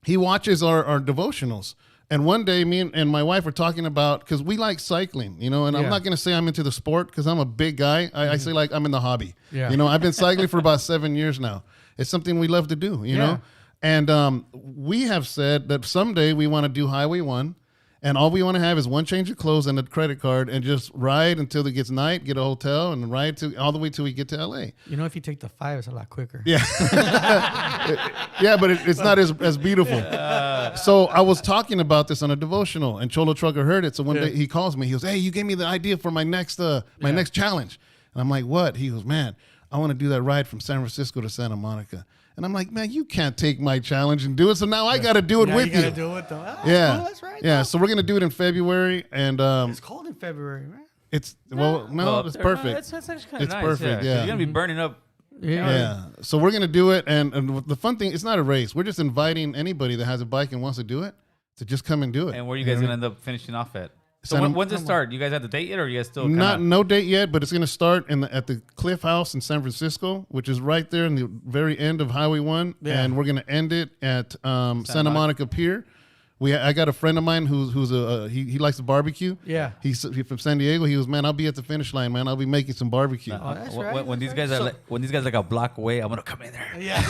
he watches our devotionals. And one day, me and my wife were talking about, because we like cycling, and I'm not going to say I'm into the sport because I'm a big guy. I say like I'm in the hobby. Yeah. I've been cycling for about 7 years now. It's something we love to do, know. And we have said that someday we want to do Highway 1. And all we want to have is one change of clothes and a credit card and just ride until it gets night, get a hotel, and ride all the way till we get to L.A. If you take the 5, it's a lot quicker. Yeah. Yeah, but it's not as beautiful. So I was talking about this on a devotional, and Cholo Trucker heard it. So one day he calls me. He goes, hey, you gave me the idea for my next challenge. And I'm like, what? He goes, man, I want to do that ride from San Francisco to Santa Monica. And I'm like, man, you can't take my challenge and do it. So now I got to do it with you. You got to do it, though. Oh, yeah. Cool, that's right. Yeah. So we're going to do it in February. And it's cold in February, right? It's, it's perfect. It's actually kind of nice. Perfect. Yeah. You're going to be burning up. Yeah. So we're going to do it. And the fun thing, it's not a race. We're just inviting anybody that has a bike and wants to do it to just come and do it. And where are you guys going to end up finishing off at? So when's it start? You guys have the date yet, or you guys still no date yet? But it's going to start at the Cliff House in San Francisco, which is right there in the very end of Highway 1, and we're going to end it at Santa Monica Pier. I got a friend of mine who's he likes to barbecue. Yeah, he's from San Diego. He was, man, I'll be at the finish line, man. I'll be making some barbecue. That's right. When these guys are like a block away, I'm gonna come in there. Yeah,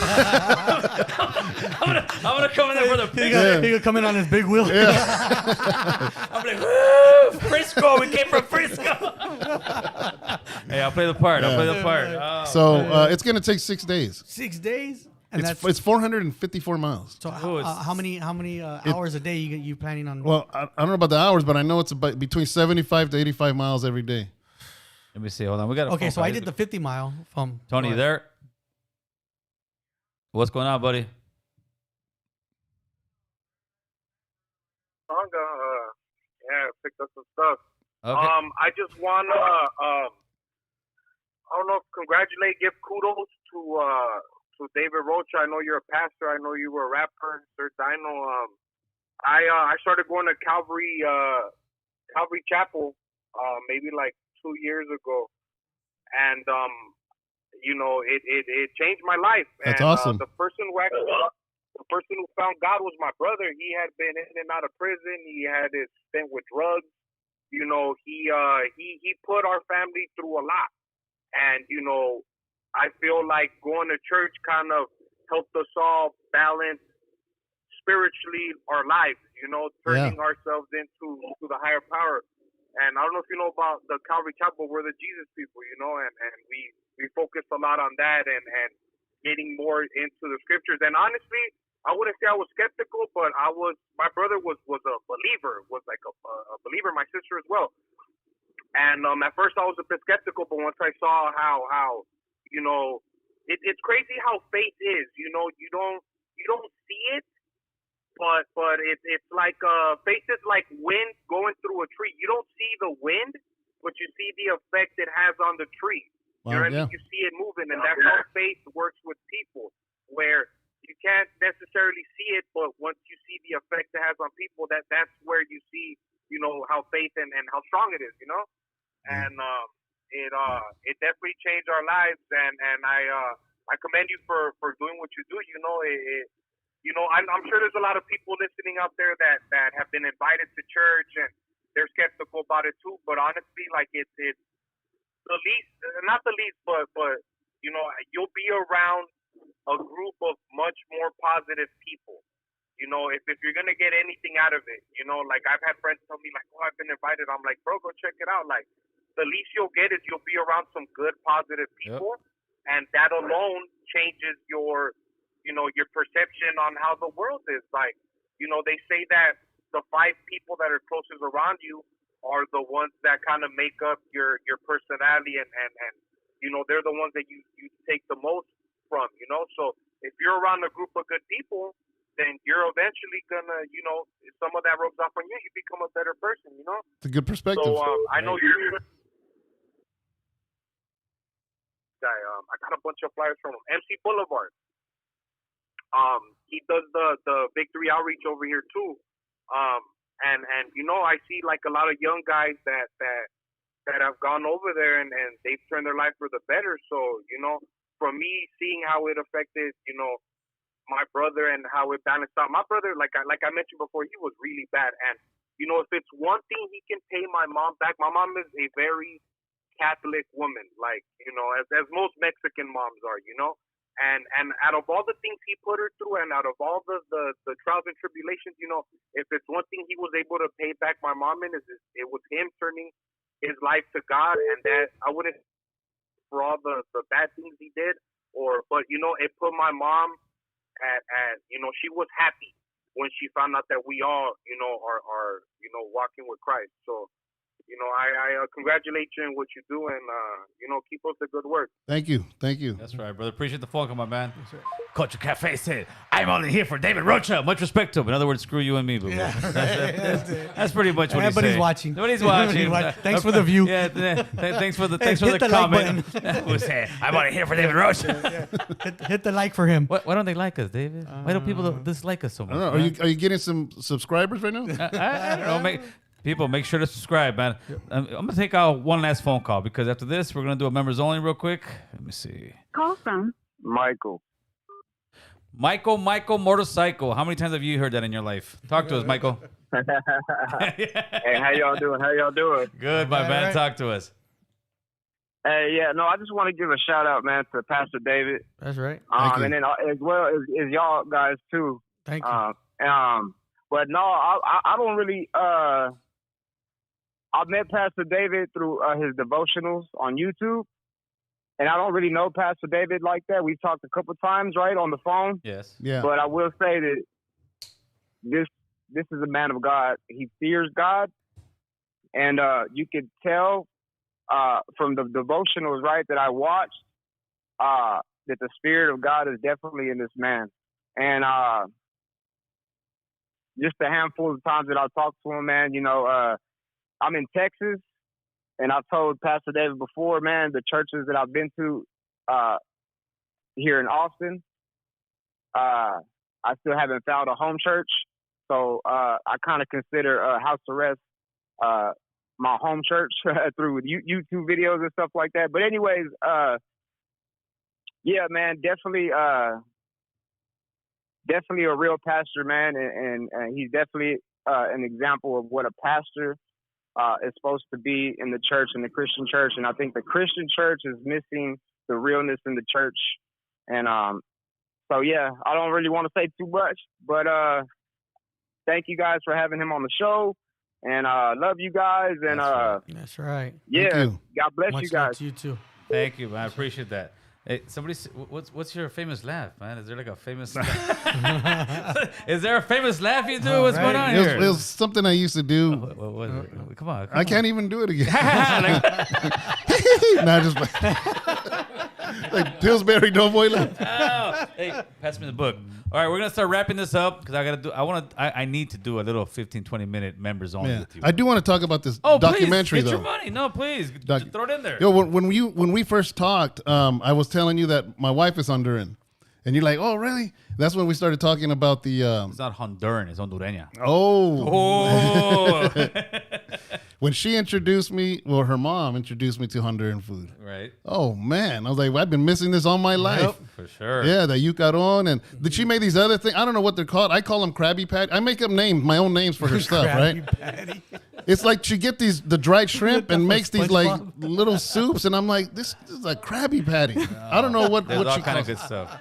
I'm gonna come in there for the picture. He gonna come in on his big wheel. Yeah. I'm like, woo, Frisco. We came from Frisco. Hey, I'll play the part. Oh, so it's gonna take 6 days. 6 days. And it's 454 miles. So how many hours a day you planning on? Well, I don't know about the hours, but I know it's about between 75 to 85 miles every day. Let me see. Hold on. We got so I did the 50 mile from Tony. You there? What's going on, buddy? Picked up some stuff. Okay. I just wanna I don't know, congratulate, give kudos to David Rocha. I know you're a pastor. I know you were a rapper, Sir Dino. I started going to Calvary Chapel maybe like 2 years ago, and it changed my life. That's and, awesome. The person who found God was my brother. He had been in and out of prison. He had his stint with drugs. He put our family through a lot, and I feel like going to church kind of helped us all balance spiritually our lives, turning ourselves into the higher power. And I don't know if you know about the Calvary Chapel, we're the Jesus people, and we focus a lot on that and getting more into the scriptures. And honestly, I wouldn't say I was skeptical, but my brother was a believer, was like a believer, my sister as well. And at first I was a bit skeptical, but once I saw how it's crazy how faith is. You don't see it, but it's like faith is like wind going through a tree. You don't see the wind, but you see the effect it has on the tree. You know what I mean? You see it moving, and that's how faith works with people, where you can't necessarily see it, but once you see the effect it has on people, that's where you see, how faith and how strong it is, and it definitely changed our lives, and I commend you for doing what you do. I'm sure there's a lot of people listening out there that have been invited to church and they're skeptical about it too. But honestly, like it's the least, not the least, but you'll be around a group of much more positive people. If you're gonna get anything out of it, like I've had friends tell me like, oh, I've been invited. I'm like, bro, go check it out. Like, the least you'll get is you'll be around some good, positive people, and that alone changes your perception on how the world is. Like, they say that the 5 people that are closest around you are the ones that kind of make up your personality, and they're the ones that you take the most from. So if you're around a group of good people, then you're eventually gonna, if some of that rubs off on you, you become a better person. It's a good perspective. So I know you. I got a bunch of flyers from him. MC Boulevard. He does the Victory Outreach over here too. And I see like a lot of young guys that have gone over there and they've turned their life for the better. So, from me seeing how it affected, my brother and how it balanced out. My brother, like I mentioned before, he was really bad. And, you know, if it's one thing he can pay my mom back, my mom is a very Catholic woman, like, you know, as most Mexican moms are, you know. And out of all the things he put her through and out of all the trials and tribulations, you know, if it's one thing he was able to pay back my mom in, it was him turning his life to God. And that I wouldn't for all the bad things he did, but, you know, it put my mom at you know, she was happy when she found out that we all, you know, are you know, walking with Christ. So, you know, I congratulate you on what you do, and you know, keep up the good work. Thank you. That's right, brother. Appreciate the phone call, my man. Culture Cafe said, "I'm only here for David Rocha." Much respect to him. In other words, screw you and me, boo. Yeah, that's pretty much what he's saying. Everybody's watching. Nobody's watching. Thanks for the view. Yeah, thanks for the comment. Who said, "I'm only here for David Rocha." Hit the like for him. Why don't they like us, David? Why do people dislike us so much? I don't know. Are you getting some subscribers right now? I don't know. People, make sure to subscribe, man. I'm going to take out one last phone call because after this, we're going to do a members only real quick. Let me see. Call from Michael. Michael Motorcycle. How many times have you heard that in your life? Talk to us, Michael. Hey, how y'all doing? Good, my man. Right. Talk to us. Hey, yeah, no, I just want to give a shout out, man, to Pastor David. That's right. And then as well as y'all guys too. Thank you. But no, I don't really. I met Pastor David through his devotionals on YouTube, and I don't really know Pastor David like that. We've talked a couple times, right, on the phone. Yes. Yeah. But I will say that this is a man of God. He fears God, and you could tell from the devotionals, right, that I watched that the Spirit of God is definitely in this man. And just a handful of times that I talked to him, man, you know, I'm in Texas, and I've told Pastor David before, man, the churches that I've been to here in Austin, I still haven't found a home church. So I kind of consider House Arrest my home church through YouTube videos and stuff like that. But anyways, yeah, man, definitely a real pastor, man, and he's definitely an example of what a pastor is supposed to be in the church, in the Christian church. And I think the Christian church is missing the realness in the church. And so, yeah, I don't really want to say too much, but thank you guys for having him on the show. And love you guys. And that's right. Yeah, God bless Much you guys. love to you too. Thank you, man. I appreciate that. Hey, somebody, what's your famous laugh, man? Is there like a famous? Is there a famous laugh you do? What's going on here? It was something I used to do. Come on. I can't even do it again. Nah, just like Pillsbury Doughboy laugh. Oh, hey, pass me the book. All right, we're gonna start wrapping this up because I need to do a little 15-20 minute members only with you. I do want to talk about this documentary please, though. Get your money. No, please. Throw it in there. Yo, when we first talked, I was telling you that my wife is Honduran. And you're like, oh, really? That's when we started talking about the... It's not Honduran, it's Hondureña. Oh. When she introduced me, well, her mom introduced me to Honduran food. Right. Oh, man. I was like, well, I've been missing this all my life. Yep, for sure. Yeah, the yucaron. And did she make these other things? I don't know what they're called. I call them Krabby Patty. I make up names, my own names for her stuff, right? Patty. It's like she get the dried shrimp and makes these like little soups. And I'm like, this is a Krabby Patty. I don't know what There's all she kind of calls good stuff.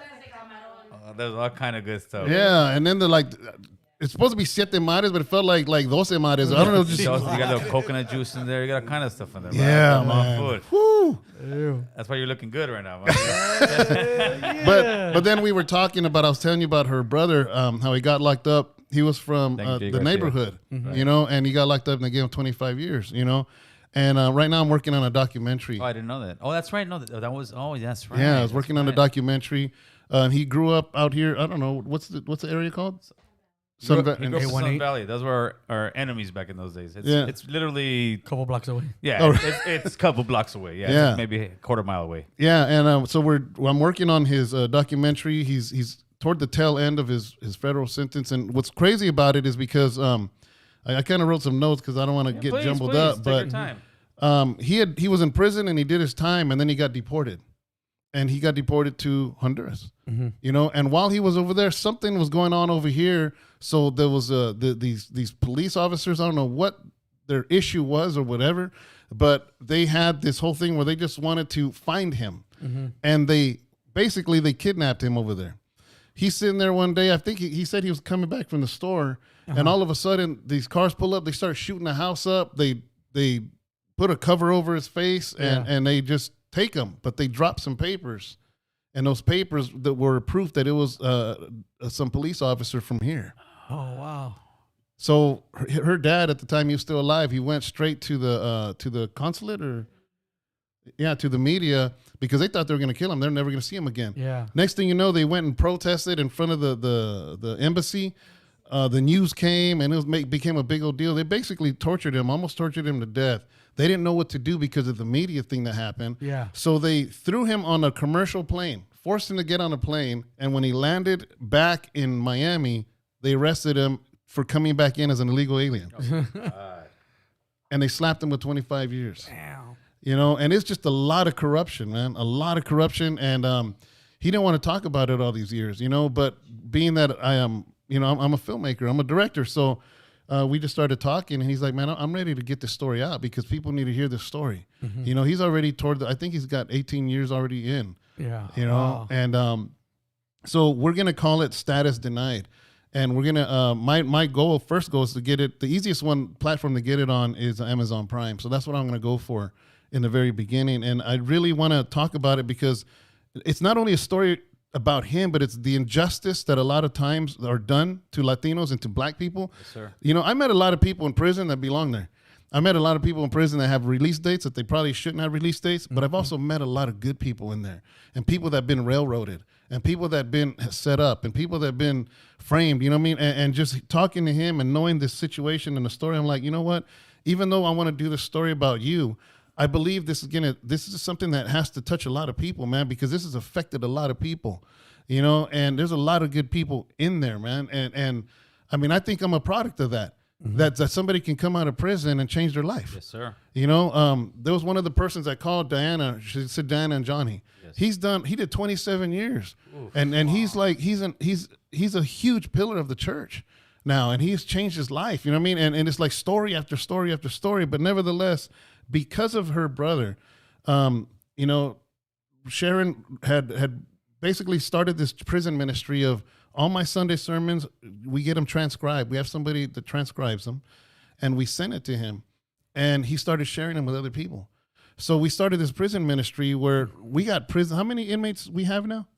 There's all kind of good stuff. Yeah, and then they're like, it's supposed to be siete mares, but it felt like 12 mares. I don't know. Just, you got a little coconut juice in there. You got all kind of stuff in there. Yeah, man. man. Food. That's why you're looking good right now. But then we were talking about, I was telling you about her brother, how he got locked up. He was from the neighborhood, you know, and he got locked up and they gave him 25 years, you know. And right now I'm working on a documentary. Oh, I didn't know that. Oh, that's right. No, that was. Oh, that's right. Yeah, I was working on a documentary. He grew up out here. I don't know what's the area called. He grew up in Sun Valley. Those were our enemies back in those days. It's literally a couple blocks away. Yeah, it's a couple blocks away. Yeah, it's maybe a quarter mile away. Yeah, and so I'm working on his documentary. He's toward the tail end of his federal sentence, and what's crazy about it is because I kind of wrote some notes because I don't want to get jumbled up. Take your time. He was in prison and he did his time, and then he got deported. and he got deported to Honduras. Mm-hmm. You know, and while he was over there, something was going on over here. So there was these police officers. I don't know what their issue was or whatever, but they had this whole thing where they just wanted to find him, and they kidnapped him over there. He's sitting there one day. I think he said he was coming back from the store, and all of a sudden these cars pull up. They start shooting the house up. They put a cover over his face, and they just take him. But they dropped some papers, and those papers that were proof that it was some police officer from here. Oh, wow. So her dad, at the time he was still alive, he went straight to the consulate to the media, because they thought they were going to kill him. They're never going to see him again. Yeah. Next thing you know, they went and protested in front of the embassy. The news came, and it became a big old deal. They basically almost tortured him to death. They didn't know what to do because of the media thing that happened. Yeah. So they threw him on a commercial plane, forced him to get on a plane, and when he landed back in Miami, they arrested him for coming back in as an illegal alien. And they slapped him with 25 years. Damn. You know, and it's just a lot of corruption, man. A lot of corruption. And he didn't want to talk about it all these years, you know, but being that I am, you know, I'm a filmmaker, I'm a director. So we just started talking, and he's like, man, I'm ready to get this story out because people need to hear this story. Mm-hmm. You know, he's already I think he's got 18 years already in. Yeah. You know, Wow. and so we're going to call it Status Denied. And we're going to, my first goal is to get it, the easiest platform to get it on is Amazon Prime. So that's what I'm going to go for in the very beginning. And I really want to talk about it because it's not only a story about him, but it's the injustice that a lot of times are done to Latinos and to black people. Yes, sir. You know, I met a lot of people in prison that belong there. I met a lot of people in prison that have release dates that they probably shouldn't have release dates, but I've also met a lot of good people in there, and people that have been railroaded, and people that have been set up, and people that have been framed, you know what I mean? And just talking to him and knowing this situation and the story, I'm like, you know what? Even though I want to do this story about you, I believe this is something that has to touch a lot of people, man, because this has affected a lot of people, you know, and there's a lot of good people in there, man. And I mean, I think I'm a product of that. Mm-hmm. That somebody can come out of prison and change their life. Yes, sir. You know, there was one of the persons that called Diana. She said Diana and Johnny. Yes. He did 27 years. Oof. And he's like, he's a huge pillar of the church now, and he's changed his life. You know what I mean? And it's like story after story after story. But nevertheless, because of her brother, you know, Sharon had basically started this prison ministry of all my Sunday sermons. We get them transcribed. We have somebody that transcribes them, and we send it to him, and he started sharing them with other people. So we started this prison ministry where we got prison. How many inmates we have now?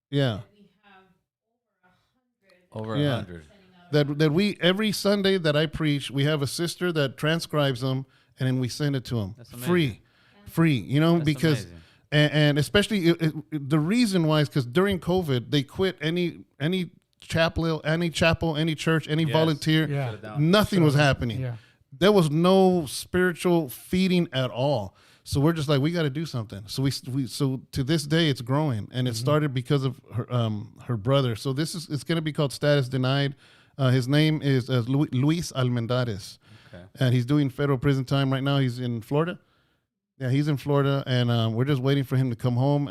Yeah. Over 100. That we, every Sunday that I preach, we have a sister that transcribes them, and then we send it to them free, you know, That's because amazing. And especially the reason why is because during COVID they quit any chapel, any church, any volunteer. Yeah. Nothing was happening. Yeah. There was no spiritual feeding at all. So we're just like, we got to do something. So so to this day it's growing, and it started because of her brother. So it's going to be called Status Denied. His name is Luis Almendares, and he's doing federal prison time right now. He's in Florida. Yeah, he's in Florida, and we're just waiting for him to come home.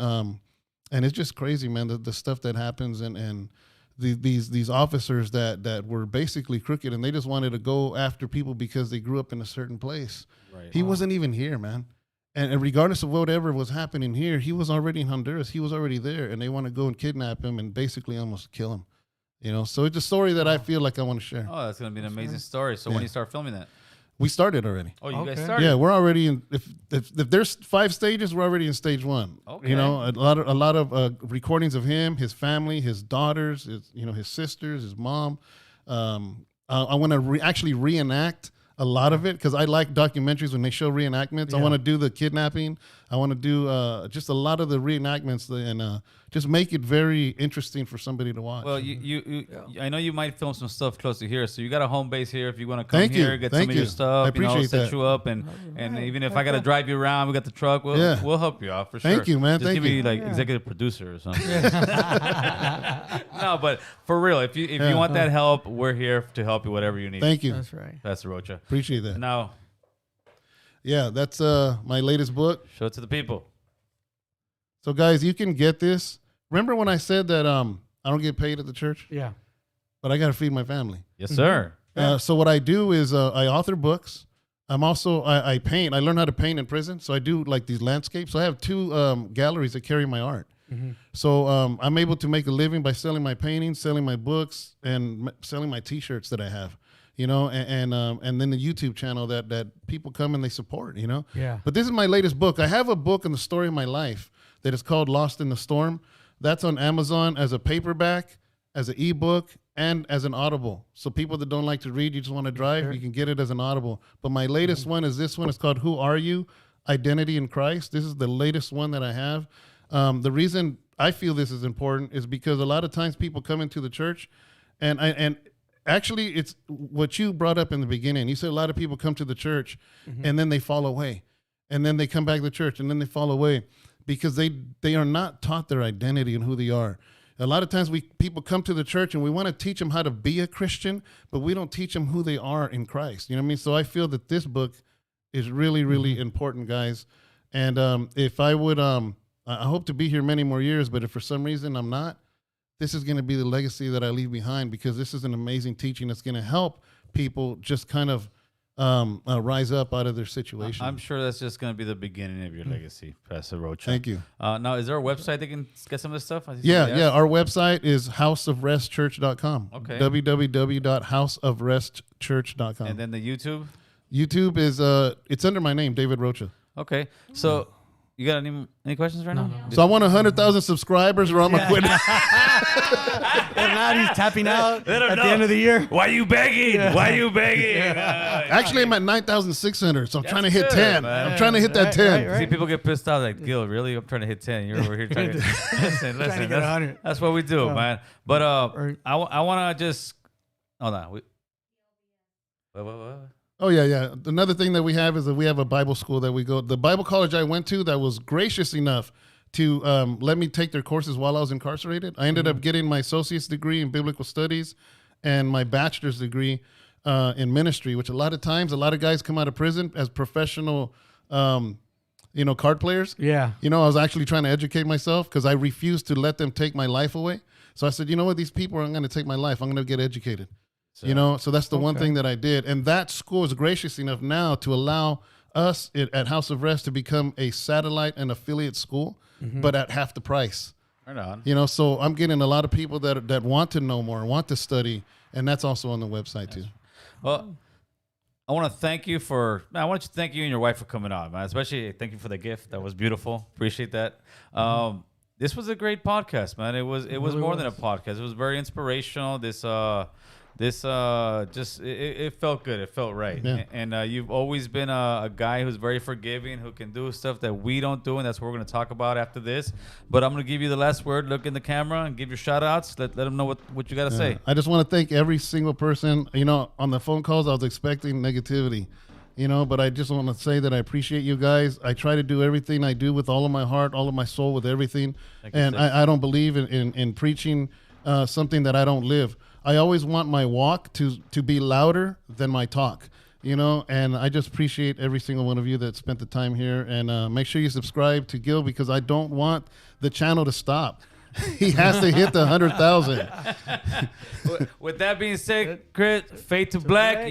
And it's just crazy, man, the stuff that happens, and these officers that were basically crooked, and they just wanted to go after people because they grew up in a certain place. Right. He wasn't even here, man. And regardless of whatever was happening here, he was already in Honduras. He was already there, and they want to go and kidnap him and basically almost kill him. You know, so it's a story that I feel like I want to share. Oh, that's going to be an amazing story. So when do you start filming that? We started already. Oh, you guys started? Yeah, we're already in. If there's 5 stages, we're already in stage 1. Okay. You know, a lot of recordings of him, his family, his daughters, his sisters, his mom. I want to actually reenact a lot of it because I like documentaries when they show reenactments. Yeah. I want to do the kidnapping. I want to do just a lot of the reenactments and just make it very interesting for somebody to watch. Well, I know you might film some stuff close to here, so you got a home base here. If you want to come here, get some of your stuff, I appreciate set that. you up, and even if I got to drive you around, we got the truck. We'll help you out for sure. Thank you, man. Just give me like executive producer or something. No, but for real, if you want that help, we're here to help you, whatever you need. Thank you. That's right. Pastor Rocha. Appreciate that. Now, Yeah, that's my latest book. Show it to the people. So, guys, you can get this. Remember when I said that I don't get paid at the church? Yeah. But I got to feed my family. Yes, sir. So what I do is I author books. I'm also, I paint. I learned how to paint in prison. So I do like these landscapes. So I have 2 galleries that carry my art. So I'm able to make a living by selling my paintings, selling my books, and selling my T-shirts that I have. You know, and then the YouTube channel that people come and they support, you know? Yeah. But this is my latest book. I have a book on the story of my life that is called Lost in the Storm. That's on Amazon as a paperback, as an ebook, and as an audible. So people that don't like to read, you just want to drive, you can get it as an audible. But my latest one is this one. It's called Who Are You? Identity in Christ. This is the latest one that I have. The reason I feel this is important is because a lot of times people come into the church and actually, it's what you brought up in the beginning. You said a lot of people come to the church and then they fall away. And then they come back to the church and then they fall away because they are not taught their identity and who they are. A lot of times people come to the church and we want to teach them how to be a Christian, but we don't teach them who they are in Christ. You know what I mean? So I feel that this book is really, really important, guys. And if I would, I hope to be here many more years, but if for some reason I'm not, this is going to be the legacy that I leave behind because this is an amazing teaching that's going to help people just kind of rise up out of their situation. I'm sure that's just going to be the beginning of your legacy, Pastor Rocha. Thank you. Now, is there a website they can get some of this stuff? Yeah. Our website is houseofrestchurch.com. Okay. www.houseofrestchurch.com. And then the YouTube? YouTube is, it's under my name, David Rocha. Okay. So... You got any questions right now? So I want 100,000 subscribers or I'm going to quit. If not, he's tapping out at the end of the year. Why you begging? Why you begging? Actually, I'm at 9,600, so I'm trying to hit 10. Man. I'm trying to hit that 10. See, people get pissed off like, Gil, really? I'm trying to hit 10. You're over here trying to listen. Trying to get 100. That's what we do, man. But I want to just hold on. What? Oh, yeah. Another thing that we have is that we have a Bible school that we go. The Bible college I went to that was gracious enough to let me take their courses while I was incarcerated. I ended up getting my associate's degree in biblical studies and my bachelor's degree in ministry, which a lot of times, a lot of guys come out of prison as professional, card players. Yeah. I was actually trying to educate myself because I refused to let them take my life away. So I said, you know what? These people aren't going to take my life. I'm going to get educated. So that's the one thing that I did. And that school is gracious enough now to allow us at House of Rest to become a satellite and affiliate school, but at half the price. Right on. So I'm getting a lot of people that want to know more, want to study, and that's also on the website too. Well, I want to thank you I want to thank you and your wife for coming on, man. Especially thank you for the gift. That was beautiful. Appreciate that. This was a great podcast, man. It was more than a podcast. It was very inspirational. It felt good. It felt right. Yeah. And you've always been a guy who's very forgiving, who can do stuff that we don't do, and that's what we're going to talk about after this. But I'm going to give you the last word. Look in the camera and give your shout-outs. Let them know what you got to say. I just want to thank every single person. On the phone calls, I was expecting negativity, but I just want to say that I appreciate you guys. I try to do everything I do with all of my heart, all of my soul, with everything. And I don't believe in preaching something that I don't live. I always want my walk to be louder than my talk, and I just appreciate every single one of you that spent the time here. And make sure you subscribe to Gil because I don't want the channel to stop. He has to hit the 100,000. With that being said, Chris, Fade to Black.